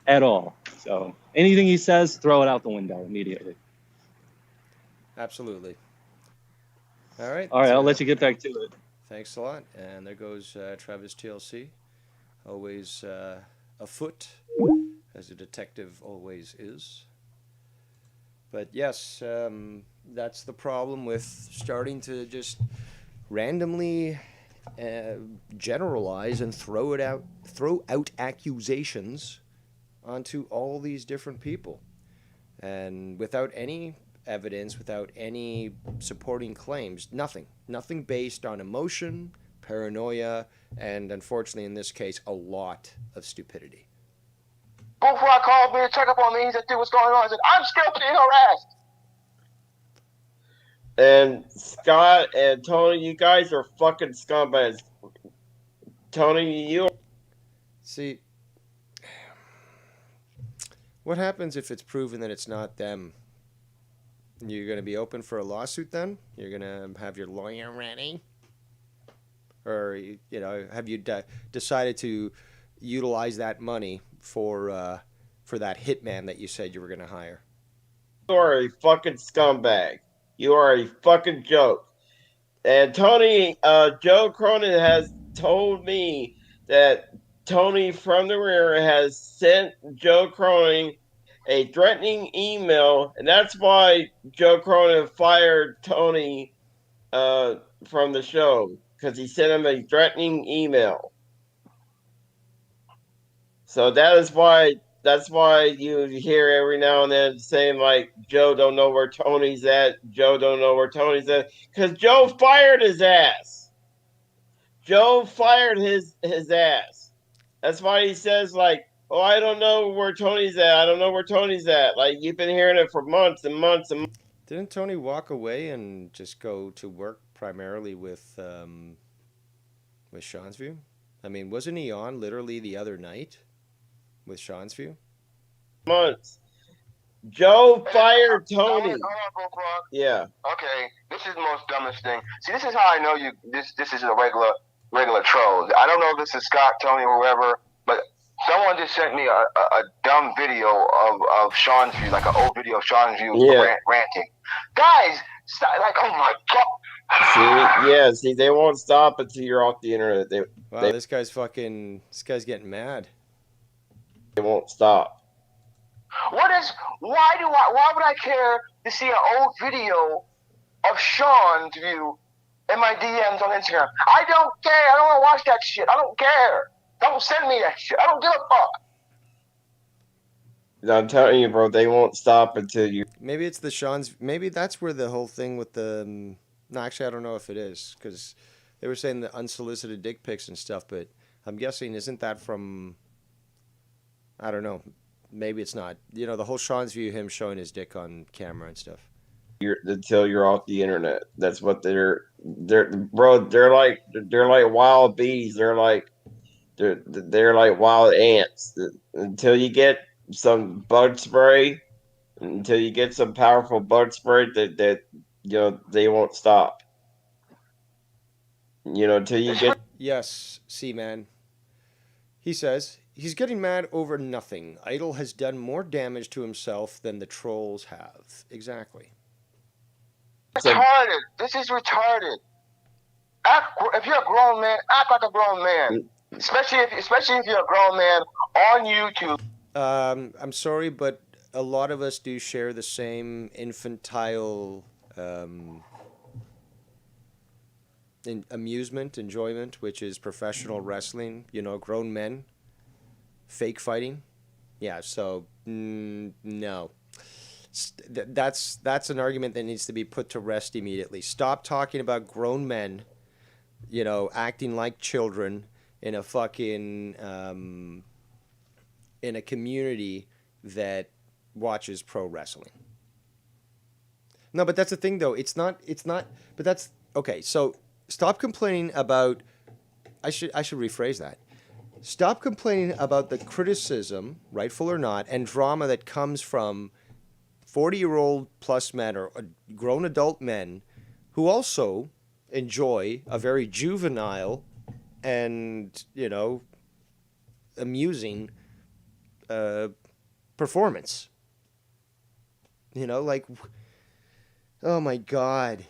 at all. So anything he says, throw it out the window immediately. Absolutely. All right. All right, I'll let you get back to it. Thanks a lot. And there goes Travis TLC. Always afoot, as a detective always is. But yes, that's the problem with starting to just randomly generalize and throw out accusations onto all these different people, and without any evidence, without any supporting claims, nothing based on emotion, paranoia, and unfortunately in this case a lot of stupidity. Bullfrog called me to check up on me. He said, dude, what's going on? I said, I'm still being harassed. And Scott and Tony, you guys are fucking scumbags. Tony, you... See, what happens if it's proven that it's not them? You're going to be open for a lawsuit then? You're going to have your lawyer ready? Or, have you decided to utilize that money for that hitman that you said you were going to hire? You are a fucking scumbag. You are a fucking joke. And Tony, Joe Cronin has told me that Tony from the rear has sent Joe Cronin a threatening email, and that's why Joe Cronin fired Tony from the show, because he sent him a threatening email. So that's why you hear every now and then saying, like, Joe don't know where Tony's at. Joe don't know where Tony's at. Because Joe fired his ass. Joe fired his ass. That's why he says, like, oh, I don't know where Tony's at. I don't know where Tony's at. Like, you've been hearing it for months and months and months. Didn't Tony walk away and just go to work primarily with Sean's View? I mean, wasn't he on literally the other night with Sean's View? Months. Joe fired Tony. Yeah. Okay, this is the most dumbest thing. See, this is how I know this is a regular troll. I don't know if this is Scott, Tony, or whoever, but someone just sent me a dumb video of Sean's View, like an old video of Sean's View ranting. Guys, like, oh my god. See, they won't stop until you're off the internet. This guy's getting mad. They won't stop. Why would I care to see an old video of Sean's View in my DMs on Instagram? I don't care. I don't want to watch that shit. I don't care. Don't send me that shit. I don't give a fuck. I'm telling you, bro, they won't stop until you... Maybe it's the Sean's... Maybe that's where the whole thing with the... No, actually, I don't know if it is, because they were saying the unsolicited dick pics and stuff, but I'm guessing, isn't that from... I don't know. Maybe it's not. The whole Sean's View, him showing his dick on camera and stuff. Until you're off the internet. That's what they're like wild bees. They're like wild ants. Until you get some bug spray, until you get some powerful bug spray, that they won't stop. Until you get... Yes, C-Man. He says... He's getting mad over nothing. Idol has done more damage to himself than the trolls have. Exactly. Retarded. This is retarded. If you're a grown man, act like a grown man. Especially if you're a grown man on YouTube. I'm sorry, but a lot of us do share the same infantile enjoyment, which is professional wrestling. Grown men. Fake fighting, yeah. So no, that's an argument that needs to be put to rest immediately. Stop talking about grown men, acting like children in a fucking in a community that watches pro wrestling. No, but that's the thing, though. It's not. But that's okay. So stop complaining about. I should rephrase that. Stop complaining about the criticism, rightful or not, and drama that comes from 40-year-old plus men or grown adult men who also enjoy a very juvenile and, amusing performance. Oh my God.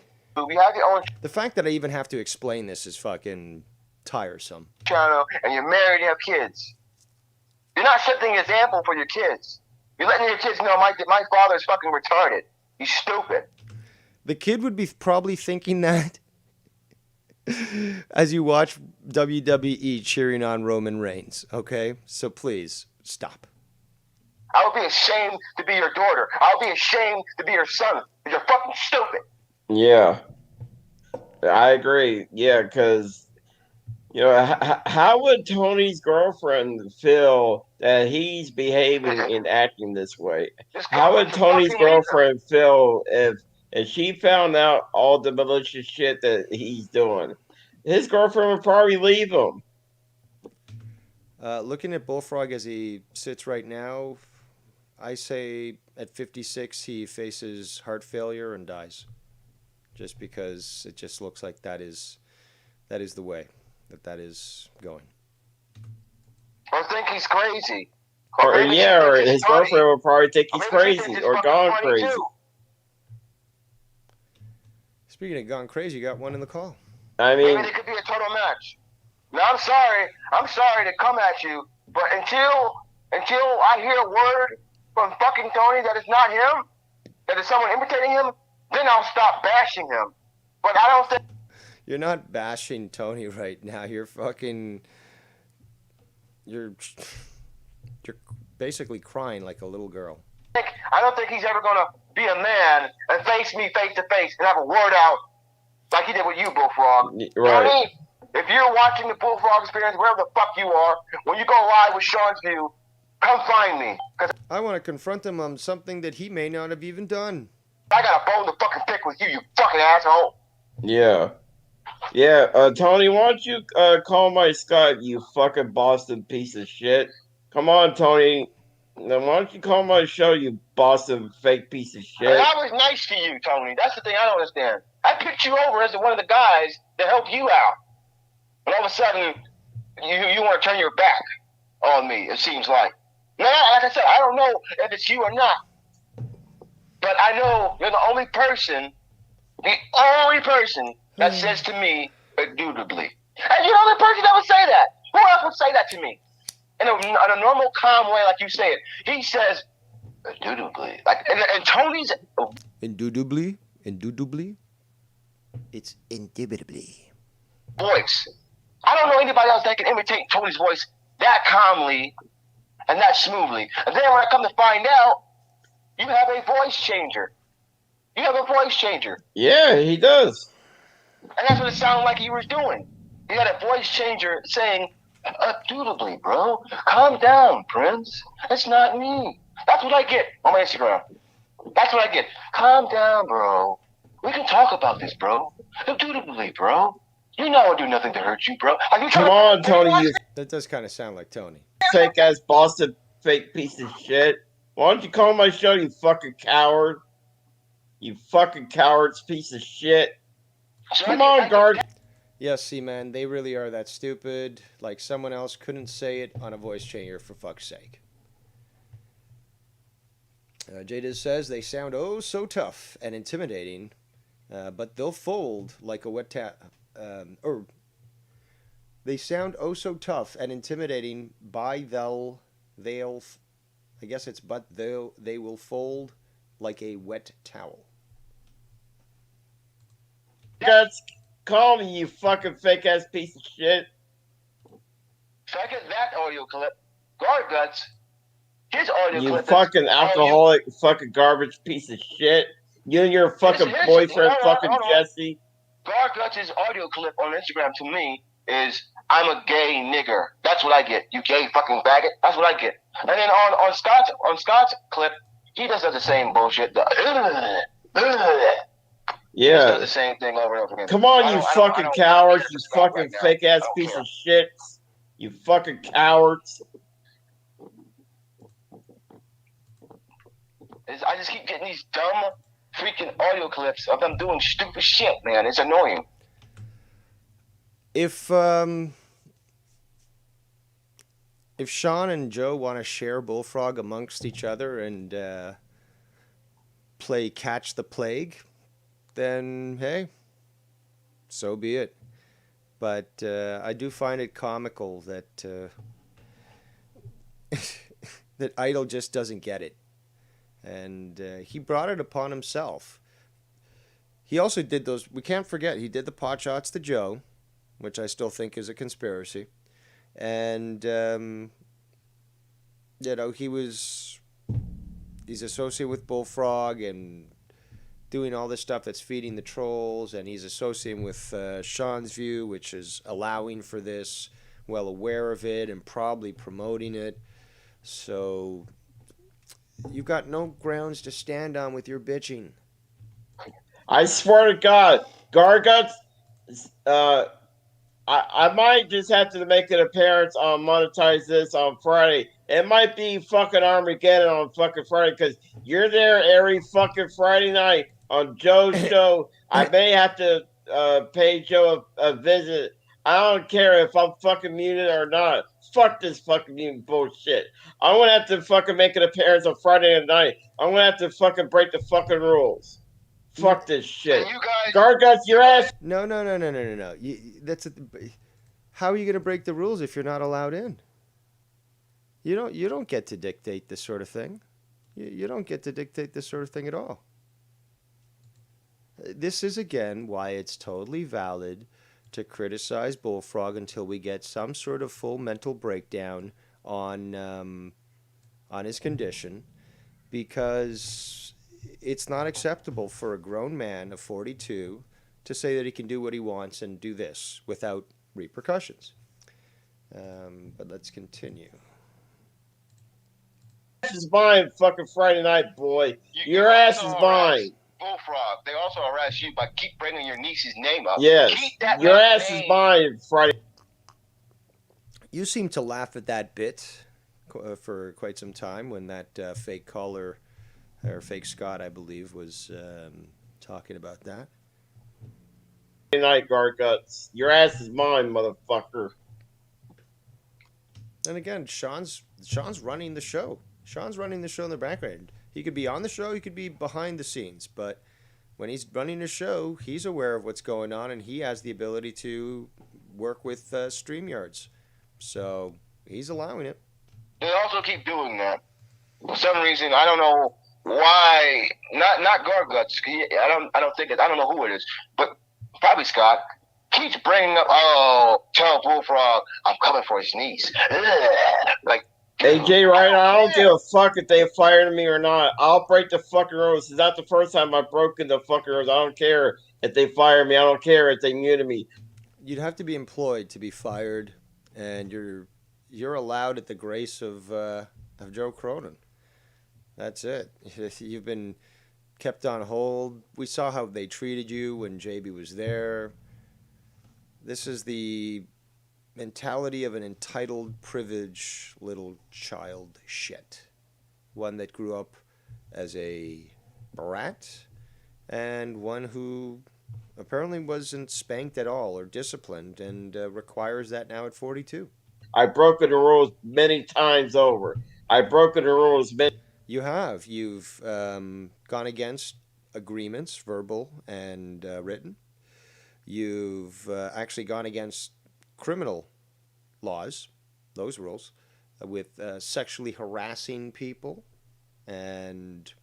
We have your own The fact that I even have to explain this is fucking tiresome. channel, and you're married and have kids. You're not setting an example for your kids. You're letting your kids know my father's fucking retarded. He's stupid. The kid would be probably thinking that as you watch WWE cheering on Roman Reigns, okay? So please, stop. I would be ashamed to be your daughter. I would be ashamed to be your son. You're fucking stupid. Yeah, I agree. Yeah, because how would Tony's girlfriend feel that he's behaving and acting this way? How would Tony's girlfriend feel if she found out all the malicious shit that he's doing? His girlfriend would probably leave him. Looking at Bullfrog as he sits right now, I say at 56 he faces heart failure and dies. Just because it just looks like that is the way that is going. Or think he's crazy. Or his girlfriend would probably think he's crazy or gone crazy. Speaking of gone crazy, you got one in the call. I mean, maybe it could be a total match. Now I'm sorry to come at you, but until I hear a word from fucking Tony that is not him, that is someone imitating him, then I'll stop bashing him. But I don't think you're not bashing Tony right now. You're basically crying like a little girl. I don't think he's ever gonna be a man and face me face to face and have a word out like he did with you, Bullfrog. Right. You know what I mean? If you're watching the Bullfrog Experience, wherever the fuck you are, when you go live with Sean's View, come find me. I want to confront him on something that he may not have even done. I got a bone to fucking pick with you, you fucking asshole. Yeah. Tony, why don't you call my Skype, you fucking Boston piece of shit? Come on, Tony. Then why don't you call my show, you Boston fake piece of shit? I was nice to you, Tony. That's the thing I don't understand. I picked you over as one of the guys to help you out. And all of a sudden, you want to turn your back on me, it seems like. Now, like I said, I don't know if it's you or not. But I know you're the only person that says to me, indubitably. And you're the only person that would say that. Who else would say that to me? In a normal, calm way, like you say it. He says, indubitably. And Tony's... Indubitably? It's indubitably. Voice. I don't know anybody else that can imitate Tony's voice that calmly and that smoothly. And then when I come to find out, you have a voice changer. Yeah, he does. And that's what it sounded like he was doing. He had a voice changer saying, indubitably, bro. Calm down, Prince. It's not me. That's what I get on my Instagram. That's what I get. Calm down, bro. We can talk about this, bro. Indubitably, bro. You know I would do nothing to hurt you, bro. Come on, Tony. That does kind of sound like Tony. Fake ass Boston fake piece of shit. Why don't you call my show, you fucking coward? You fucking cowards piece of shit. Come on, guard. Yes, see, man, they really are that stupid. Like someone else couldn't say it on a voice changer, for fuck's sake. Jada says they sound oh so tough and intimidating, but they'll fold like a wet or they sound oh so tough and intimidating by they'll I guess it's but they will fold like a wet towel. Guts, call me, you fucking fake ass piece of shit. Second that audio clip. Guard Guts. His audio you clip. You fucking alcoholic, fucking garbage piece of shit. You and your fucking boyfriend, fucking Jesse. Guard Guts' audio clip on Instagram to me is I'm a gay nigger. That's what I get. You gay fucking faggot. That's what I get. And then on Scott's clip, he just does the same bullshit. Yeah. He does the same thing over and over again. Come on, you fucking cowards, you fucking fake ass piece of shit. You fucking cowards. I just keep getting these dumb freaking audio clips of them doing stupid shit, man. It's annoying. If Sean and Joe want to share Bullfrog amongst each other and play Catch the Plague, then hey, so be it. But I do find it comical that that Idol just doesn't get it. And he brought it upon himself. He also did those, we can't forget, he did the pot shots to Joe, which I still think is a conspiracy. And, he's associated with Bullfrog and doing all this stuff that's feeding the trolls, and he's associating with Sean's View, which is allowing for this, well aware of it, and probably promoting it. So you've got no grounds to stand on with your bitching. I swear to God, Garguts, I might just have to make an appearance on Monetize This on Friday. It might be fucking Armageddon on fucking Friday because you're there every fucking Friday night on Joe's show. I may have to pay Joe a visit. I don't care if I'm fucking muted or not. Fuck this fucking mutant bullshit. I'm gonna have to fucking make an appearance on Friday night. I'm gonna have to fucking break the fucking rules. Fuck this shit. Garguts, your ass. No. How are you gonna break the rules if you're not allowed in? You don't get to dictate this sort of thing. You don't get to dictate this sort of thing at all. This is again why it's totally valid to criticize Bullfrog until we get some sort of full mental breakdown on his condition, because it's not acceptable for a grown man of 42 to say that he can do what he wants and do this without repercussions. But let's continue. Ass is mine, fucking Friday night, boy. Your ass is mine. Bullfrog. They also harass you by keep bringing your niece's name up. Yes. Keep that Your ass is mine, Friday. You seem to laugh at that bit for quite some time when that fake caller, or fake Scott, I believe, was talking about that. Friday night, Garguts. Your ass is mine, motherfucker. And again, Sean's running the show. Sean's running the show in the background. He could be on the show, he could be behind the scenes, but when he's running the show, he's aware of what's going on, and he has the ability to work with StreamYards. So he's allowing it. They also keep doing that. For some reason, I don't know why. Not Garguts. I don't know who it is, but probably Scott keeps bringing up. Oh, tell Bullfrog I'm coming for his niece. Like. AJ, right? I don't give a fuck if they fired me or not. I'll break the fucking rules. It's not the first time I've broken the fucking rules. I don't care if they fire me. I don't care if they muted me. You'd have to be employed to be fired, and you're allowed at the grace of Joe Cronin. That's it. You've been kept on hold. We saw how they treated you when JB was there. This is the mentality of an entitled, privileged little child shit. One that grew up as a brat, and one who apparently wasn't spanked at all or disciplined, and requires that now at 42. I've broken the rules many times over. I've broken the rules many. You have. You've gone against agreements, verbal and written. You've actually gone against criminal laws, those rules, with sexually harassing people and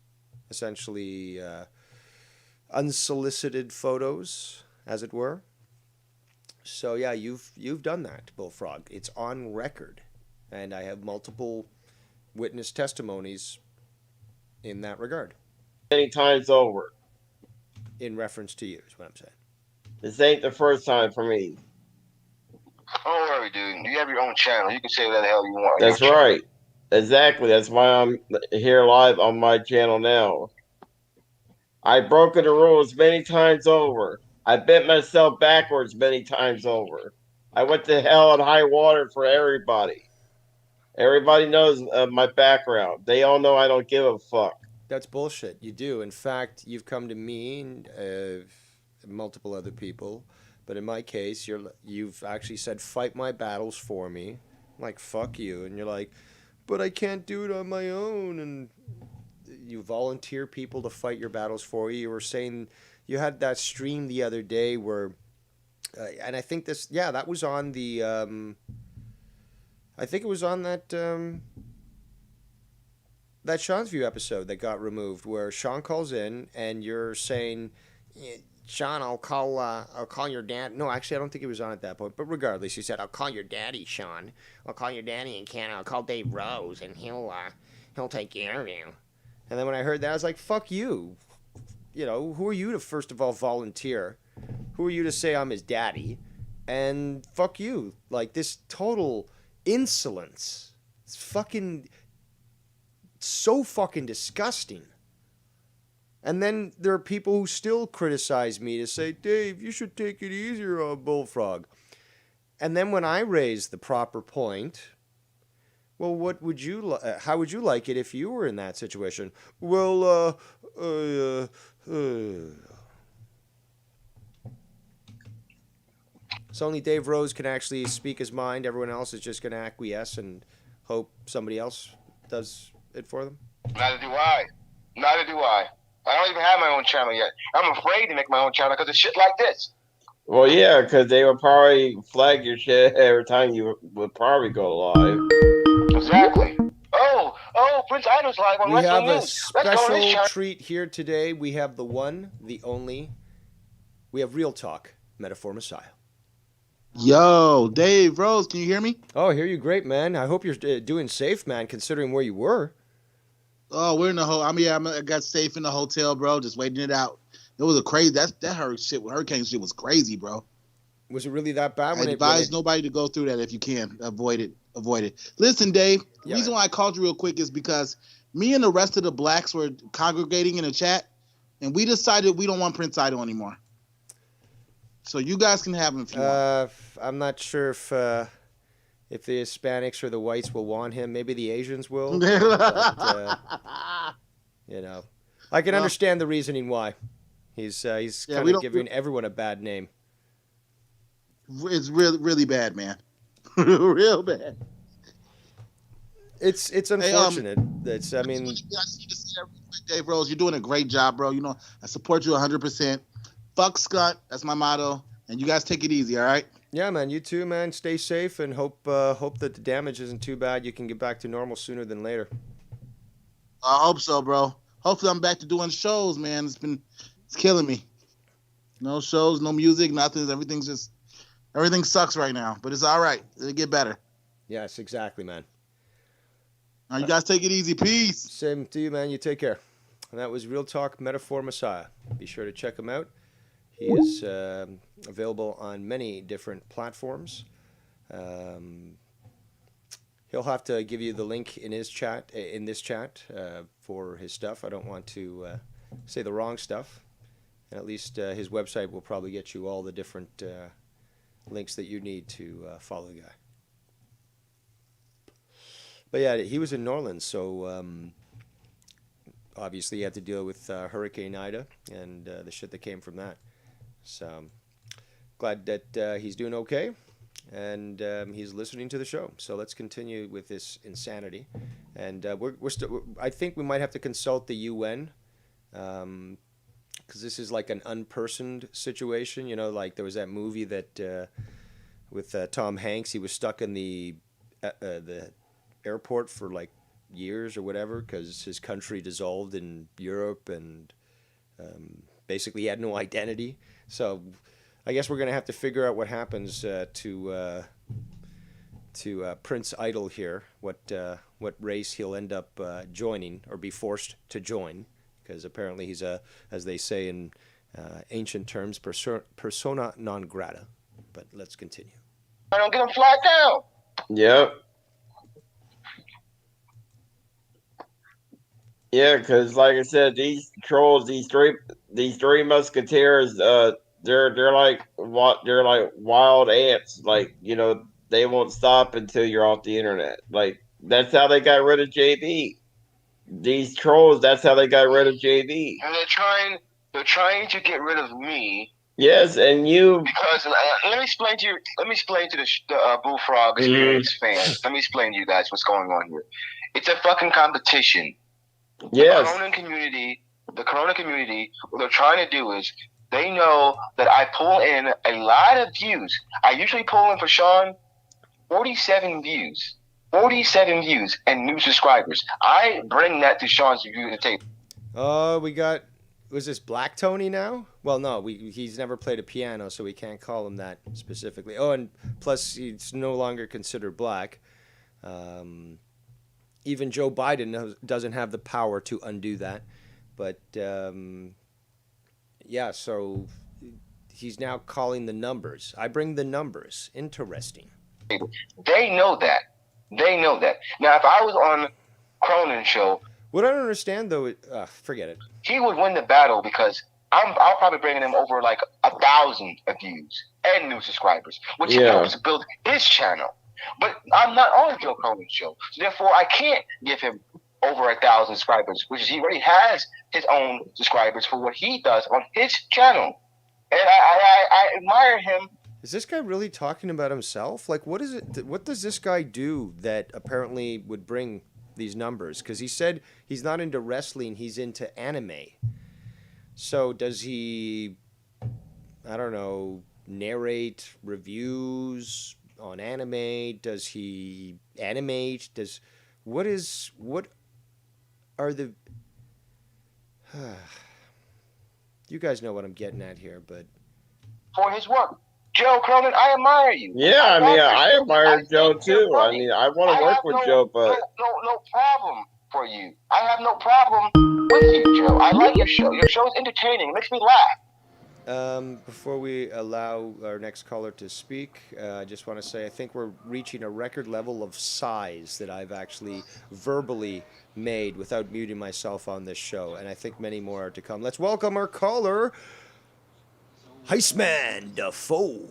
essentially unsolicited photos, as it were. So yeah, you've done that, Bullfrog. It's on record, and I have multiple witness testimonies in that regard. Many times over. In reference to you, is what I'm saying. This ain't the first time for me. Don't worry, dude. You have your own channel. You can say whatever the hell you want. That's right. Exactly. That's why I'm here live on my channel now. I've broken the rules many times over. I bent myself backwards many times over. I went to hell and high water for everybody. Everybody knows my background. They all know I don't give a fuck. That's bullshit. You do. In fact, you've come to me and multiple other people, but in my case, you've actually said, "Fight my battles for me." I'm like, fuck you, and you're like, "But I can't do it on my own." And you volunteer people to fight your battles for you. You were saying you had that stream the other day where, and I think that was on the. I think it was on that. That Sean's View episode that got removed, where Sean calls in and you're saying, "Sean, I'll call your dad." No, actually, I don't think he was on at that point. But regardless, he said, "I'll call your daddy, Sean. I'll call your daddy in Canada. I'll call Dave Rose, and he'll take care of you." And then when I heard that, I was like, "Fuck you! You know, who are you to first of all volunteer? Who are you to say I'm his daddy? And fuck you! Like this total insolence. It's fucking." So fucking disgusting. And then there are people who still criticize me to say, "Dave, you should take it easier on Bullfrog." And then when I raise the proper point, well, what would you how would you like it if you were in that situation? Well, so only Dave Rose can actually speak his mind. Everyone else is just going to acquiesce and hope somebody else does it for them? Neither do I. I don't even have my own channel yet. I'm afraid to make my own channel because of shit like this. Well, yeah, because they would probably flag your shit every time you would probably go live. Exactly. Oh, Prince Idol's live on Wrestling News. We have a special treat here today. We have the one, the only. We have Real Talk, Metaphor Messiah. Yo, Dave Rose, can you hear me? Oh, I hear you great, man. I hope you're doing safe, man, considering where you were. Oh, we're in the I got safe in the hotel, bro, just waiting it out. It was a crazy, hurricane shit was crazy, bro. Was it really that bad? I advise nobody to go through that if you can. Avoid it. Listen, Dave, the reason why I called you real quick is because me and the rest of the blacks were congregating in a chat, and we decided we don't want Prince Idol anymore. So you guys can have him if you want. I'm not sure if the Hispanics or the whites will want him. Maybe the Asians will. But, you know, I can understand the reasoning why. He's kind of giving everyone a bad name. It's really, really bad, man. Real bad. It's unfortunate. I just need to say Dave Rose, you're doing a great job, bro. You know, I support you 100%. Fuck Scott. That's my motto. And you guys take it easy, all right? Yeah, man. You too, man. Stay safe and hope that the damage isn't too bad. You can get back to normal sooner than later. I hope so, bro. Hopefully I'm back to doing shows, man. It's killing me. No shows, no music, nothing. Everything sucks right now, but it's all right. It'll get better. Yes, exactly, man. Now you guys take it easy. Peace. Same to you, man. You take care. And that was Real Talk Metaphor Messiah. Be sure to check him out. He is available on many different platforms. He'll have to give you the link in this chat for his stuff. I don't want to say the wrong stuff. And at least his website will probably get you all the different links that you need to follow the guy. But yeah, he was in New Orleans, so obviously he had to deal with Hurricane Ida and the shit that came from that. So glad that he's doing okay, and he's listening to the show. So let's continue with this insanity, and we're still. I think we might have to consult the UN, because this is like an unpersoned situation. You know, like there was that movie that with Tom Hanks. He was stuck in the airport for like years or whatever because his country dissolved in Europe, and basically he had no identity. So I guess we're going to have to figure out what happens to Prince Idol here, what race he'll end up joining or be forced to join, because apparently he's as they say in ancient terms, persona non grata. But let's continue. I don't get him flagged down. Yep. Yeah, because like I said, these trolls, these three musketeers, they're like wild ants. Like, they won't stop until you're off the internet. Like, that's how they got rid of JB. These trolls, that's how they got rid of JB. And they're trying to get rid of me. Yes, and you. Because let me explain to the Bullfrog experience fans. Let me explain to you guys what's going on here. It's a fucking competition. Yes. The Corona community, what they're trying to do is they know that I pull in a lot of views. I usually pull in for Sean 47 views. 47 views and new subscribers. I bring that to Sean's view to the table. Was this Black Tony now? Well, no, he's never played a piano, so we can't call him that specifically. Oh, and plus he's no longer considered black. Even Joe Biden doesn't have the power to undo that. But, yeah, so he's now calling the numbers. I bring the numbers. Interesting. They know that. Now, if I was on Cronin's show... What I don't understand, though, forget it. He would win the battle because I'll probably bring him over like 1,000 views and new subscribers, which helps build his channel. But I'm not on Joe Cronin's show, so therefore I can't give him over 1,000 subscribers, which is he already has his own subscribers for what he does on his channel, and I admire him. Is this guy really talking about himself? Like, what is it? What does this guy do that apparently would bring these numbers? Because he said he's not into wrestling, he's into anime. So does he, I don't know, narrate reviews on anime? Does he animate? What are the you guys know what I'm getting at here, but for his work, Joe Cronin, I admire you. Yeah, I admire Joe too. I want to work with Joe, but no problem for you. I have no problem with you, Joe. I like your show. Your show is entertaining. It makes me laugh. Before we allow our next caller to speak, I just want to say I think we're reaching a record level of sighs that I've actually verbally made without muting myself on this show, and I think many more are to come. Let's welcome our caller, Heisman Defoe.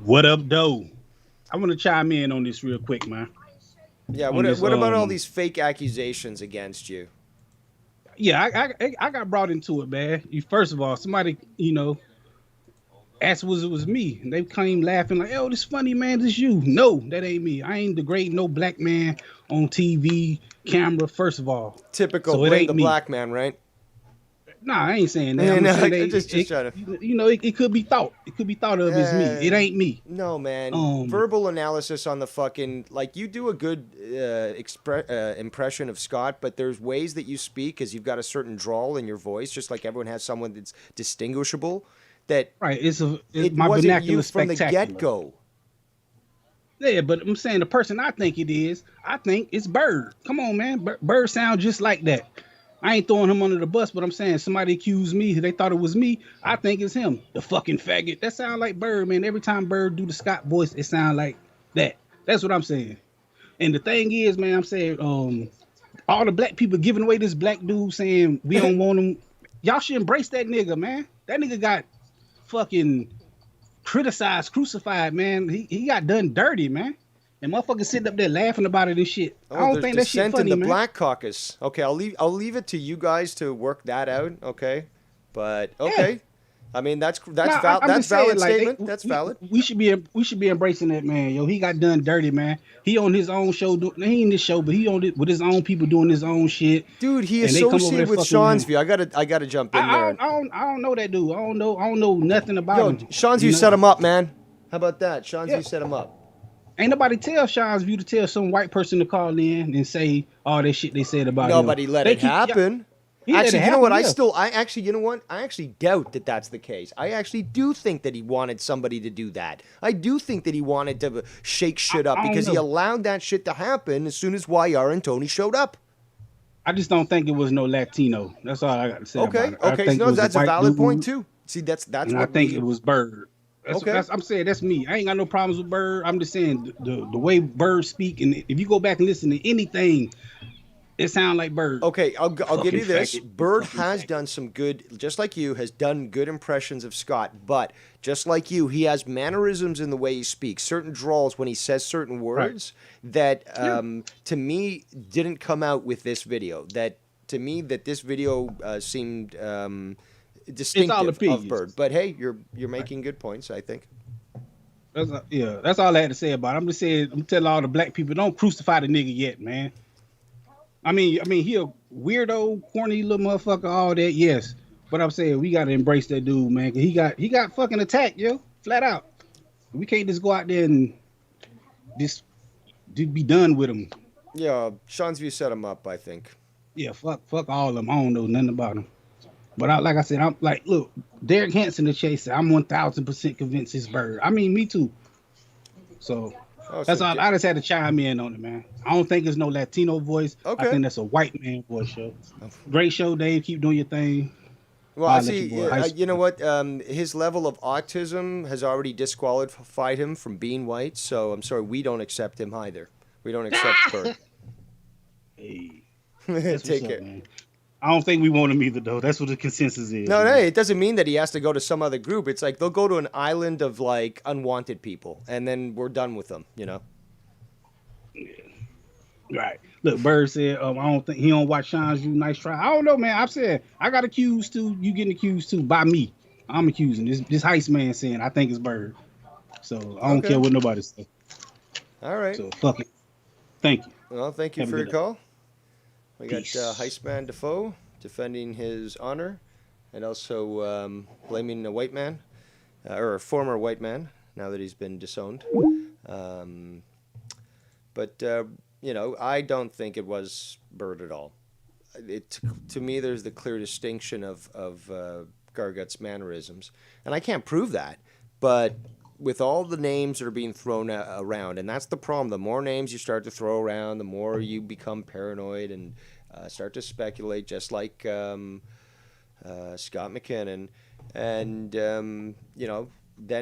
What up, Doe? I want to chime in on this real quick, man. Yeah, what about all these fake accusations against you? Yeah, I got brought into it, man. First of all, somebody, asked it was me. And they came laughing like, oh, this funny, man, this you. No, that ain't me. I ain't degrading no black man on TV, camera, first of all. Typical, so blame the black man, right? Nah, I ain't saying that. It could be thought. It could be thought of as me. It ain't me. No, man. Verbal analysis on the fucking, like, you do a good impression of Scott, but there's ways that you speak because you've got a certain drawl in your voice, just like everyone has someone that's distinguishable. That right. It my wasn't vernacular you from the spectacular. get-go. Yeah, but I'm saying the person I think it is, I think it's Bird. Come on, man. Bird sounds just like that. I ain't throwing him under the bus, but I'm saying somebody accused me. They thought it was me. I think it's him. The fucking faggot. That sound like Bird, man. Every time Bird do the Scott voice, it sound like that. That's what I'm saying. And the thing is, man, I'm saying all the black people giving away this black dude saying we don't want him. Y'all should embrace that nigga, man. That nigga got fucking criticized, crucified, man. He got done dirty, man. And motherfuckers sitting up there laughing about it and shit. I don't think that shit funny, in the man. Black Caucus. Okay, I'll leave it to you guys to work that out. Okay, but okay. Yeah. I mean that's valid statement. That's valid. We should be embracing that, man. Yo, he got done dirty, man. He on his own show. He in this show, but he on it with his own people doing his own shit. Dude, he associated with Sean's View. I gotta jump in there. I don't know that dude. I don't know nothing about him. Sean's View set him up, man. How about that? Sean's View set him up. Ain't nobody tell Sean's View to tell some white person to call in and say all that shit they said about nobody him. let it happen. Actually, you know what? I actually doubt that that's the case. I actually do think that he wanted somebody to do that. I do think that he wanted to shake shit up because he allowed that shit to happen as soon as YR and Tony showed up. I just don't think it was no Latino. That's all I got to say about it. Okay, no, that's a valid point too. See, that's what I think it was Bird. I'm saying that's me. I ain't got no problems with Bird. I'm just saying the way Bird speak, and if you go back and listen to anything It sounds like Bird. Okay, I'll give you this. Fucking faggot. Bird has done some good, just like you, has done good impressions of Scott. But just like you, he has mannerisms in the way he speaks, certain drawls when he says certain words that, to me, didn't come out with this video. That to me, that this video seemed distinctive of Bird. But hey, you're making good points, I think. That's all I had to say about it. I'm just saying, I'm telling all the black people, don't crucify the nigga yet, man. I mean, he a weirdo, corny little motherfucker, all that, yes. But I'm saying we gotta embrace that dude, man. 'Cause he got fucking attacked, yo, flat out. We can't just go out there and just be done with him. Yeah, Sean's View set him up, I think. Yeah, fuck all of them. I don't know nothing about them. But like I said, I'm like, look, Derek Hansen, the chaser. I'm 1,000% convinced it's Bird. I mean, me too. So. That's all. I just had to chime in on it, man. I don't think it's no Latino voice. Okay. I think that's a white man voice show. Great show, Dave. Keep doing your thing. Well, I see. You know what? His level of autism has already disqualified him from being white. So I'm sorry, we don't accept him either. We don't accept Bird. Hey, take it. Man. I don't think we want him either, though. That's what the consensus is. No, it doesn't mean that he has to go to some other group. It's like they'll go to an island of like unwanted people, and then we're done with them. You know. Yeah. Right. Look, Bird said, I don't think he don't watch Sean's View. Nice try. I don't know, man. I've said I got accused too. You getting accused too by me. I'm accusing this heist man saying I think it's Bird. So I don't care what nobody says. All right. So fuck it. Thank you. Well, thank you for your call. We got Heistman Defoe defending his honor and also blaming a white man, or a former white man, now that he's been disowned. But I don't think it was Bird at all. To me, there's the clear distinction of Gargut's mannerisms. And I can't prove that, but with all the names that are being thrown around, and that's the problem. The more names you start to throw around, the more you become paranoid and start to speculate, just like Scott McKinnon. And, then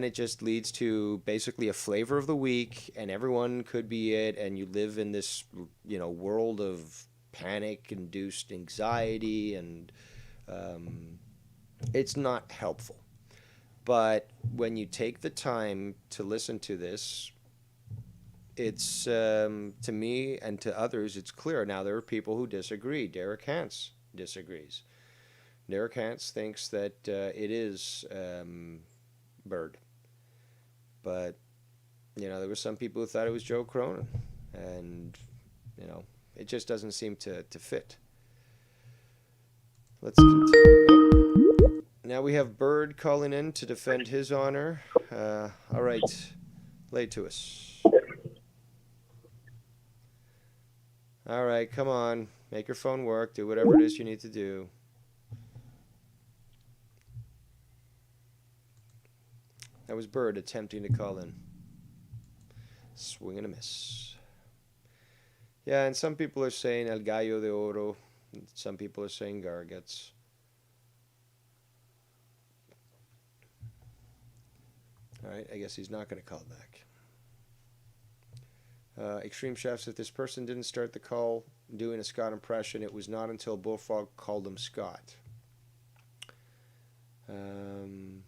it just leads to basically a flavor of the week, and everyone could be it, and you live in this, world of panic-induced anxiety, and it's not helpful. But when you take the time to listen to this, it's, to me and to others, it's clear. Now, there are people who disagree. Derek Hans disagrees. Derek Hans thinks that it is Bird. But, there were some people who thought it was Joe Cronin. And, it just doesn't seem to fit. Let's continue. Now we have Bird calling in to defend his honor. All right, lay it to us. All right, come on. Make your phone work. Do whatever it is you need to do. That was Bird attempting to call in. Swing and a miss. Yeah, and some people are saying El Gallo de Oro. Some people are saying Garguts. All right, I guess he's not going to call back. Extreme Chefs, if this person didn't start the call doing a Scott impression, it was not until Bullfrog called him Scott. Hold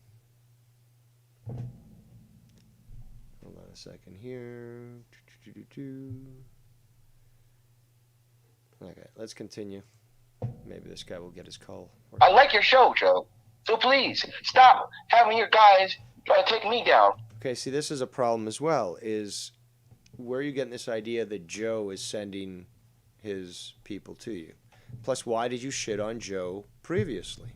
on a second here. Okay, let's continue. Maybe this guy will get his call. I like your show, Joe. So please, stop having your guys try to take me down. Okay, see, this is a problem as well, is where are you getting this idea that Joe is sending his people to you? Plus, why did you shit on Joe previously?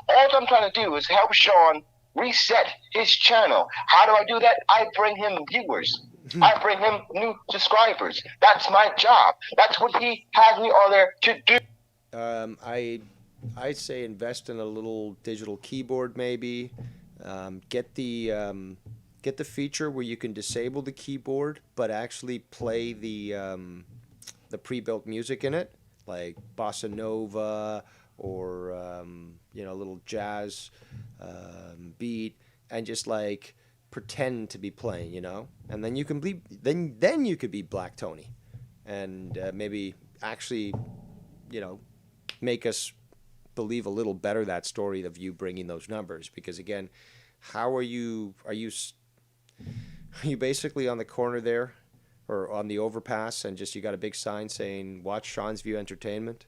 All I'm trying to do is help Sean reset his channel. How do I do that? I bring him viewers. I bring him new subscribers. That's my job. That's what he has me on there to do. I'd say invest in a little digital keyboard, maybe. Get the feature where you can disable the keyboard, but actually play the pre-built music in it, like bossa nova or a little jazz beat, and just like pretend to be playing, and then you can be then you could be Black Tony, and maybe actually, make us believe a little better that story of you bringing those numbers. Because again, how are you basically on the corner there or on the overpass and just you got a big sign saying watch Sean's View Entertainment?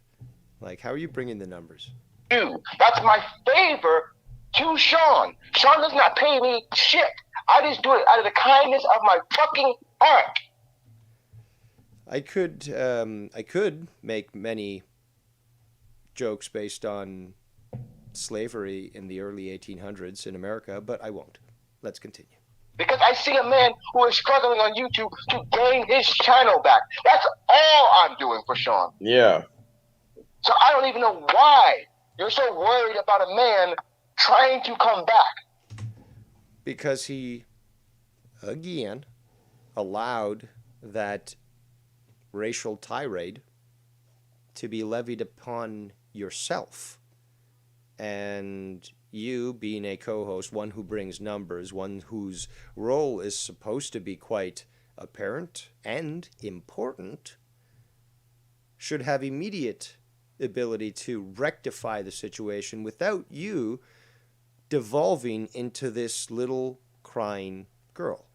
Like, how are you bringing the numbers? That's my favor to Sean. Sean does not pay me shit. I just do it out of the kindness of my fucking heart. I could make many jokes based on slavery in the early 1800s in America, but I won't. Let's continue. Because I see a man who is struggling on YouTube to gain his channel back. That's all I'm doing for Sean. Yeah. So I don't even know why you're so worried about a man trying to come back. Because he, again, allowed that racial tirade to be levied upon yourself. And you, being a co-host, one who brings numbers, one whose role is supposed to be quite apparent and important, should have immediate ability to rectify the situation without you devolving into this little crying girl.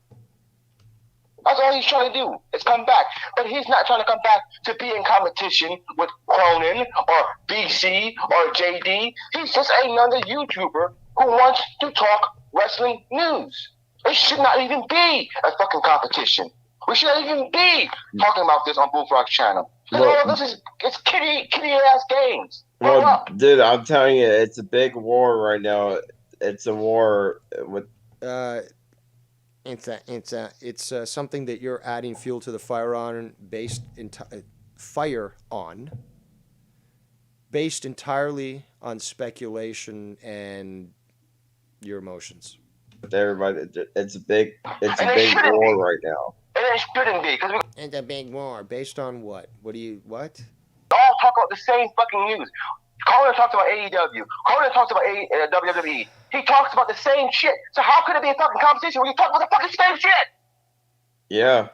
That's all he's trying to do, is come back. But he's not trying to come back to be in competition with Cronin or BC or JD. He's just another YouTuber who wants to talk wrestling news. It should not even be a fucking competition. We should not even be talking about this on Bullfrog's channel. All of this it's kitty ass games. Well, dude, I'm telling you, it's a big war right now. It's a war with. It's something that you're adding fuel to the fire on, based entirely on speculation and your emotions. Everybody, it's a big war right now. And it shouldn't be. It's a big war. Based on what? What? All talk about the same fucking news. Conan talks about AEW. Conan talks about WWE. He talks about the same shit. So how could it be a fucking competition when you talk about the fucking same shit? Yeah.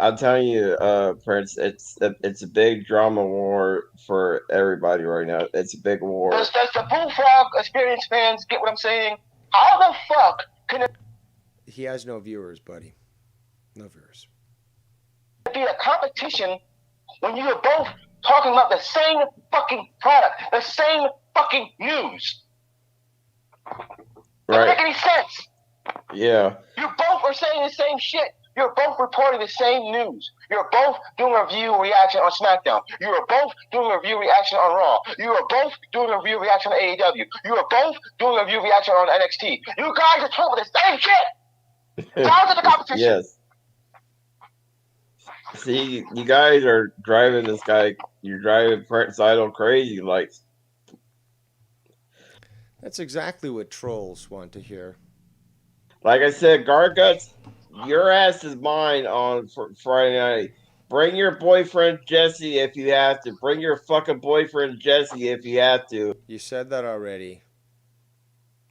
I'm telling you, Prince, it's a big drama war for everybody right now. It's a big war. Does the Bullfrog experienced fans get what I'm saying? How the fuck can it He has no viewers, buddy. No viewers. be a competition when you're both talking about the same fucking product, the same fucking news? Doesn't make any sense. Yeah. You both are saying the same shit. You're both reporting the same news. You're both doing a review reaction on SmackDown. You are both doing a review reaction on Raw. You are both doing a review reaction on AEW. You are both doing a review reaction on NXT. You guys are talking about the same shit. Down to the competition. Yes. See, you guys are driving this guy. You're driving Prince Idol crazy. Like, that's exactly what trolls want to hear. Like I said, Garguts, your ass is mine on Friday night. Bring your boyfriend Jesse if you have to. Bring your fucking boyfriend Jesse if you have to. You said that already.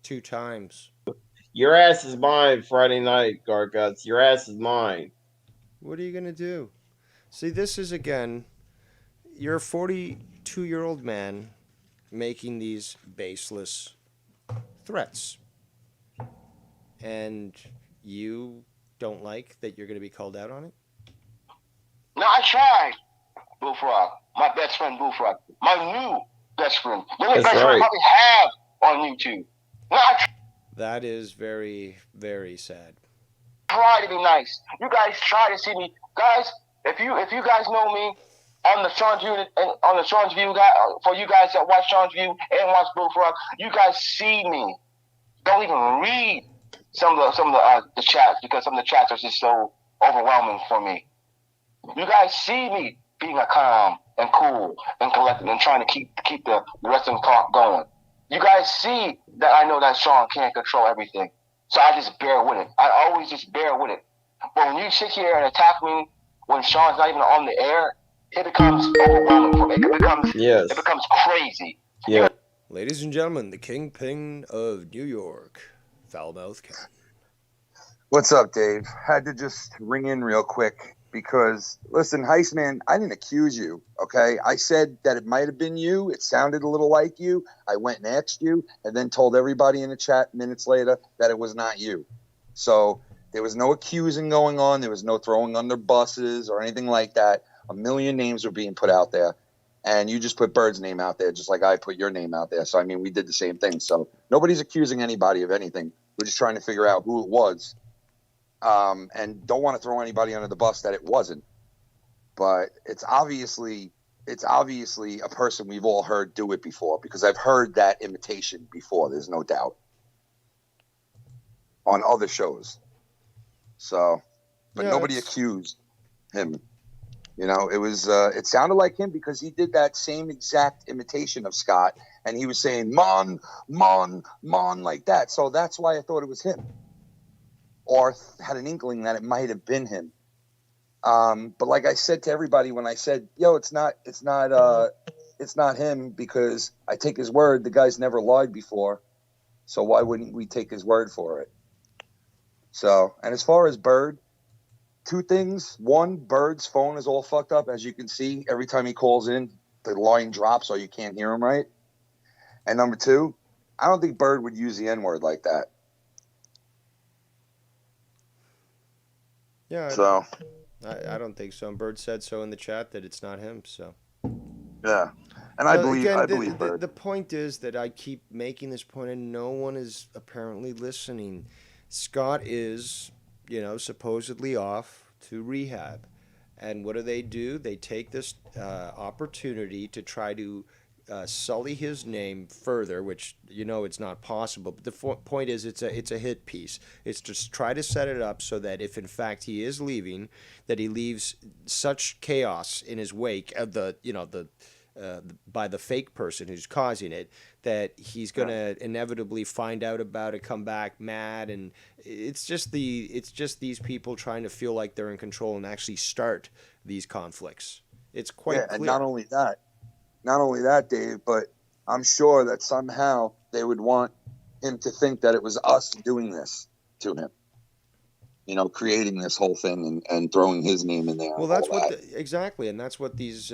2 times. Your ass is mine Friday night, Garguts. Your ass is mine. What are you going to do? See, this is, again, you're a 42-year-old man making these baseless threats. And you don't like that you're going to be called out on it? No, I tried, Bullfrog. My best friend, Bullfrog. My new best friend. The only best friend I probably have on YouTube. No, that is very, very sad. Try to be nice. You guys try to see me. Guys, if you guys know me, on the Sean's View guy, for you guys that watch Sean's View and watch Bullfrog, you guys see me. Don't even read some of the chats, because some of the chats are just so overwhelming for me. You guys see me being a calm and cool and collected and trying to keep the wrestling talk going. You guys see that I know that Sean can't control everything, so I just bear with it. I always just bear with it. But when you sit here and attack me when Sean's not even on the air, it becomes overwhelming for me. It becomes crazy. Yeah. Ladies and gentlemen, the Kingpin of New York, Foulmouth Ken. What's up, Dave? Had to just ring in real quick. because, listen, Heisman, I didn't accuse you, okay? I said that it might have been you. It sounded a little like you. I went and asked you and then told everybody in the chat minutes later that it was not you. So there was no accusing going on. There was no throwing under buses or anything like that. A million names were being put out there. And you just put Bird's name out there just like I put your name out there. So, I mean, we did the same thing. So nobody's accusing anybody of anything. We're just trying to figure out who it was. And don't want to throw anybody under the bus that it wasn't. But it's obviously a person we've all heard do it before, because I've heard that imitation before. There's no doubt on other shows. So, but nobody accused him. You know, it was, it sounded like him because he did that same exact imitation of Scott, and he was saying, "Mon, mon, mon," like that. So that's why I thought it was him, or had an inkling that it might have been him. But like I said to everybody when I said, "Yo, it's not him," because I take his word. The guy's never lied before, so why wouldn't we take his word for it? So, and as far as Bird, two things. One, Bird's phone is all fucked up. As you can see, every time he calls in, the line drops or you can't hear him right. And number two, I don't think Bird would use the N-word like that. Yeah. So I don't think so. And Bird said so in the chat that it's not him. So yeah, and I believe Bird. The point is that I keep making this point, and no one is apparently listening. Scott is, supposedly off to rehab. And what do? They take this opportunity to try to sully his name further, which, it's not possible. But the point is it's a hit piece. It's just try to set it up so that if, in fact, he is leaving, that he leaves such chaos in his wake of by the fake person who's causing it, that he's going to inevitably find out about it, come back mad, and it's just these people trying to feel like they're in control and actually start these conflicts. It's quite clear. And not only that, Dave, but I'm sure that somehow they would want him to think that it was us doing this to him. Creating this whole thing and throwing his name in there. Well, that's exactly, and that's what these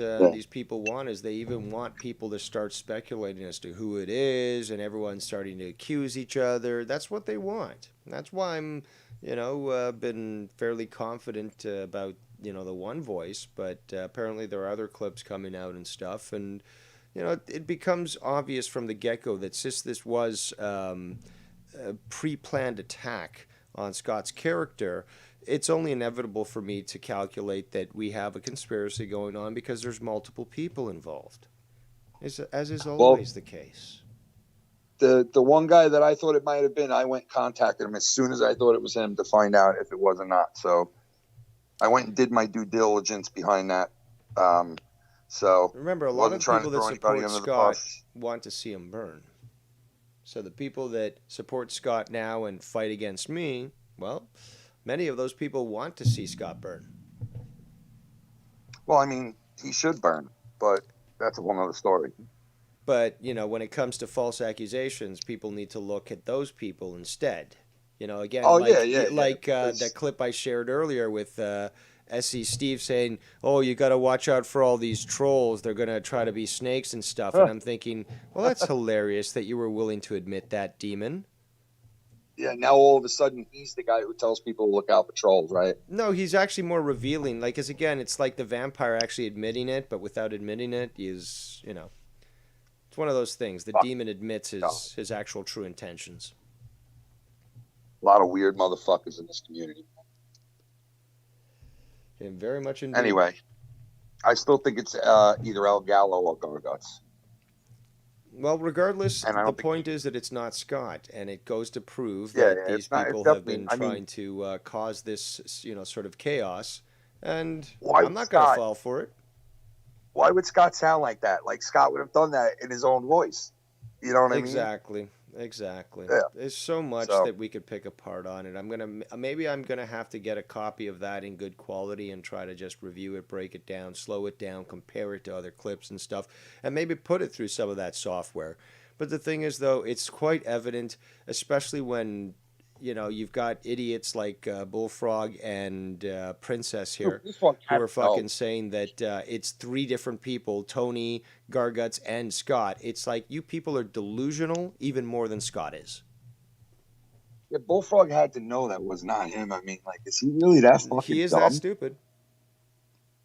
people want. Is they even want people to start speculating as to who it is, and everyone's starting to accuse each other. That's what they want. That's why I'm, been fairly confident about the one voice, but apparently there are other clips coming out and stuff, and it becomes obvious from the get-go that since this was a pre-planned attack on Scott's character, it's only inevitable for me to calculate that we have a conspiracy going on because there's multiple people involved, as is always the case. The one guy that I thought it might have been, I went and contacted him as soon as I thought it was him to find out if it was or not. So I went and did my due diligence behind that. So remember, a lot of people that support Scott want to see him burn. So the people that support Scott now and fight against me, well, many of those people want to see Scott burn. Well, I mean, he should burn, but that's a whole other story. But, when it comes to false accusations, people need to look at those people instead. Again, that clip I shared earlier with SC Steve saying, "Oh, you got to watch out for all these trolls. They're going to try to be snakes and stuff." And I'm thinking, well, that's hilarious that you were willing to admit that, demon. Yeah, now all of a sudden he's the guy who tells people to look out for trolls, right? No, he's actually more revealing. Because again, it's like the vampire actually admitting it, but without admitting it, it's one of those things. The demon admits his actual true intentions. A lot of weird motherfuckers in this community. And very much indeed. Anyway, I still think it's either El Gallo or Garguts. Well, regardless, the point is that it's not Scott, and it goes to prove that these people have been trying to cause this, sort of chaos, and I'm not going to fall for it. Why would Scott sound like that? Like Scott would have done that in his own voice. You know what I mean? Exactly. Yeah. There's so much that we could pick apart on it. Maybe I'm gonna have to get a copy of that in good quality and try to just review it, break it down, slow it down, compare it to other clips and stuff, and maybe put it through some of that software. But the thing is, though, it's quite evident, especially when you've got idiots like Bullfrog and Princess here Bullfrog who are had fucking no. saying that it's three different people, Tony, Garguts, and Scott. It's like you people are delusional even more than Scott is. Yeah, Bullfrog had to know that was not him. I mean, like, is he really that fucking He is dumb? that stupid.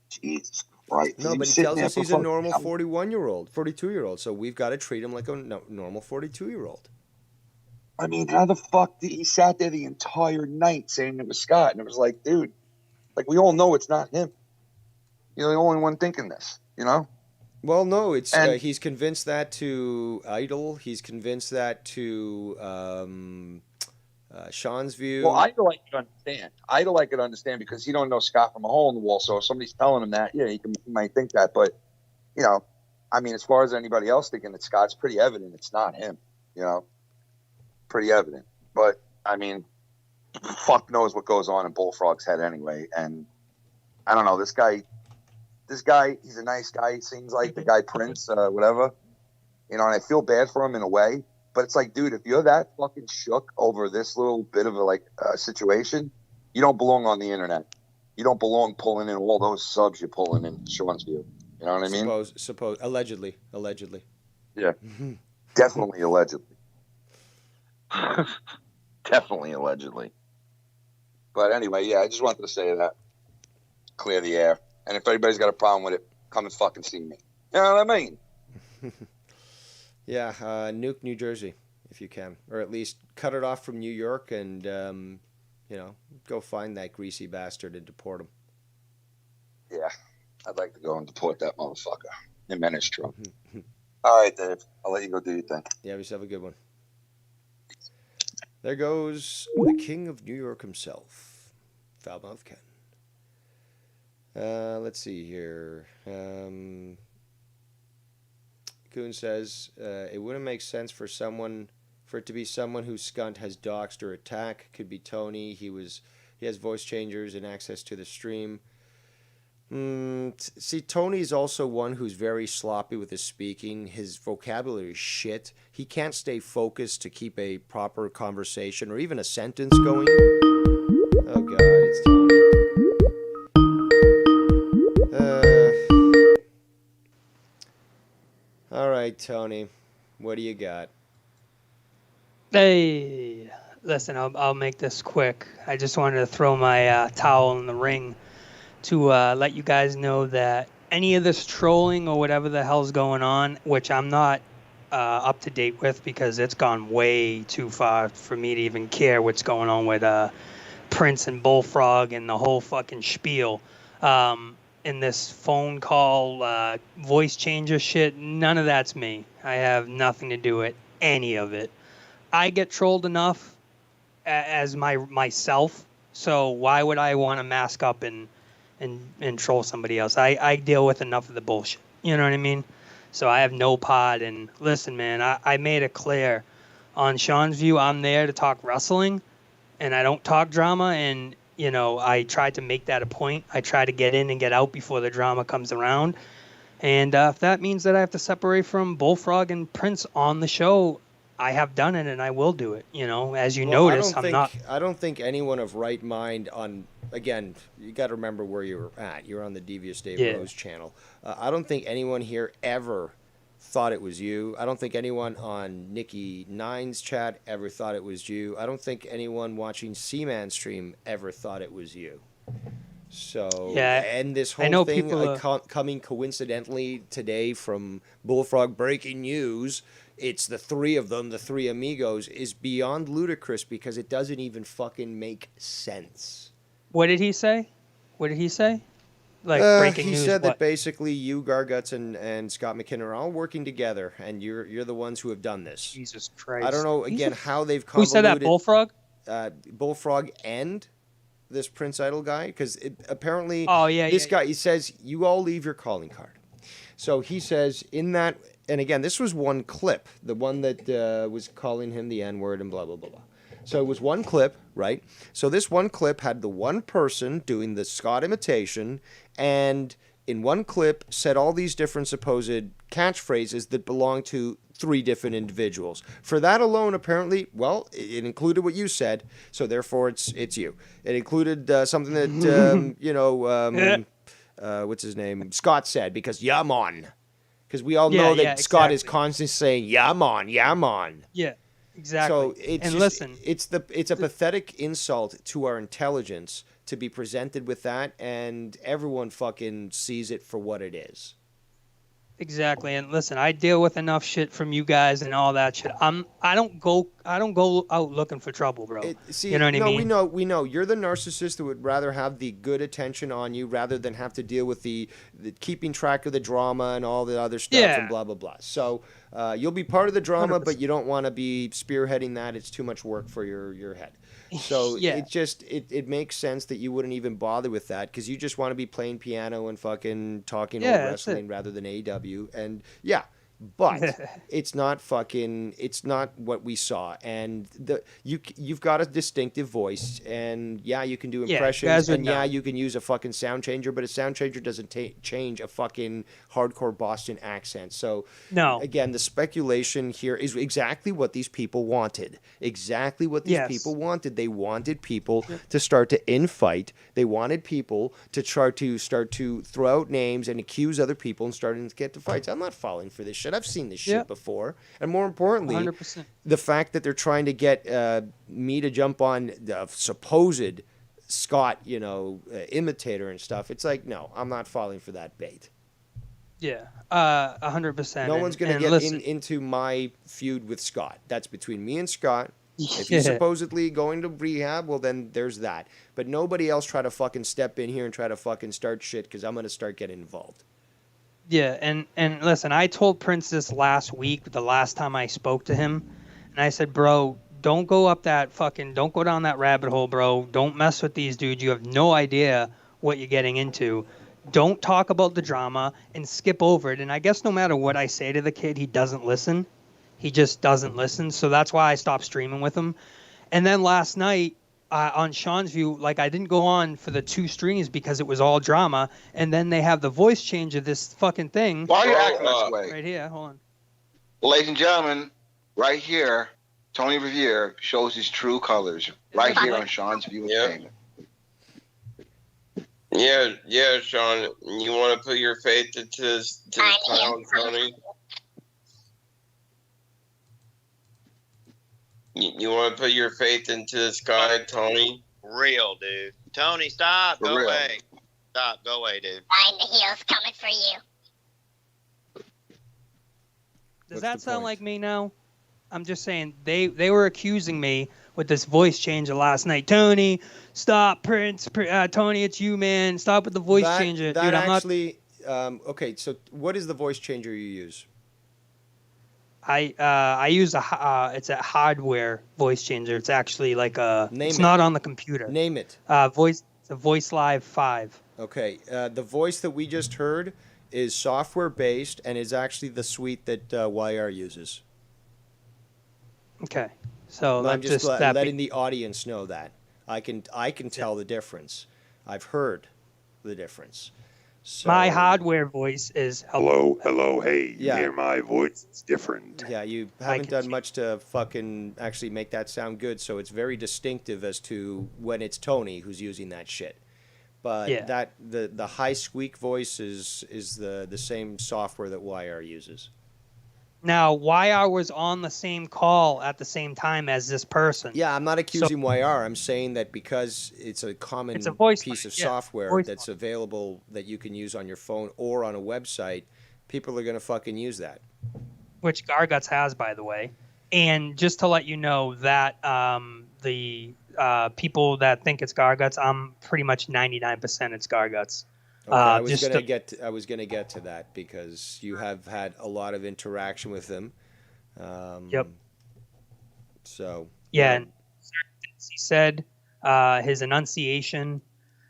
Jesus Christ. No, but he tells us he's a normal 41-year-old, 42-year-old, so we've got to treat him like a normal 42-year-old. I mean, how the fuck did he sat there the entire night saying it was Scott? And it was like, dude, like, we all know it's not him. You're the only one thinking this, Well, no, it's he's convinced that to Idol. He's convinced that to Sean's view. Well, Idol I could understand because he don't know Scott from a hole in the wall. So if somebody's telling him that, yeah, he might think that. But, I mean, as far as anybody else thinking that Scott's pretty evident it's not him, pretty evident. But, I mean, fuck knows what goes on in Bullfrog's head anyway. And I don't know, this guy, he's a nice guy. He seems like the guy Prince, whatever. And I feel bad for him in a way. But it's like, dude, if you're that fucking shook over this little bit of a situation, you don't belong on the internet. You don't belong pulling in all those subs you're pulling in Sean's view. You know what I mean? Suppose allegedly. Yeah, definitely allegedly. Definitely allegedly. But anyway, yeah, I just wanted to say that. Clear the air. And if anybody's got a problem with it, come and fucking see me. You know what I mean? Yeah, nuke New Jersey if you can, or at least cut it off from New York and go find that greasy bastard and deport him. Yeah, I'd like to go and deport that motherfucker in Menace Trump. All right, Dave, I'll let you go do your thing. Yeah, have yourself a good one. There goes the king of New York himself, Foulmouth Ken. Let's see here. Kuhn says it wouldn't make sense for it to be someone whose scunt has doxed or attacked. Could be Tony. He has voice changers and access to the stream. See, Tony's also one who's very sloppy with his speaking. His vocabulary is shit. He can't stay focused to keep a proper conversation or even a sentence going. Oh God, it's Tony. All right, Tony, what do you got? Hey, listen, I'll make this quick. I just wanted to throw my towel in the ring to let you guys know that any of this trolling or whatever the hell's going on, which I'm not up to date with because it's gone way too far for me to even care what's going on with Prince and Bullfrog and the whole fucking spiel. In this phone call, voice changer shit, none of that's me. I have nothing to do with any of it. I get trolled enough as myself, so why would I want to mask up and troll somebody else? I deal with enough of the bullshit. You know what I mean? So I have no pod. And listen, man, I made it clear on Sean's view, I'm there to talk wrestling, and I don't talk drama. And I tried to make that a point. I try to get in and get out before the drama comes around. And if that means that I have to separate from Bullfrog and Prince on the show, I have done it and I will do it. As you notice, I don't think anyone of right mind again, you got to remember where you're at. You're on the Devious Dave Rose channel. I don't think anyone here ever thought it was you. I don't think anyone on Nikki Nine's chat ever thought it was you. I don't think anyone watching Seaman stream ever thought it was you. So, and this whole thing coming coincidentally today from Bullfrog breaking news, it's the three of them, the three amigos, is beyond ludicrous because it doesn't even fucking make sense. What did he say? Like breaking news? He said that basically you, Garguts, and Scott McKinnon are all working together, and you're the ones who have done this. Jesus Christ! I don't know again how they've convoluted. Who said that? Bullfrog? Bullfrog and this Prince Idol guy, because apparently this guy, he says you all leave your calling card. So he says in that, and again, this was one clip, the one that was calling him the N-word and blah blah blah blah. So it was one clip, right? So this one clip had the one person doing the Scott imitation, and in one clip said all these different supposed catchphrases that belong to 3 different individuals. For that alone, apparently, well, it included what you said, so therefore it's you. It included something that what's his name, Scott said, because yeah, man, because we all know that Scott is constantly saying yeah, man, yeah, man. Yeah, exactly. So it's and just, listen, it's a pathetic insult to our intelligence to be presented with that, and everyone fucking sees it for what it is. Exactly, and listen, I deal with enough shit from you guys and all that shit. I don't go out looking for trouble, bro. You know what I mean? We know. You're the narcissist who would rather have the good attention on you rather than have to deal with the keeping track of the drama and all the other stuff and blah blah blah. So you'll be part of the drama, 100%. but you don't want to be spearheading that. It's too much work for your head. So it makes sense that you wouldn't even bother with that because you just want to be playing piano and fucking talking old wrestling rather than AEW. And but it's not what we saw. And you've got a distinctive voice, and you can do impressions, and you can use a fucking sound changer, but a sound changer doesn't change a fucking hardcore Boston accent. So again, the speculation here is exactly what these people wanted. Exactly what these people wanted. They wanted people to start to infight. They wanted people to start to throw out names and accuse other people and starting to get to fights. I'm not falling for this shit. I've seen this shit before. And more importantly, 100%. the fact that they're trying to get me to jump on the supposed Scott, imitator and stuff. It's like, no, I'm not falling for that bait. Yeah, 100%. No one's going to get into my feud with Scott. That's between me and Scott. If he's supposedly going to rehab, well, then there's that. But nobody else try to fucking step in here and try to fucking start shit because I'm going to start getting involved. Yeah, and listen, I told Prince this last week, the last time I spoke to him, and I said, bro, don't go down that rabbit hole, bro. Don't mess with these dudes. You have no idea what you're getting into. Don't talk about the drama and skip over it. And I guess no matter what I say to the kid, he doesn't listen. He just doesn't listen. So that's why I stopped streaming with him. And then last night, on Sean's View, I didn't go on for the 2 streams because it was all drama, and then they have the voice change of this fucking thing. Why are you acting this way? Right here, hold on. Ladies and gentlemen, right here, Tony Revere shows his true colors. Right here on Sean's View Entertainment. Yeah, Sean. You want to put your faith into the clown, Tony? You want to put your faith into this guy, Tony? Real, dude. Tony, stop. Go away. Stop. Go away, dude. Find the heels coming for you. Does that sound like me now? I'm just saying they were accusing me with this voice changer last night. Tony, stop, Prince. Tony, it's you, man. Stop with the voice changer. That dude, actually, okay, so what is the voice changer you use? I use it's a hardware voice changer. It's actually like it's not on the computer. Name it. It's a Voice Live 5. Okay, the voice that we just heard is software based and is actually the suite that YR uses. Okay, so I'm just letting the audience know that I can tell the difference. I've heard the difference. So, my hardware voice is hello, hey, you hear my voice? It's different. Yeah, you haven't done much to fucking actually make that sound good, so it's very distinctive as to when it's Tony who's using that shit. But that the high squeak voice is the same software that YR uses. Now, YR was on the same call at the same time as this person. Yeah, I'm not accusing YR. I'm saying that because it's a common piece of software that's available that you can use on your phone or on a website, people are going to fucking use that. Which Garguts has, by the way. And just to let you know that the people that think it's Garguts, I'm pretty much 99% it's Garguts. Okay, I was gonna get to that because you have had a lot of interaction with him. Yep. So. Yeah, and he said his enunciation,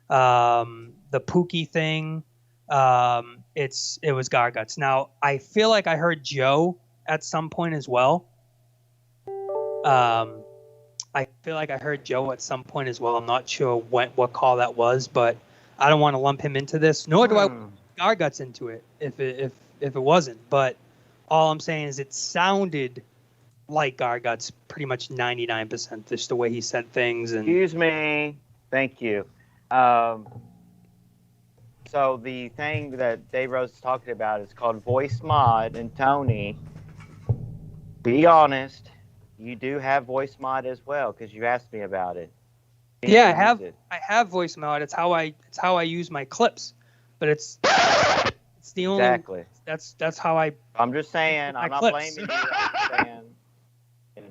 the Pookie thing, it was Garguts. Now I feel like I heard Joe at some point as well. I feel like I heard Joe at some point as well. I'm not sure what call that was, but I don't want to lump him into this, nor do I want Garguts into it. If if it wasn't. But all I'm saying is it sounded like Gargut's pretty much 99%, just the way he said things. And Excuse me. Thank you. So the thing that Dave Rose is talking about is called voice mod. And Tony, be honest, you do have voice mod as well because you asked me about it. Yeah, I have voice mod. It's how I use my clips, but it's the only. Exactly. That's how I. I'm just saying. I'm not clips. blaming you. I'm saying.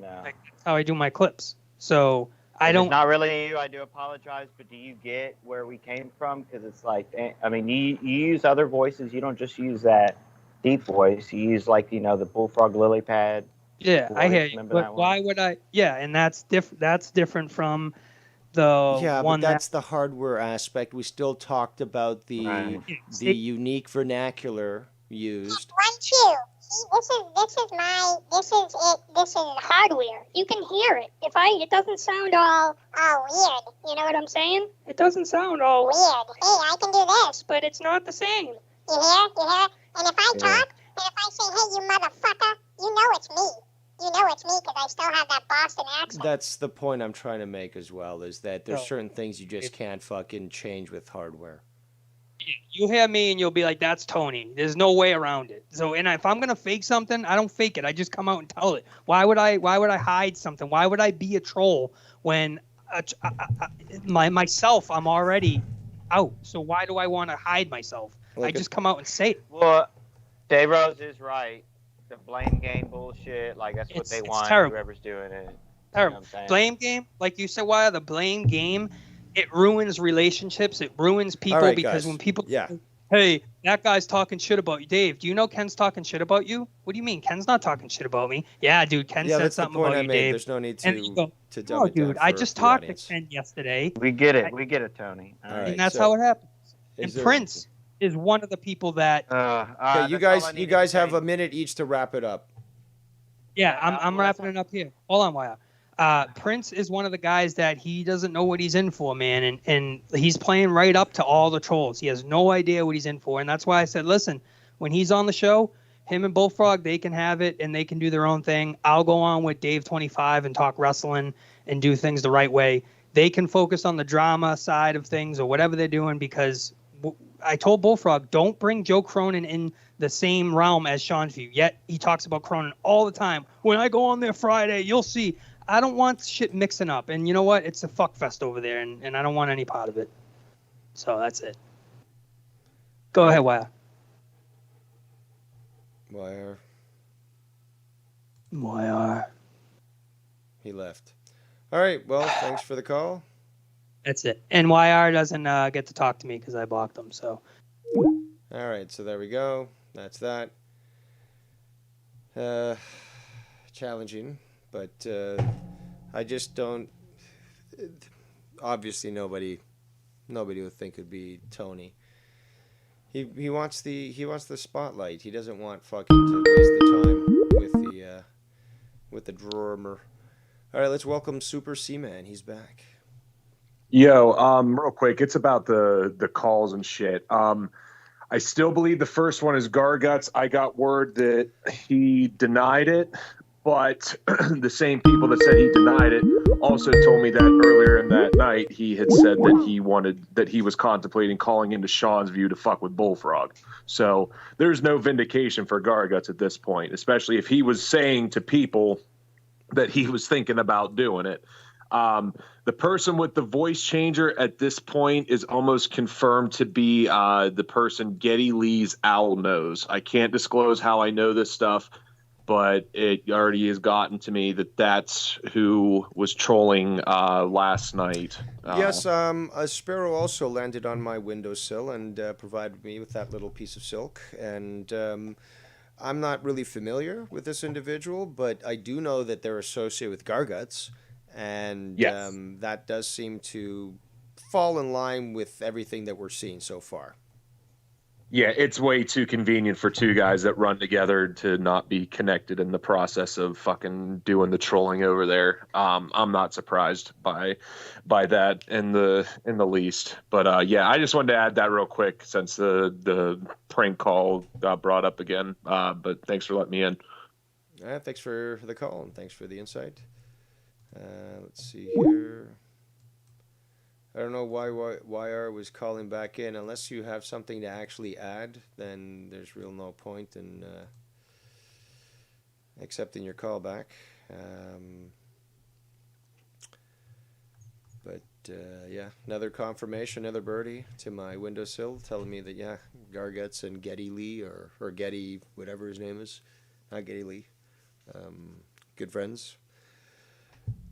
That's how I do my clips. So I If don't. It's not really you. I do apologize, but do you get where we came from? Because it's like, I mean, you use other voices. You don't just use that deep voice. You use like the Bullfrog lily pad. Yeah, voice. I hear you. Remember But that one? why would I? Yeah, and that's different. That's different from the Yeah, one but that's the hardware aspect. We still talked about the unique vernacular used. 1, 2. See, this is it. This is hardware. You can hear it. It doesn't sound all weird. You know what I'm saying? It doesn't sound all weird. Hey, I can do this, but it's not the same. You hear? And if I talk, and if I say, "Hey, you motherfucker," you know it's me. You know it's me because I still have that Boston accent. That's the point I'm trying to make as well, is that there's certain things you just can't fucking change with hardware. You hear me and you'll be like, "That's Tony." There's no way around it. So, and if I'm gonna fake something, I don't fake it. I just come out and tell it. Why would I hide something? Why would I be a troll when myself I'm already out? So why do I want to hide myself? I just come out and say it. Well, Dave Rose is right. The blame game bullshit, like that's what they want. Terrible. Whoever's doing it. Terrible. Blame game, like you said, why the blame game? It ruins relationships. It ruins people because when people, hey, that guy's talking shit about you, Dave. Do you know Ken's talking shit about you? What do you mean? Ken's not talking shit about me. Yeah, dude. Ken said that's something the point about I you, made. Dave. There's no need And you go, to dumb it down dude, I for just the talked audience. to Ken yesterday. We get it. We get it, Tony. All right, And that's so how it happens. is And there- Prince is one of the people that. Okay, you guys have a minute each to wrap it up. Yeah, I'm wrapping it up here. Hold on, Wire. Prince is one of the guys that he doesn't know what he's in for, man, and he's playing right up to all the trolls. He has no idea what he's in for, and that's why I said, listen, when he's on the show, him and Bullfrog, they can have it and they can do their own thing. I'll go on with Dave 25 and talk wrestling and do things the right way. They can focus on the drama side of things or whatever they're doing because I told Bullfrog, don't bring Joe Cronin in the same realm as Sean's View. Yet he talks about Cronin all the time. When I go on there Friday, you'll see. I don't want shit mixing up. And you know what? It's a fuck fest over there, and I don't want any part of it. So that's it. Go ahead, Wire. Wire. He left. All right, well, thanks for the call. That's it. And YR doesn't get to talk to me because I blocked him. So. All right, so there we go. That's that. Challenging, but I just don't. Obviously, nobody would think it'd be Tony. He wants the spotlight. He doesn't want fucking to waste the time with the drummer. All right, let's welcome Super Seaman. He's back. Yo, real quick, it's about the calls and shit. I still believe the first one is Garguts. I got word that he denied it, but the same people that said he denied it also told me that earlier in that night he had said that he was contemplating calling into Sean's View to fuck with Bullfrog. So there's no vindication for Garguts at this point, especially if he was saying to people that he was thinking about doing it. The person with the voice changer at this point is almost confirmed to be the person Geddy Lee's Owl Nose. I can't disclose how I know this stuff, but it already has gotten to me that that's who was trolling last night. Yes, a sparrow also landed on my windowsill and provided me with that little piece of silk. And I'm not really familiar with this individual, but I do know that they're associated with Garguts. And yes. That does seem to fall in line with everything that we're seeing so far. Yeah, it's way too convenient for two guys that run together to not be connected in the process of fucking doing the trolling over there. I'm not surprised by that in the least. But yeah, I just wanted to add that real quick since the prank call got brought up again. But thanks for letting me in. Thanks for the call and thanks for the insight. Let's see here. I don't know why YR was calling back in. Unless you have something to actually add, then there's real no point in accepting your call back. But yeah, another confirmation, another birdie to my windowsill telling me that, yeah, Garguts and Geddy Lee, or Geddy, whatever his name is, not Geddy Lee, good friends.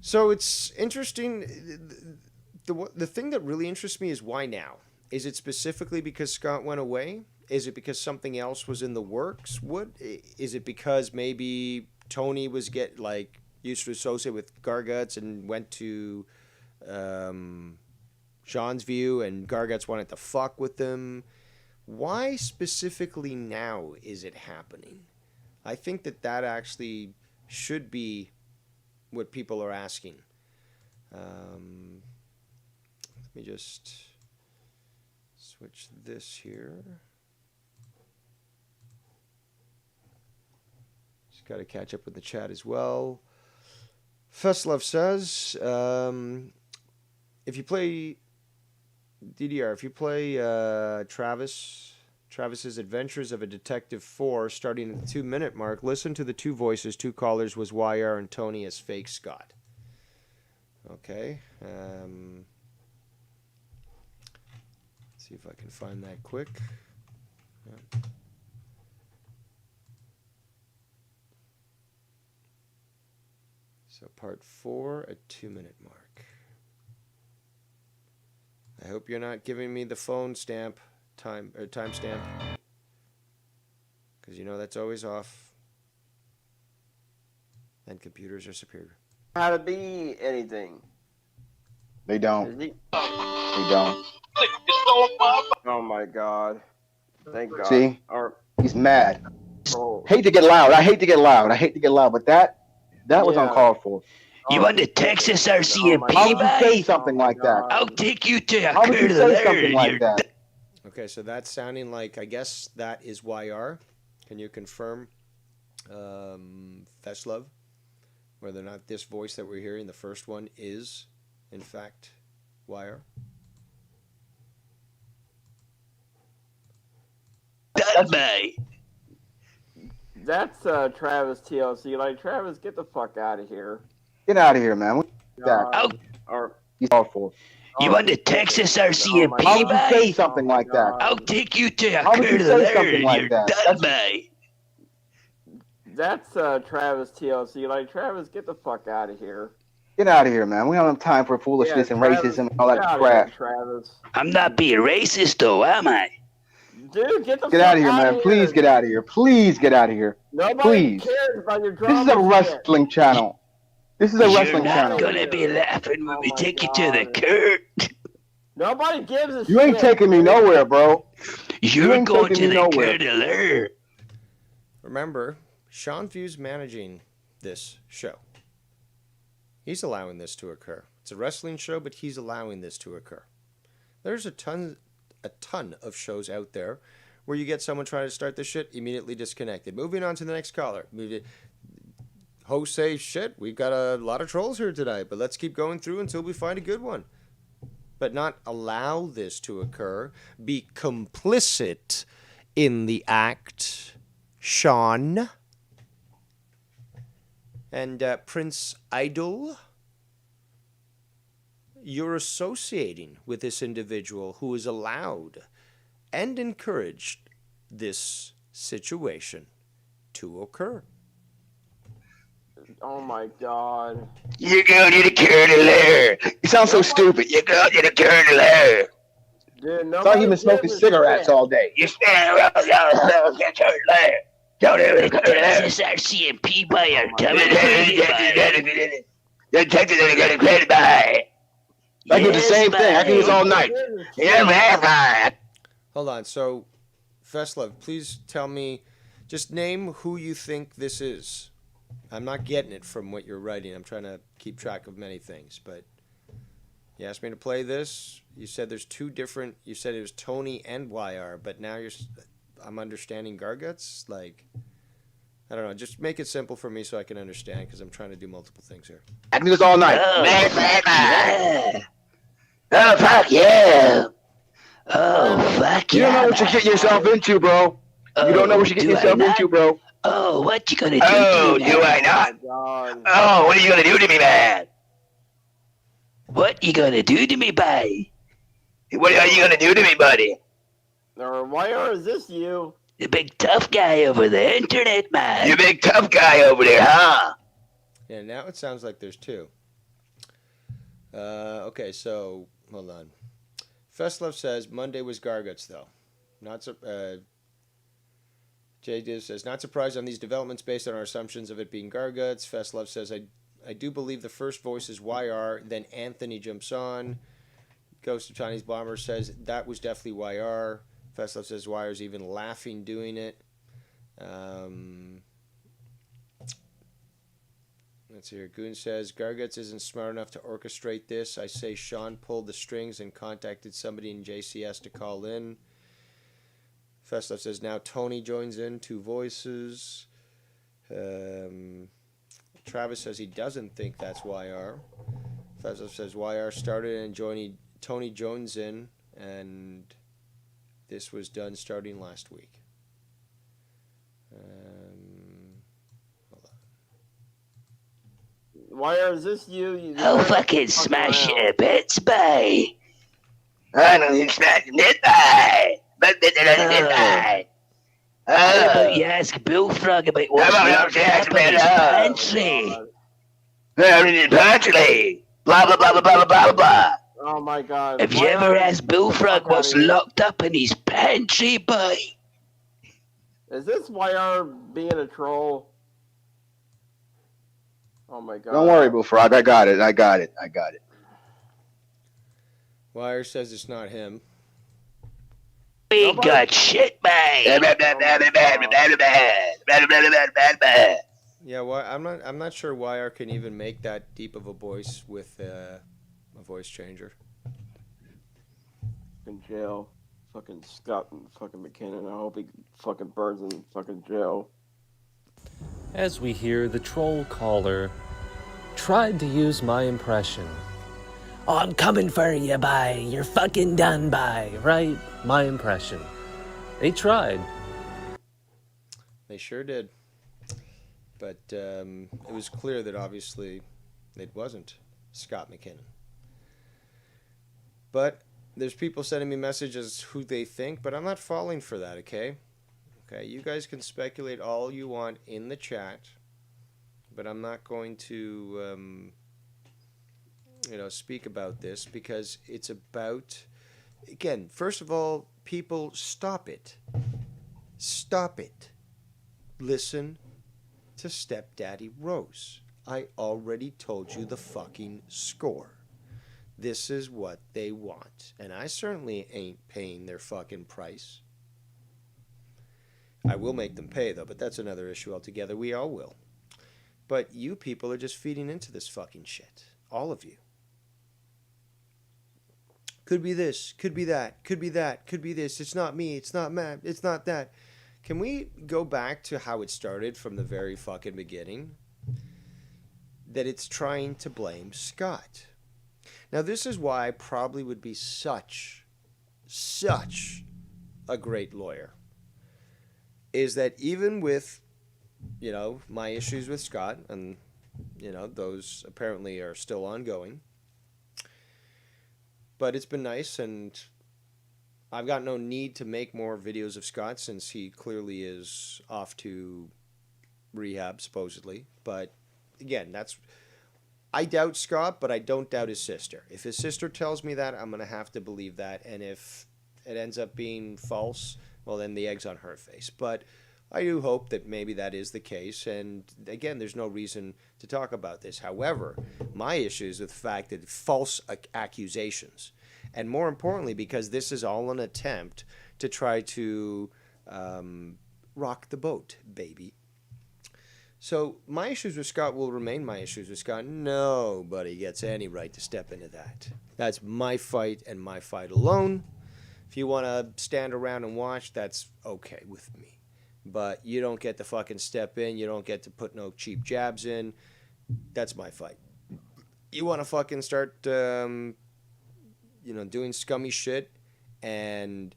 So it's interesting. The thing that really interests me is why now? Is it specifically because Scott went away? Is it because something else was in the works? What is it because maybe Tony was used to associate with Garguts and went to Sean's View and Garguts wanted to fuck with them? Why specifically now is it happening? I think that actually should be what people are asking. Let me just switch this here. Just got to catch up with the chat as well. Festlove says, if you play DDR, if you play Travis's Adventures of a Detective 4, starting at the 2-minute mark, listen to the two voices, two callers was YR and Tony as fake Scott. Okay. See if I can find that quick. Yeah. So part 4, a 2-minute mark. I hope you're not giving me the phone stamp time stamp, because you know that's always off. And computers are superior. How to be anything? They don't. They don't. Oh my God! Thank God. See? Or, he's mad. oh. Hate to get loud. I hate to get loud. But that was uncalled for. You want the Texas RCMP, How would you say something like that? I'll take you to a How would you say something like that? Okay, so that's sounding like, I guess that is YR. Can you confirm, Festlove, whether or not this voice that we're hearing, the first one, is, in fact, YR? That's Travis TLC. Like, Travis, get the fuck out of here. Get out of here, man. He's all for. You want the Texas RCMP, How would you say something like that? I'll take you to a How would you say something like that? That's Travis TLC. Like, Travis, get the fuck out of here. Get out of here, man. We don't have time for foolishness and racism and all that crap. Travis. I'm not being racist, though, am I? Dude, get out of here, man. Please get out of here. Please get out of here. Nobody Please. cares about your This drama. is a wrestling channel. This is a wrestling channel. You're not gonna be laughing when we take you to the curb. Nobody gives a shit. You ain't taking me nowhere, bro. You're going to the curb to learn. Remember, Sean View's managing this show. He's allowing this to occur. It's a wrestling show, but he's allowing this to occur. There's a ton of shows out there where you get someone trying to start the shit, immediately disconnected. Moving on to the next caller. Host say, shit, we've got a lot of trolls here tonight, but let's keep going through until we find a good one. But not allow this to occur. Be complicit in the act, Sean. And Prince Idol, you're associating with this individual who is allowed and encouraged this situation to occur. Oh my God. You're going to the curb to learn. You sound so stupid. You're going to the curb to learn. Dude, I thought you've been smoking cigarettes all day. You're standing around the curb to learn. Don't ever Texas RCMP buyer coming You're Texas and you're credit by. I do the same thing. I can use all night. Hold on. So, Feslev, please tell me, just name who you think this is. I'm not getting it from what you're writing. I'm trying to keep track of many things, but you asked me to play this. You said there's two different. You said it was Tony and YR, but now I'm understanding Garguts. Like, I don't know. Just make it simple for me so I can understand, because I'm trying to do multiple things here. Bad news all night. Oh, fuck yeah. Oh, fuck You yeah. don't know what you're getting yourself into, bro. You don't know what you're getting yourself into, bro. Oh, what you gonna do Oh, to me, do man? I not? Oh, what are you gonna do to me, man? What you gonna do to me, buddy? What are you gonna do to me, buddy? Or why is this you? The big tough guy over the internet, man. You big tough guy over there, huh? Yeah, now it sounds like there's two. Okay, so hold on. Feslev says Monday was Garguts, though. Jay says, not surprised on these developments based on our assumptions of it being Garguts. Feslev says, I do believe the first voice is YR, then Anthony jumps on. Ghost of Chinese Bomber says, that was definitely YR. Feslev says YR's even laughing doing it. Let's see here. Goon says, Garguts isn't smart enough to orchestrate this. I say Sean pulled the strings and contacted somebody in JCS to call in. Feslev says, now Tony joins in, two voices. Travis says he doesn't think that's YR. Feslev says YR started and Tony joins in, and this was done starting last week. Why is this you? Oh, fucking smash your bits, bae. I don't need smashing it, bae. How about you ask Bullfrog about what's locked up in his pantry? In pantry. Blah, blah, blah, blah, blah, blah, blah. Oh, my God. Have you ever asked Bullfrog what's locked up in his pantry, boy? Is this YR being a troll? Oh, my God. Don't worry, Bullfrog. I got it. Wire says it's not him. We got shit, man. Yeah, well, I'm not sure YR can even make that deep of a voice with a voice changer. In jail. Fucking Scott and fucking McKinnon. I hope he fucking burns in fucking jail. As we hear the troll caller tried to use my impression. Oh, I'm coming for you, bye. You're fucking done, bye. Right? My impression. They tried. They sure did. But it was clear that obviously it wasn't Scott McKinnon. But there's people sending me messages who they think, but I'm not falling for that, okay? Okay, you guys can speculate all you want in the chat, but I'm not going to, speak about this, because it's about, again, first of all, people, stop it. Stop it. Listen to Stepdaddy Rose. I already told you the fucking score. This is what they want, and I certainly ain't paying their fucking price. I will make them pay, though, but that's another issue altogether. We all will. But you people are just feeding into this fucking shit. All of you. Could be this, could be that, could be that, could be this. It's not me, it's not Matt, it's not that. Can we go back to how it started from the very fucking beginning? That it's trying to blame Scott. Now, this is why I probably would be such a great lawyer. Is that even with, my issues with Scott, and, those apparently are still ongoing. But it's been nice, and I've got no need to make more videos of Scott since he clearly is off to rehab, supposedly. But, again, I doubt Scott, but I don't doubt his sister. If his sister tells me that, I'm going to have to believe that. And if it ends up being false, well, then the egg's on her face. But I do hope that maybe that is the case. And again, there's no reason to talk about this. However, my issue is with the fact that false accusations. And more importantly, because this is all an attempt to try to rock the boat, baby. So my issues with Scott will remain my issues with Scott. Nobody gets any right to step into that. That's my fight and my fight alone. If you want to stand around and watch, that's okay with me. But you don't get to fucking step in. You don't get to put no cheap jabs in. That's my fight. You want to fucking start, doing scummy shit and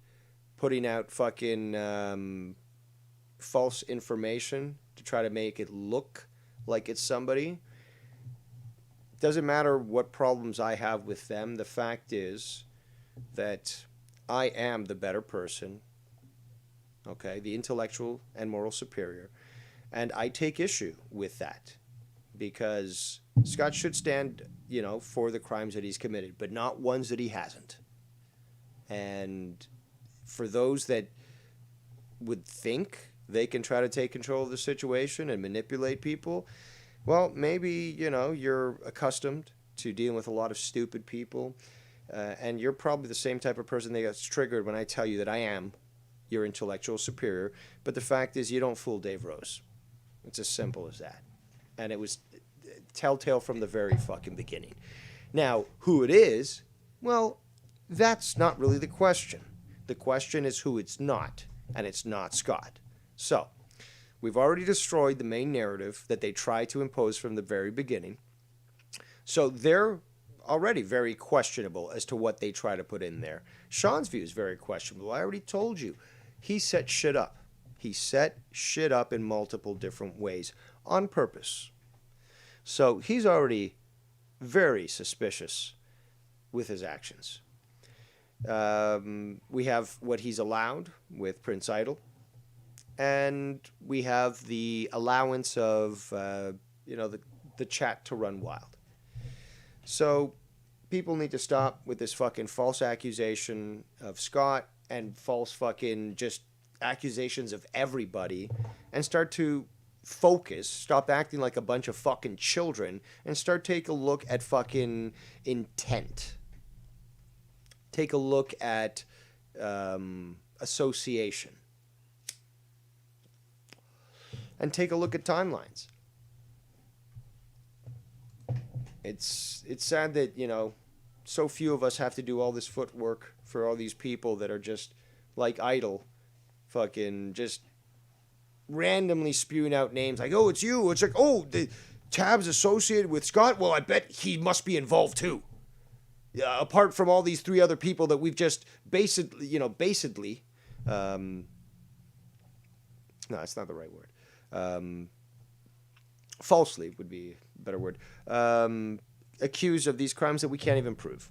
putting out fucking false information to try to make it look like it's somebody. Doesn't matter what problems I have with them. The fact is that I am the better person, okay, the intellectual and moral superior, and I take issue with that because Scott should stand, for the crimes that he's committed, but not ones that he hasn't. And for those that would think they can try to take control of the situation and manipulate people, well, maybe, you're accustomed to dealing with a lot of stupid people, and you're probably the same type of person that gets triggered when I tell you that I am your intellectual superior. But the fact is, you don't fool Dave Rose. It's as simple as that. And it was telltale from the very fucking beginning. Now, who it is, well, that's not really the question. The question is who it's not, and it's not Scott. So, we've already destroyed the main narrative that they tried to impose from the very beginning. So they're already very questionable as to what they try to put in there. Sean's view is very questionable. I already told you. He set shit up. He set shit up in multiple different ways on purpose. So he's already very suspicious with his actions. We have what he's allowed with Prince Idol. And we have the allowance of, the chat to run wild. So people need to stop with this fucking false accusation of Scott and false fucking just accusations of everybody and start to focus, stop acting like a bunch of fucking children and start take a look at fucking intent. Take a look at association. And take a look at timelines. It's sad that, so few of us have to do all this footwork for all these people that are just like Idol, fucking just randomly spewing out names like, oh, it's you. It's like, oh, the Tab's associated with Scott? Well, I bet he must be involved too. Apart from all these three other people that we've just basically, no, that's not the right word. Falsely would be a better word, accused of these crimes that we can't even prove.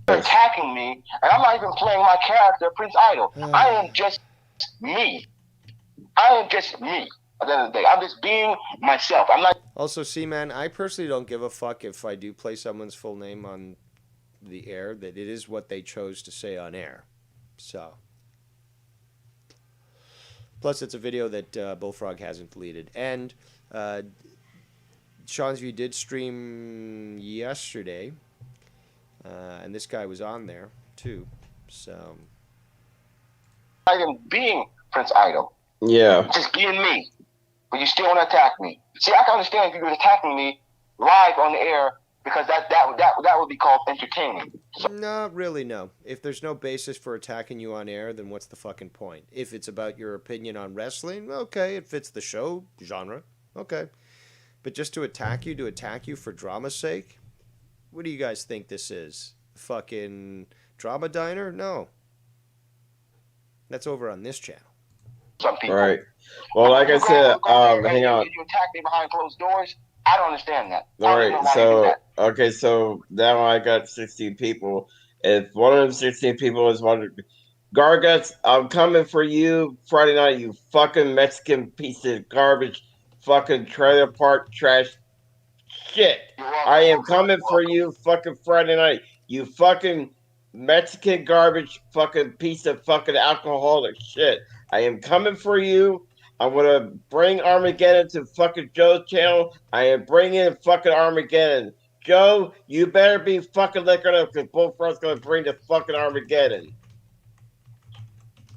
Attacking me, and I'm not even playing my character, Prince Idol. I am just me. I am just me. At the end of the day, I'm just being myself. I'm not. Also, see, man, I personally don't give a fuck if I do play someone's full name on the air. That it is what they chose to say on air. So. Plus, it's a video that Bullfrog hasn't deleted. And Sean's View did stream yesterday. And this guy was on there, too. So. I am being Prince Idol. Yeah. Just being me. But you still want to attack me. See, I can understand if you were attacking me live on the air because that would be called entertaining. So. Not really, no. If there's no basis for attacking you on air, then what's the fucking point? If it's about your opinion on wrestling, okay, it fits the show genre, okay. But just to attack you for drama's sake? What do you guys think this is? Fucking drama diner? No. That's over on this channel. Some people. Right. Well, like I said, hang on. You attack me behind closed doors? I don't understand that. All right, so now I got 16 people. If one of them 16 people is one of Garguts, I'm coming for you Friday night, you fucking Mexican piece of garbage, fucking trailer park trash shit. I am coming for you fucking Friday night, you fucking Mexican garbage fucking piece of fucking alcoholic shit. I am coming for you. I'm gonna bring Armageddon to fucking Joe's channel. I am bringing fucking Armageddon. Joe, you better be fucking liquored up because Bullfrog's gonna bring the fucking Armageddon.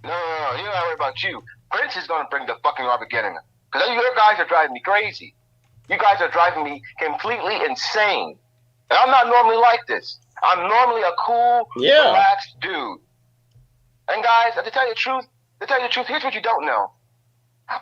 No. You don't worry about you. Prince is gonna bring the fucking Armageddon. Because you guys are driving me crazy. You guys are driving me completely insane. And I'm not normally like this. I'm normally a cool, relaxed dude. And guys, to tell you the truth, here's what you don't know.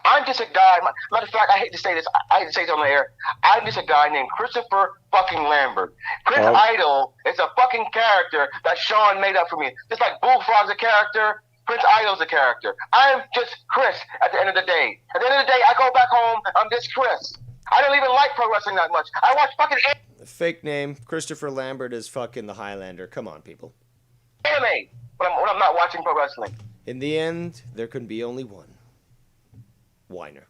I'm just a guy. Matter of fact, I hate to say this. I hate to say this on the air. I'm just a guy named Christopher fucking Lambert. Prince Idol is a fucking character that Sean made up for me. Just like Bullfrog's a character, Prince Idol's a character. I'm just Chris at the end of the day. At the end of the day, I go back home, I'm just Chris. I don't even like pro wrestling that much. I watch fucking Fake name, Christopher Lambert is fucking the Highlander. Come on, people. anime when I'm not watching pro wrestling. In the end, there can be only one. Whiner.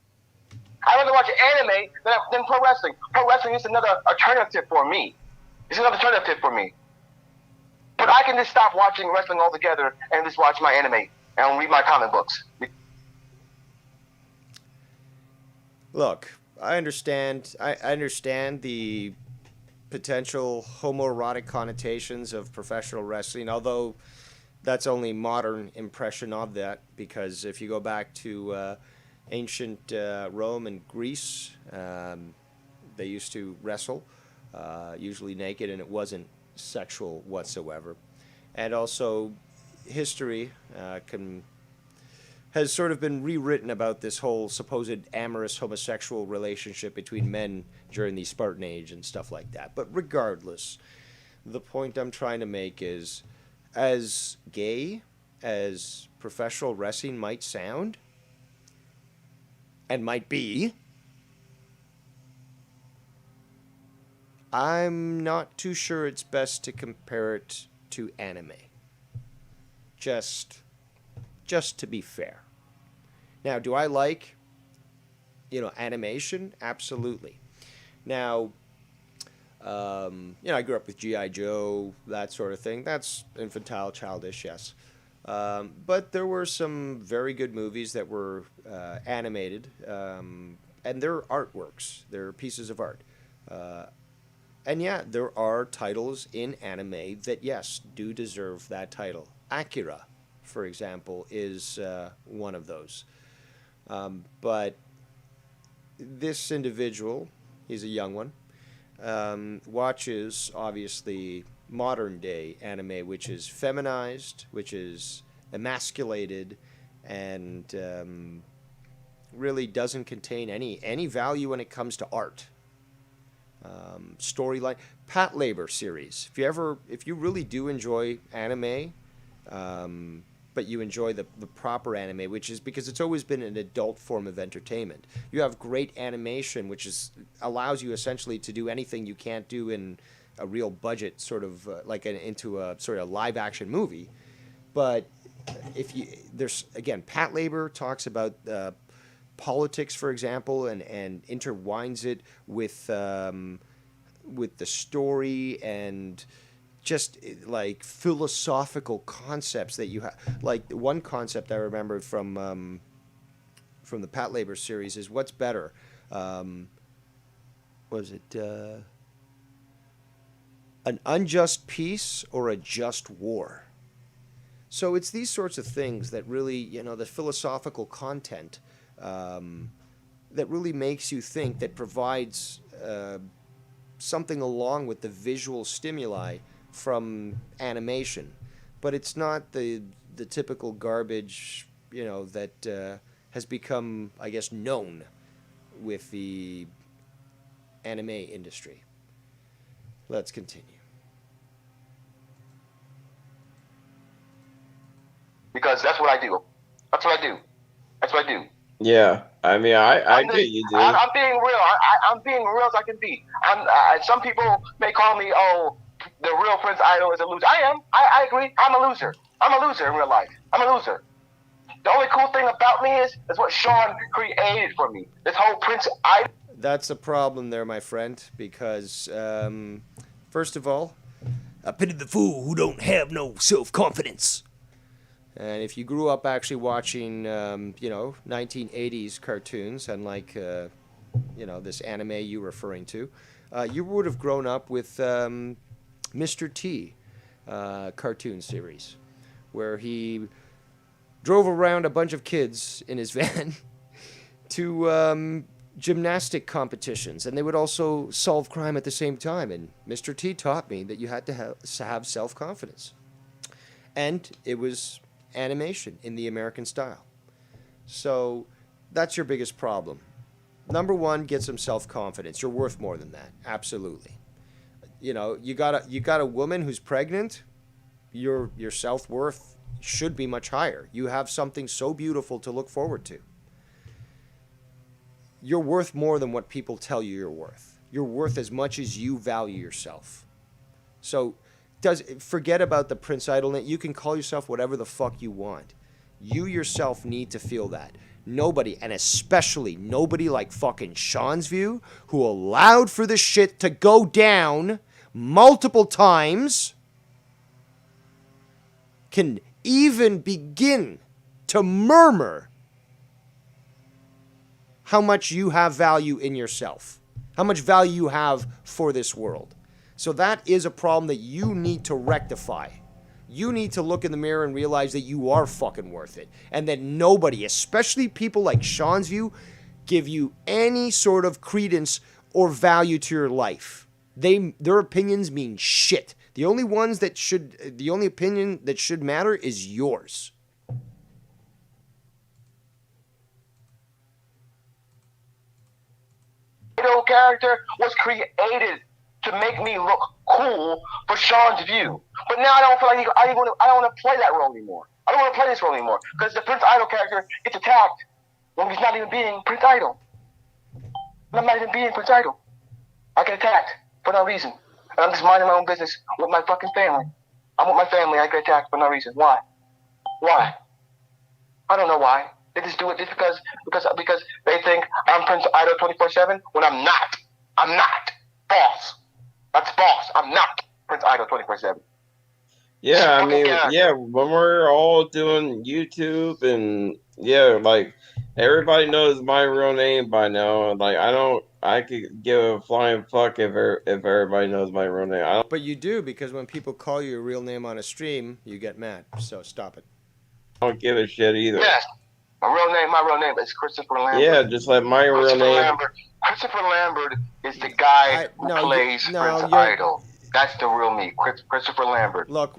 I'd rather watch anime than pro wrestling. Pro wrestling is another alternative for me. It's another alternative for me. But I can just stop watching wrestling altogether and just watch my anime and read my comic books. Look, I understand the potential homoerotic connotations of professional wrestling, although that's only modern impression of that, because if you go back to ancient Rome and Greece, they used to wrestle, usually naked, and it wasn't sexual whatsoever. And also, history has sort of been rewritten about this whole supposed amorous homosexual relationship between men during the Spartan Age and stuff like that. But regardless, the point I'm trying to make is, as gay as professional wrestling might sound, and might be, I'm not too sure it's best to compare it to anime. Just to be fair. Now, do I like, animation? Absolutely. Now, I grew up with G.I. Joe, that sort of thing. That's infantile, childish, yes. But there were some very good movies that were animated, and they're artworks. They're pieces of art. And yeah, there are titles in anime that, yes, do deserve that title. Akira, for example, is one of those. But this individual, he's a young one, watches, obviously, modern-day anime, which is feminized, which is emasculated, and really doesn't contain any value when it comes to art. Storyline, Pat Labor series. If you really do enjoy anime, but you enjoy the proper anime, which is because it's always been an adult form of entertainment. You have great animation, which allows you essentially to do anything you can't do in a real budget, sort of into a sort of live action movie. But Pat Labor talks about politics, for example, and intertwines it with the story and just like philosophical concepts that you have. Like one concept I remember from the Pat Labor series is, what's better? Was it an unjust peace or a just war? So it's these sorts of things that really, the philosophical content that really makes you think, that provides something along with the visual stimuli from animation. But it's not the typical garbage, that has become, I guess, known with the anime industry. Let's continue. Because that's what I do. That's what I do. Yeah, I mean, I get you, dude. I'm being real. I'm being real as I can be. Some people may call me, the real Prince Idol is a loser. I am. I agree. I'm a loser. I'm a loser in real life. I'm a loser. The only cool thing about me is what Sean created for me. This whole Prince Idol. That's a problem there, my friend, because, first of all, I pity the fool who don't have no self-confidence. And if you grew up actually watching, 1980s cartoons, unlike, this anime you're referring to, you would have grown up with Mr. T cartoon series, where he drove around a bunch of kids in his van to gymnastic competitions, and they would also solve crime at the same time. And Mr. T taught me that you had to have self-confidence. And it was animation in the American style. So that's your biggest problem. Number one, get some self-confidence. You're worth more than that. Absolutely. You know, you got a woman who's pregnant, your self-worth should be much higher. You have something so beautiful to look forward to. You're worth more than what people tell you you're worth. You're worth as much as you value yourself. So forget about the Prince Idol. You can call yourself whatever the fuck you want. You yourself need to feel that. Nobody, and especially nobody like fucking Sean's View, who allowed for the shit to go down multiple times, can even begin to murmur how much you have value in yourself, how much value you have for this world. So that is a problem that you need to rectify. You need to look in the mirror and realize that you are fucking worth it. And that nobody, especially people like Sean's View, give you any sort of credence or value to your life. Their opinions mean shit. The only opinion that should matter is yours. Idol character was created to make me look cool for Sean's View. But now I don't feel like I don't want to play that role anymore. I don't want to play this role anymore because the Prince Idol character gets attacked when he's not even being Prince Idol. I'm not even being Prince Idol. I get attacked for no reason. And I'm just minding my own business with my fucking family. I'm with my family. I get attacked for no reason. Why? Why? I don't know why. They just do it just because they think I'm Prince Idol 24/7 when I'm not. I'm not. False. That's false. I'm not Prince Idol 24/7. Yeah, I mean, yeah, when we're all doing YouTube and yeah, like everybody knows my real name by now. Like I could give a flying fuck if everybody knows my real name. But you do, because when people call you your real name on a stream, you get mad. So stop it. I don't give a shit either. Yes. My real name is Christopher Lambert. Yeah, just like my real name. Christopher Lambert is the guy who plays Prince Idol. That's the real me, Christopher Lambert. Look,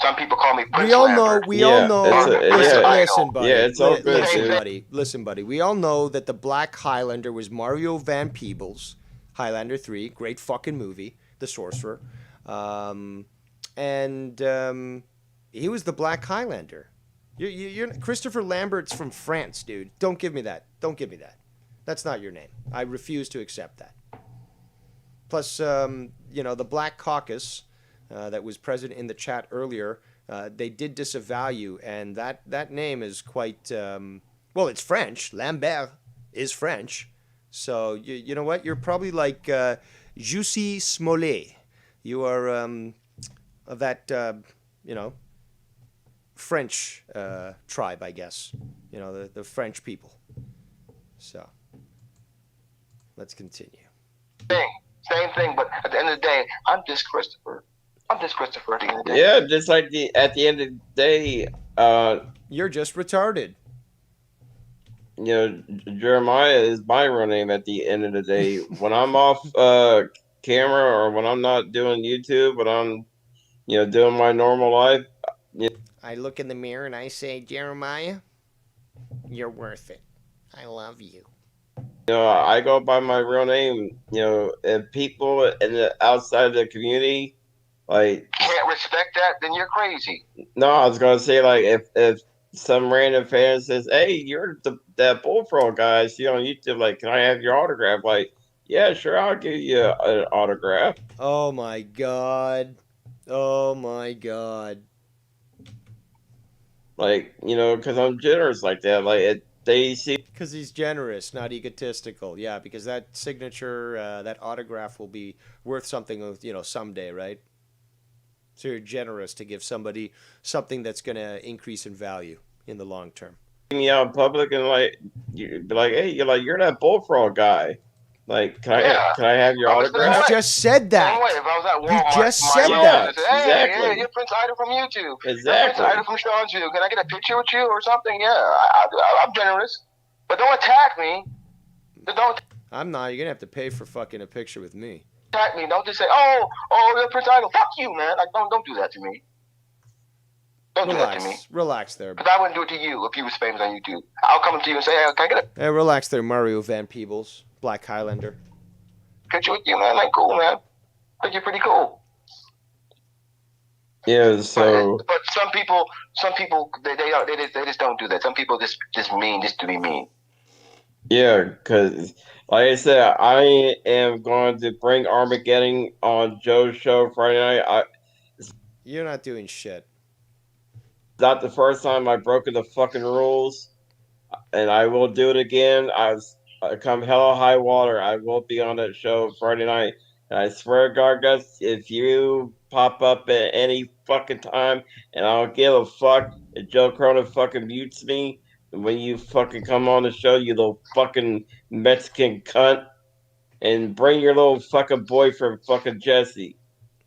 some people call me Prince Lambert. We all know. Listen, buddy. Yeah, it's all good, Listen, buddy. We all know that the Black Highlander was Mario Van Peebles. Highlander 3, great fucking movie. The Sorcerer, and he was the Black Highlander. You're Christopher Lambert's from France, dude. Don't give me that. Don't give me that. That's not your name. I refuse to accept that. Plus, the Black Caucus that was present in the chat earlier, they did disavow you, and that name is quite, it's French. Lambert is French. So, you know what? You're probably like Jussi Smollett. You are of that, French tribe, I guess. The French people. So, let's continue. Same thing, but at the end of the day, I'm just Christopher. I'm just Christopher at the end of the day. Yeah, just like at the end of the day, you're just retarded. Jeremiah is my real name at the end of the day. When I'm off camera or when I'm not doing YouTube, but I'm, doing my normal life. I look in the mirror and I say, Jeremiah, you're worth it. I love you. I go by my real name, and people in the outside of the community, like, can't respect that, then you're crazy. No, I was gonna say, like, if some random fan says, "Hey, you're that Bullfrog guy I see on YouTube, like, can I have your autograph?" Like, yeah, sure, I'll give you an autograph. Oh my god. Oh my god. Like, because I'm generous like that. Like, they see. Because he's generous, not egotistical. Yeah, because that signature, that autograph will be worth something, someday, right? So you're generous to give somebody something that's going to increase in value in the long term. Me out in public and like, you be like, hey, you're that Bullfrog guy. Like, can I have your autograph? You just said that. Same way, if I was at You Walmart, just my said mom that. would say, hey, Exactly. yeah, you're Prince Idol from YouTube. Exactly. You're Prince Idol from Sean's View. Can I get a picture with you or something? Yeah, I'm generous. But don't attack me. Don't I'm not. You're going to have to pay for fucking a picture with me. attack me. Don't just say, oh, you're Prince Idol. Fuck you, man. Like, don't do that to me. Don't do that to me. Relax there. Because I wouldn't do it to you if you was famous on YouTube. I'll come to you and say, hey, can I get a Hey, relax there, Mario Van Peebles, Black Highlander. picture with you, man? Like, cool, man. I think you're pretty cool. Yeah, so... But some people, they just don't do that. Some people just mean just to be mean. Yeah, because, like I said, I am going to bring Armageddon on Joe's show Friday night. You're not doing shit. It's not the first time I've broken the fucking rules, and I will do it again. I come hell or high water, I will be on that show Friday night. And I swear to God, guys, if you pop up at any fucking time, and I don't give a fuck if Joe Corona fucking mutes me when you fucking come on the show, you little fucking Mexican cunt, and bring your little fucking boyfriend, fucking Jesse.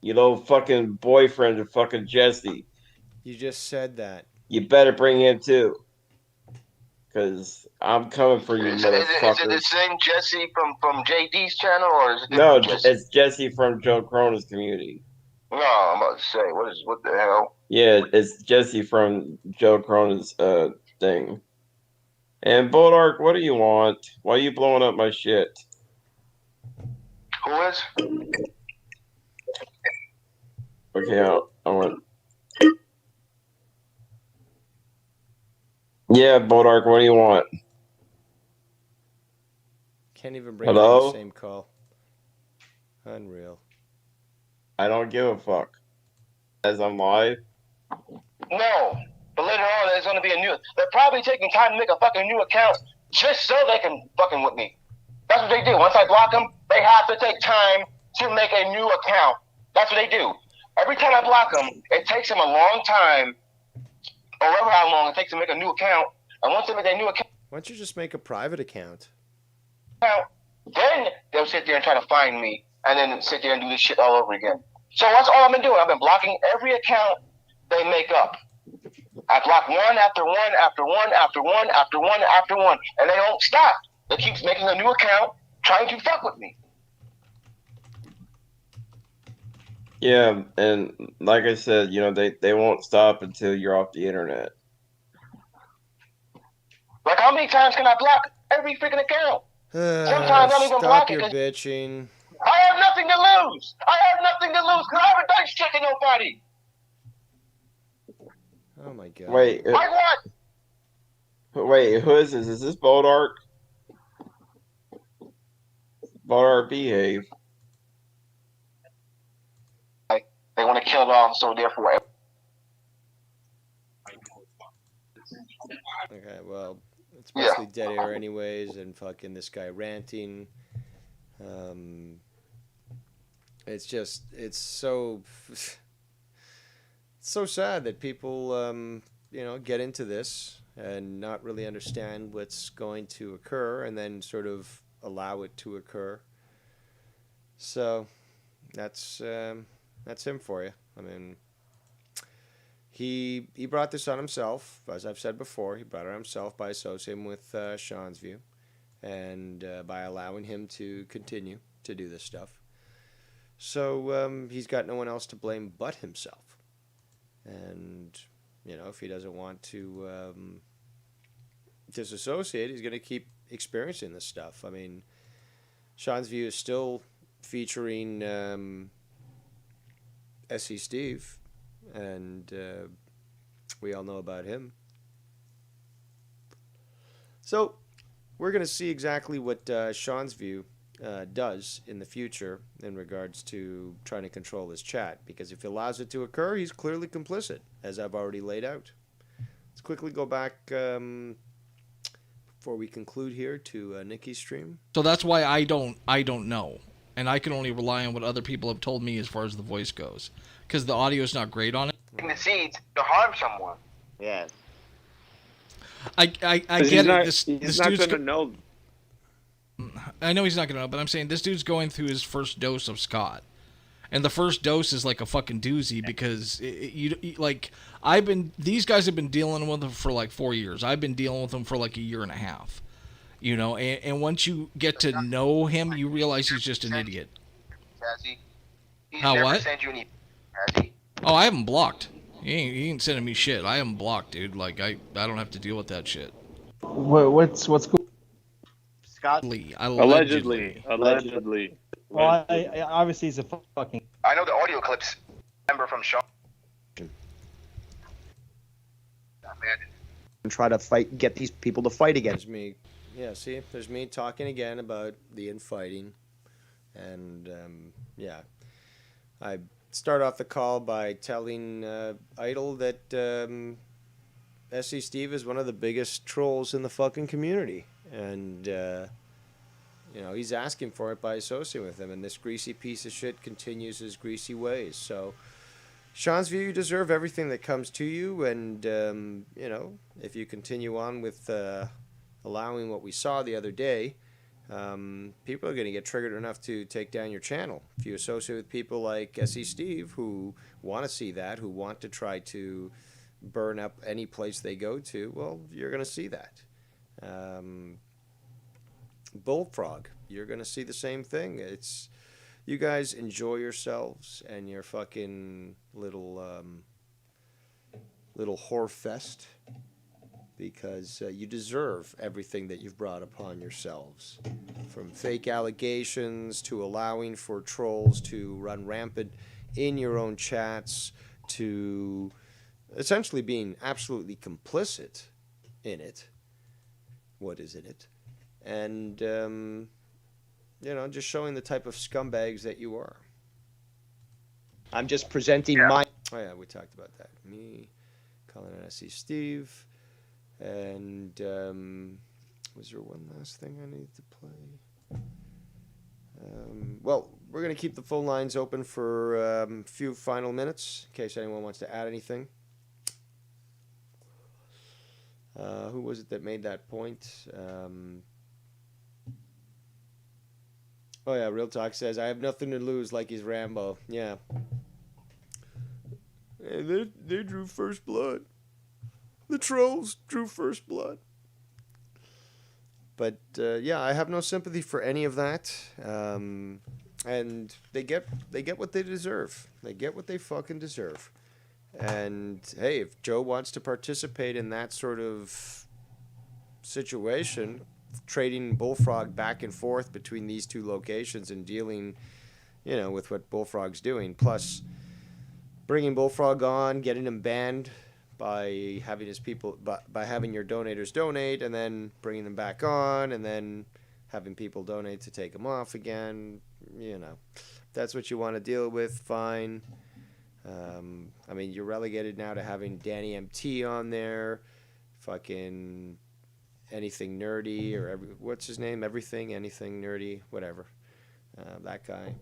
You little fucking boyfriend of fucking Jesse. You just said that. You better bring him too. Because I'm coming for you, motherfuckers. Is it the same Jesse from JD's channel, or is it No, Jesse? it's Jesse from Joe Corona's community. No, I'm about to say, what the hell? Yeah, it's Jesse from Joe Corona's thing. And Bullark, what do you want? Why are you blowing up my shit? Who is? Okay, I want... Yeah, Bullark, what do you want? Can't even bring Hello? up the same call. Unreal. I don't give a fuck. As I'm live? No, but later on there's going to be a new... They're probably taking time to make a fucking new account just so they can fucking with me. That's what they do. Once I block them, they have to take time to make a new account. That's what they do. Every time I block them, it takes them a long time, or however how long it takes to make a new account. And once they make a new account, Why don't you just make a private account? then they'll sit there and try to find me, and then sit there and do this shit all over again. So that's all I've been doing. I've been blocking every account they make up. I block one after one after one after one after one after one, and they don't stop. They keep making a new account, trying to fuck with me. Yeah, and like I said, you know, they won't stop until you're off the internet. Like, how many times can I block every freaking account? Sometimes I don't even block it. Stop your bitching. I have nothing to lose. I have nothing to lose because I haven't done shit to nobody. Oh my god. Wait. Like what? Wait, who is this? Is this Boldark? Boldark, behave. They want to kill it all, so therefore. Okay, well, it's mostly dead air anyways, and fucking this guy ranting. It's just, it's so sad that people, get into this and not really understand what's going to occur, and then sort of allow it to occur. So, that's him for you. I mean, he brought this on himself, as I've said before. He brought it on himself by associating with Sean's View, and by allowing him to continue to do this stuff. So he's got no one else to blame but himself. And if he doesn't want to disassociate, he's going to keep experiencing this stuff. I mean, Sean's View is still featuring SC Steve, and we all know about him. So we're going to see exactly what Sean's View does in the future in regards to trying to control his chat, because if he allows it to occur, he's clearly complicit, as I've already laid out. Let's quickly go back before we conclude here to Nikki's stream. So that's why I don't know, and I can only rely on what other people have told me as far as the voice goes, because the audio is not great on it. In the seeds to harm someone. Yes. I get He's it. not, This he's not dude's going to know. I know he's not gonna know, but I'm saying this dude's going through his first dose of Scott. And the first dose is like a fucking doozy because these guys have been dealing with them for like 4 years. I've been dealing with them for like a year and a half. You know, and once you get to know him, you realize he's just an idiot. He's How, never what? sent you any, has he? Oh, I haven't blocked. He ain't sending me shit. I haven't blocked, dude. Like I don't have to deal with that shit. What's cool? Scott Lee. Allegedly. Well, I obviously he's a fucking. I know the audio clips. Remember from Sean. And try to get these people to fight against me. Yeah, see, there's me talking again about the infighting. And, yeah. I start off the call by telling Idle that SC Steve is one of the biggest trolls in the fucking community. And, you know, he's asking for it by associating with him. And this greasy piece of shit continues his greasy ways. So, Sean's view, you deserve everything that comes to you. And, you know, if you continue on with allowing what we saw the other day, people are going to get triggered enough to take down your channel. If you associate with people like SE Steve who want to see that, who want to try to burn up any place they go to, well, you're going to see that. Bullfrog, you're going to see the same thing. It's, you guys enjoy yourselves and your fucking little whore fest, because you deserve everything that you've brought upon yourselves. From fake allegations to allowing for trolls to run rampant in your own chats to essentially being absolutely complicit in it. What is in it? And, you know, just showing the type of scumbags that you are. I'm just presenting my... Oh, yeah, we talked about that. Me, Colin and SC Steve... And was there one last thing I needed to play? Well, we're going to keep the phone lines open for a few final minutes in case anyone wants to add anything. Who was it that made that point? Oh, yeah, Real Talk says, I have nothing to lose like he's Rambo. Yeah. Hey, they drew first blood. The trolls drew first blood. But, yeah, I have no sympathy for any of that. And they get what they deserve. They get what they fucking deserve. And, hey, if Joe wants to participate in that sort of situation, trading Bullfrog back and forth between these two locations and dealing, you know, with what Bullfrog's doing, plus bringing Bullfrog on, getting him banned by having his people, by having your donators donate, and then bringing them back on, and then having people donate to take them off again. You know, if that's what you want to deal with, fine. I mean, you're relegated now to having Danny MT on there, fucking anything nerdy, or what's his name? Everything, anything nerdy, whatever. That guy.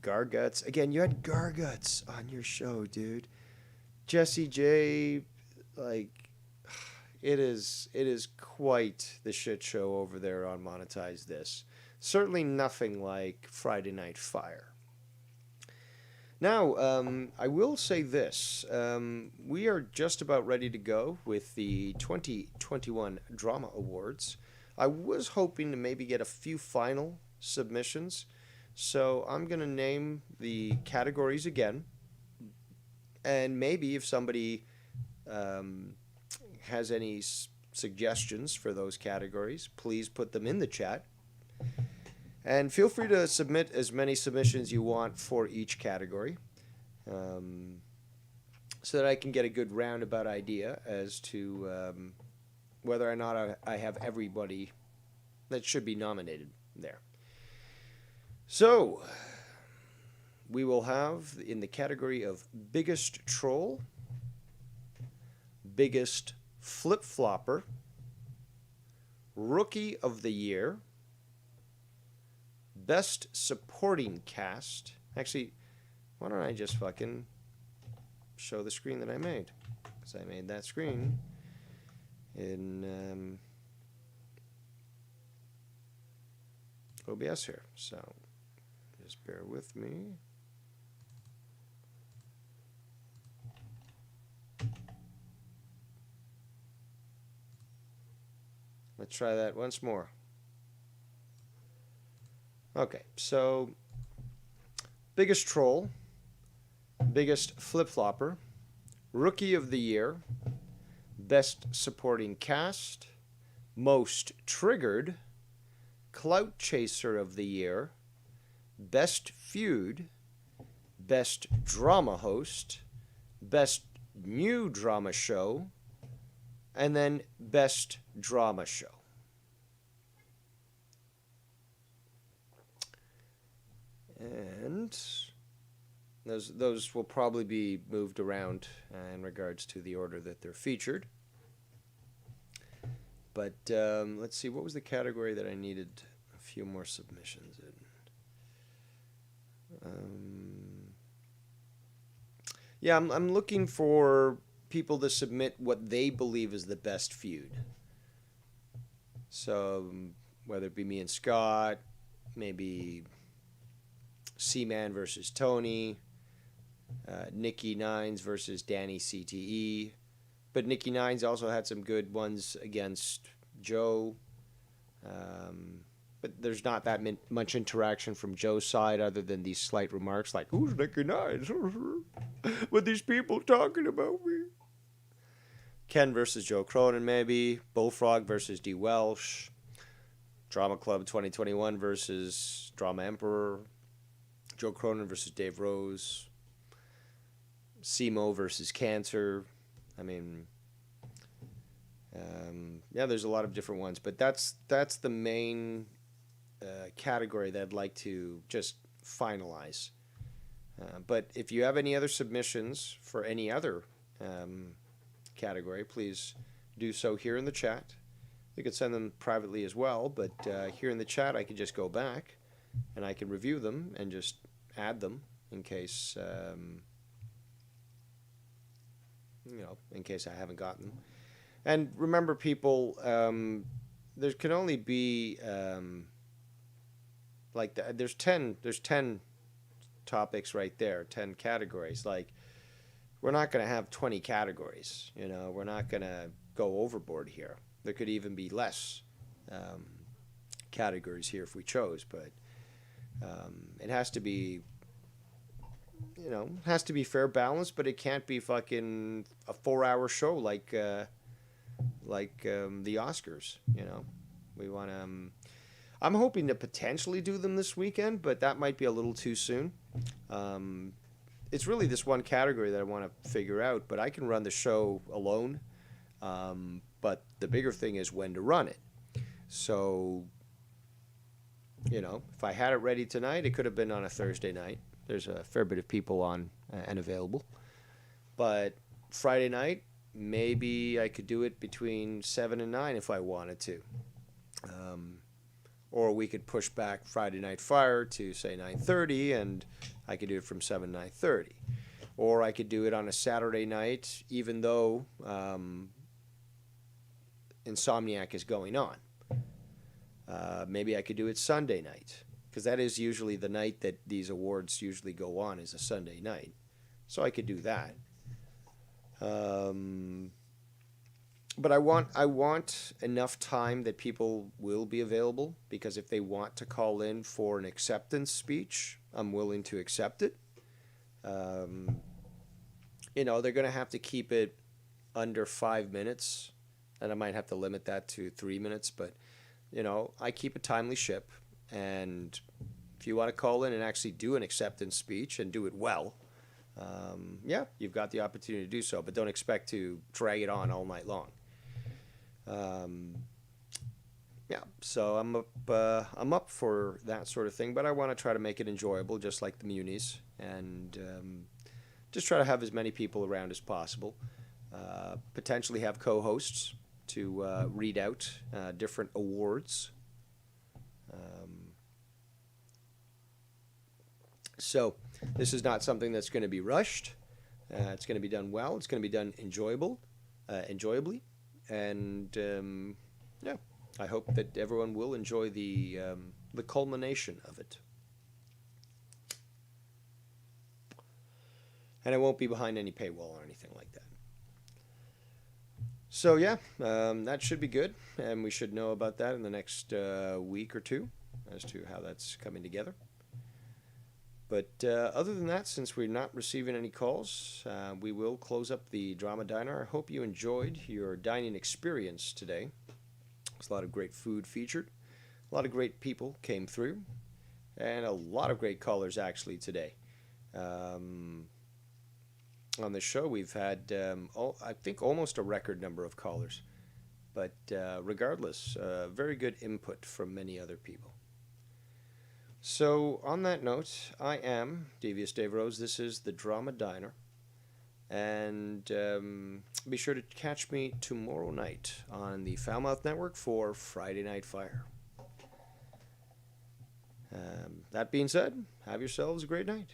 Garguts. Again, you had Garguts on your show, dude. Jesse J, like, it is quite the shit show over there on Monetize This. Certainly nothing like Friday Night Fire. Now, I will say this. We are just about ready to go with the 2021 Drama Awards. I was hoping to maybe get a few final submissions, so I'm going to name the categories again. And maybe if somebody has any suggestions for those categories, please put them in the chat. And feel free to submit as many submissions you want for each category, so that I can get a good roundabout idea as to whether or not I have everybody that should be nominated there. So, we will have in the category of biggest troll, biggest flip-flopper, rookie of the year, best supporting cast. Actually, why don't I just fucking show the screen that I made? Because I made that screen in OBS here. So just bear with me. Let's try that once more. Okay, so biggest troll, biggest flip-flopper, rookie of the year, best supporting cast, most triggered, clout chaser of the year, best feud, best drama host, best new drama show, and then best drama show. And those will probably be moved around in regards to the order that they're featured. But let's see, what was the category that I needed a few more submissions in? Yeah, I'm looking for people to submit what they believe is the best feud. So whether it be me and Scott, maybe C-Man versus Tony, Nikki Nines versus Danny CTE. But Nikki Nines also had some good ones against Joe. But there's not that much interaction from Joe's side other than these slight remarks like, who's Nikki Nines? What these people talking about me? Ken versus Joe Cronin maybe. Bullfrog versus D. Welsh. Drama Club 2021 versus Drama Emperor. Joe Cronin versus Dave Rose. Simo versus Cancer. I mean, yeah, there's a lot of different ones, but that's the main category that I'd like to just finalize. But if you have any other submissions for any other category, please do so here in the chat. You could send them privately as well, but here in the chat I can just go back and I can review them and just add them in case in case I haven't gotten them. And remember, people, there can only be there's 10 topics right there, 10 categories. Like, we're not going to have 20 categories. We're not going to go overboard here. There could even be less categories here if we chose, but it has to be, has to be fair balance, but it can't be fucking a 4-hour show like the Oscars. We want to. I'm hoping to potentially do them this weekend, but that might be a little too soon. It's really this one category that I want to figure out, but I can run the show alone. But the bigger thing is when to run it. So, if I had it ready tonight, it could have been on a Thursday night. There's a fair bit of people on and available. But Friday night, maybe I could do it between 7 and 9 if I wanted to. Or we could push back Friday Night Fire to, say, 9:30, and I could do it from 7 to 9:30. Or I could do it on a Saturday night, even though Insomniac is going on. Maybe I could do it Sunday night, because that is usually the night that these awards usually go on, is a Sunday night. So I could do that. But I want enough time that people will be available, because if they want to call in for an acceptance speech, I'm willing to accept it. They're going to have to keep it under 5 minutes, and I might have to limit that to 3 minutes, but I keep a timely ship, and if you want to call in and actually do an acceptance speech and do it well, yeah, you've got the opportunity to do so, but don't expect to drag it on all night long. Yeah, so I'm up for that sort of thing, but I want to try to make it enjoyable, just like the Munis, and just try to have as many people around as possible. Potentially have co-hosts to read out different awards. So this is not something that's going to be rushed. It's going to be done well. It's going to be done enjoyably. And yeah, I hope that everyone will enjoy the the culmination of it. And it won't be behind any paywall or anything like that. So yeah, that should be good, and we should know about that in the next week or two as to how that's coming together. But other than that, since we're not receiving any calls, we will close up the Drama Diner. I hope you enjoyed your dining experience today. There's a lot of great food featured. A lot of great people came through. And a lot of great callers, actually, today. On the show, we've had, I think, almost a record number of callers. But regardless, very good input from many other people. So, on that note, I am Devious Dave Rose. This is the Drama Diner. And be sure to catch me tomorrow night on the Foulmouth Network for Friday Night Fire. That being said, have yourselves a great night.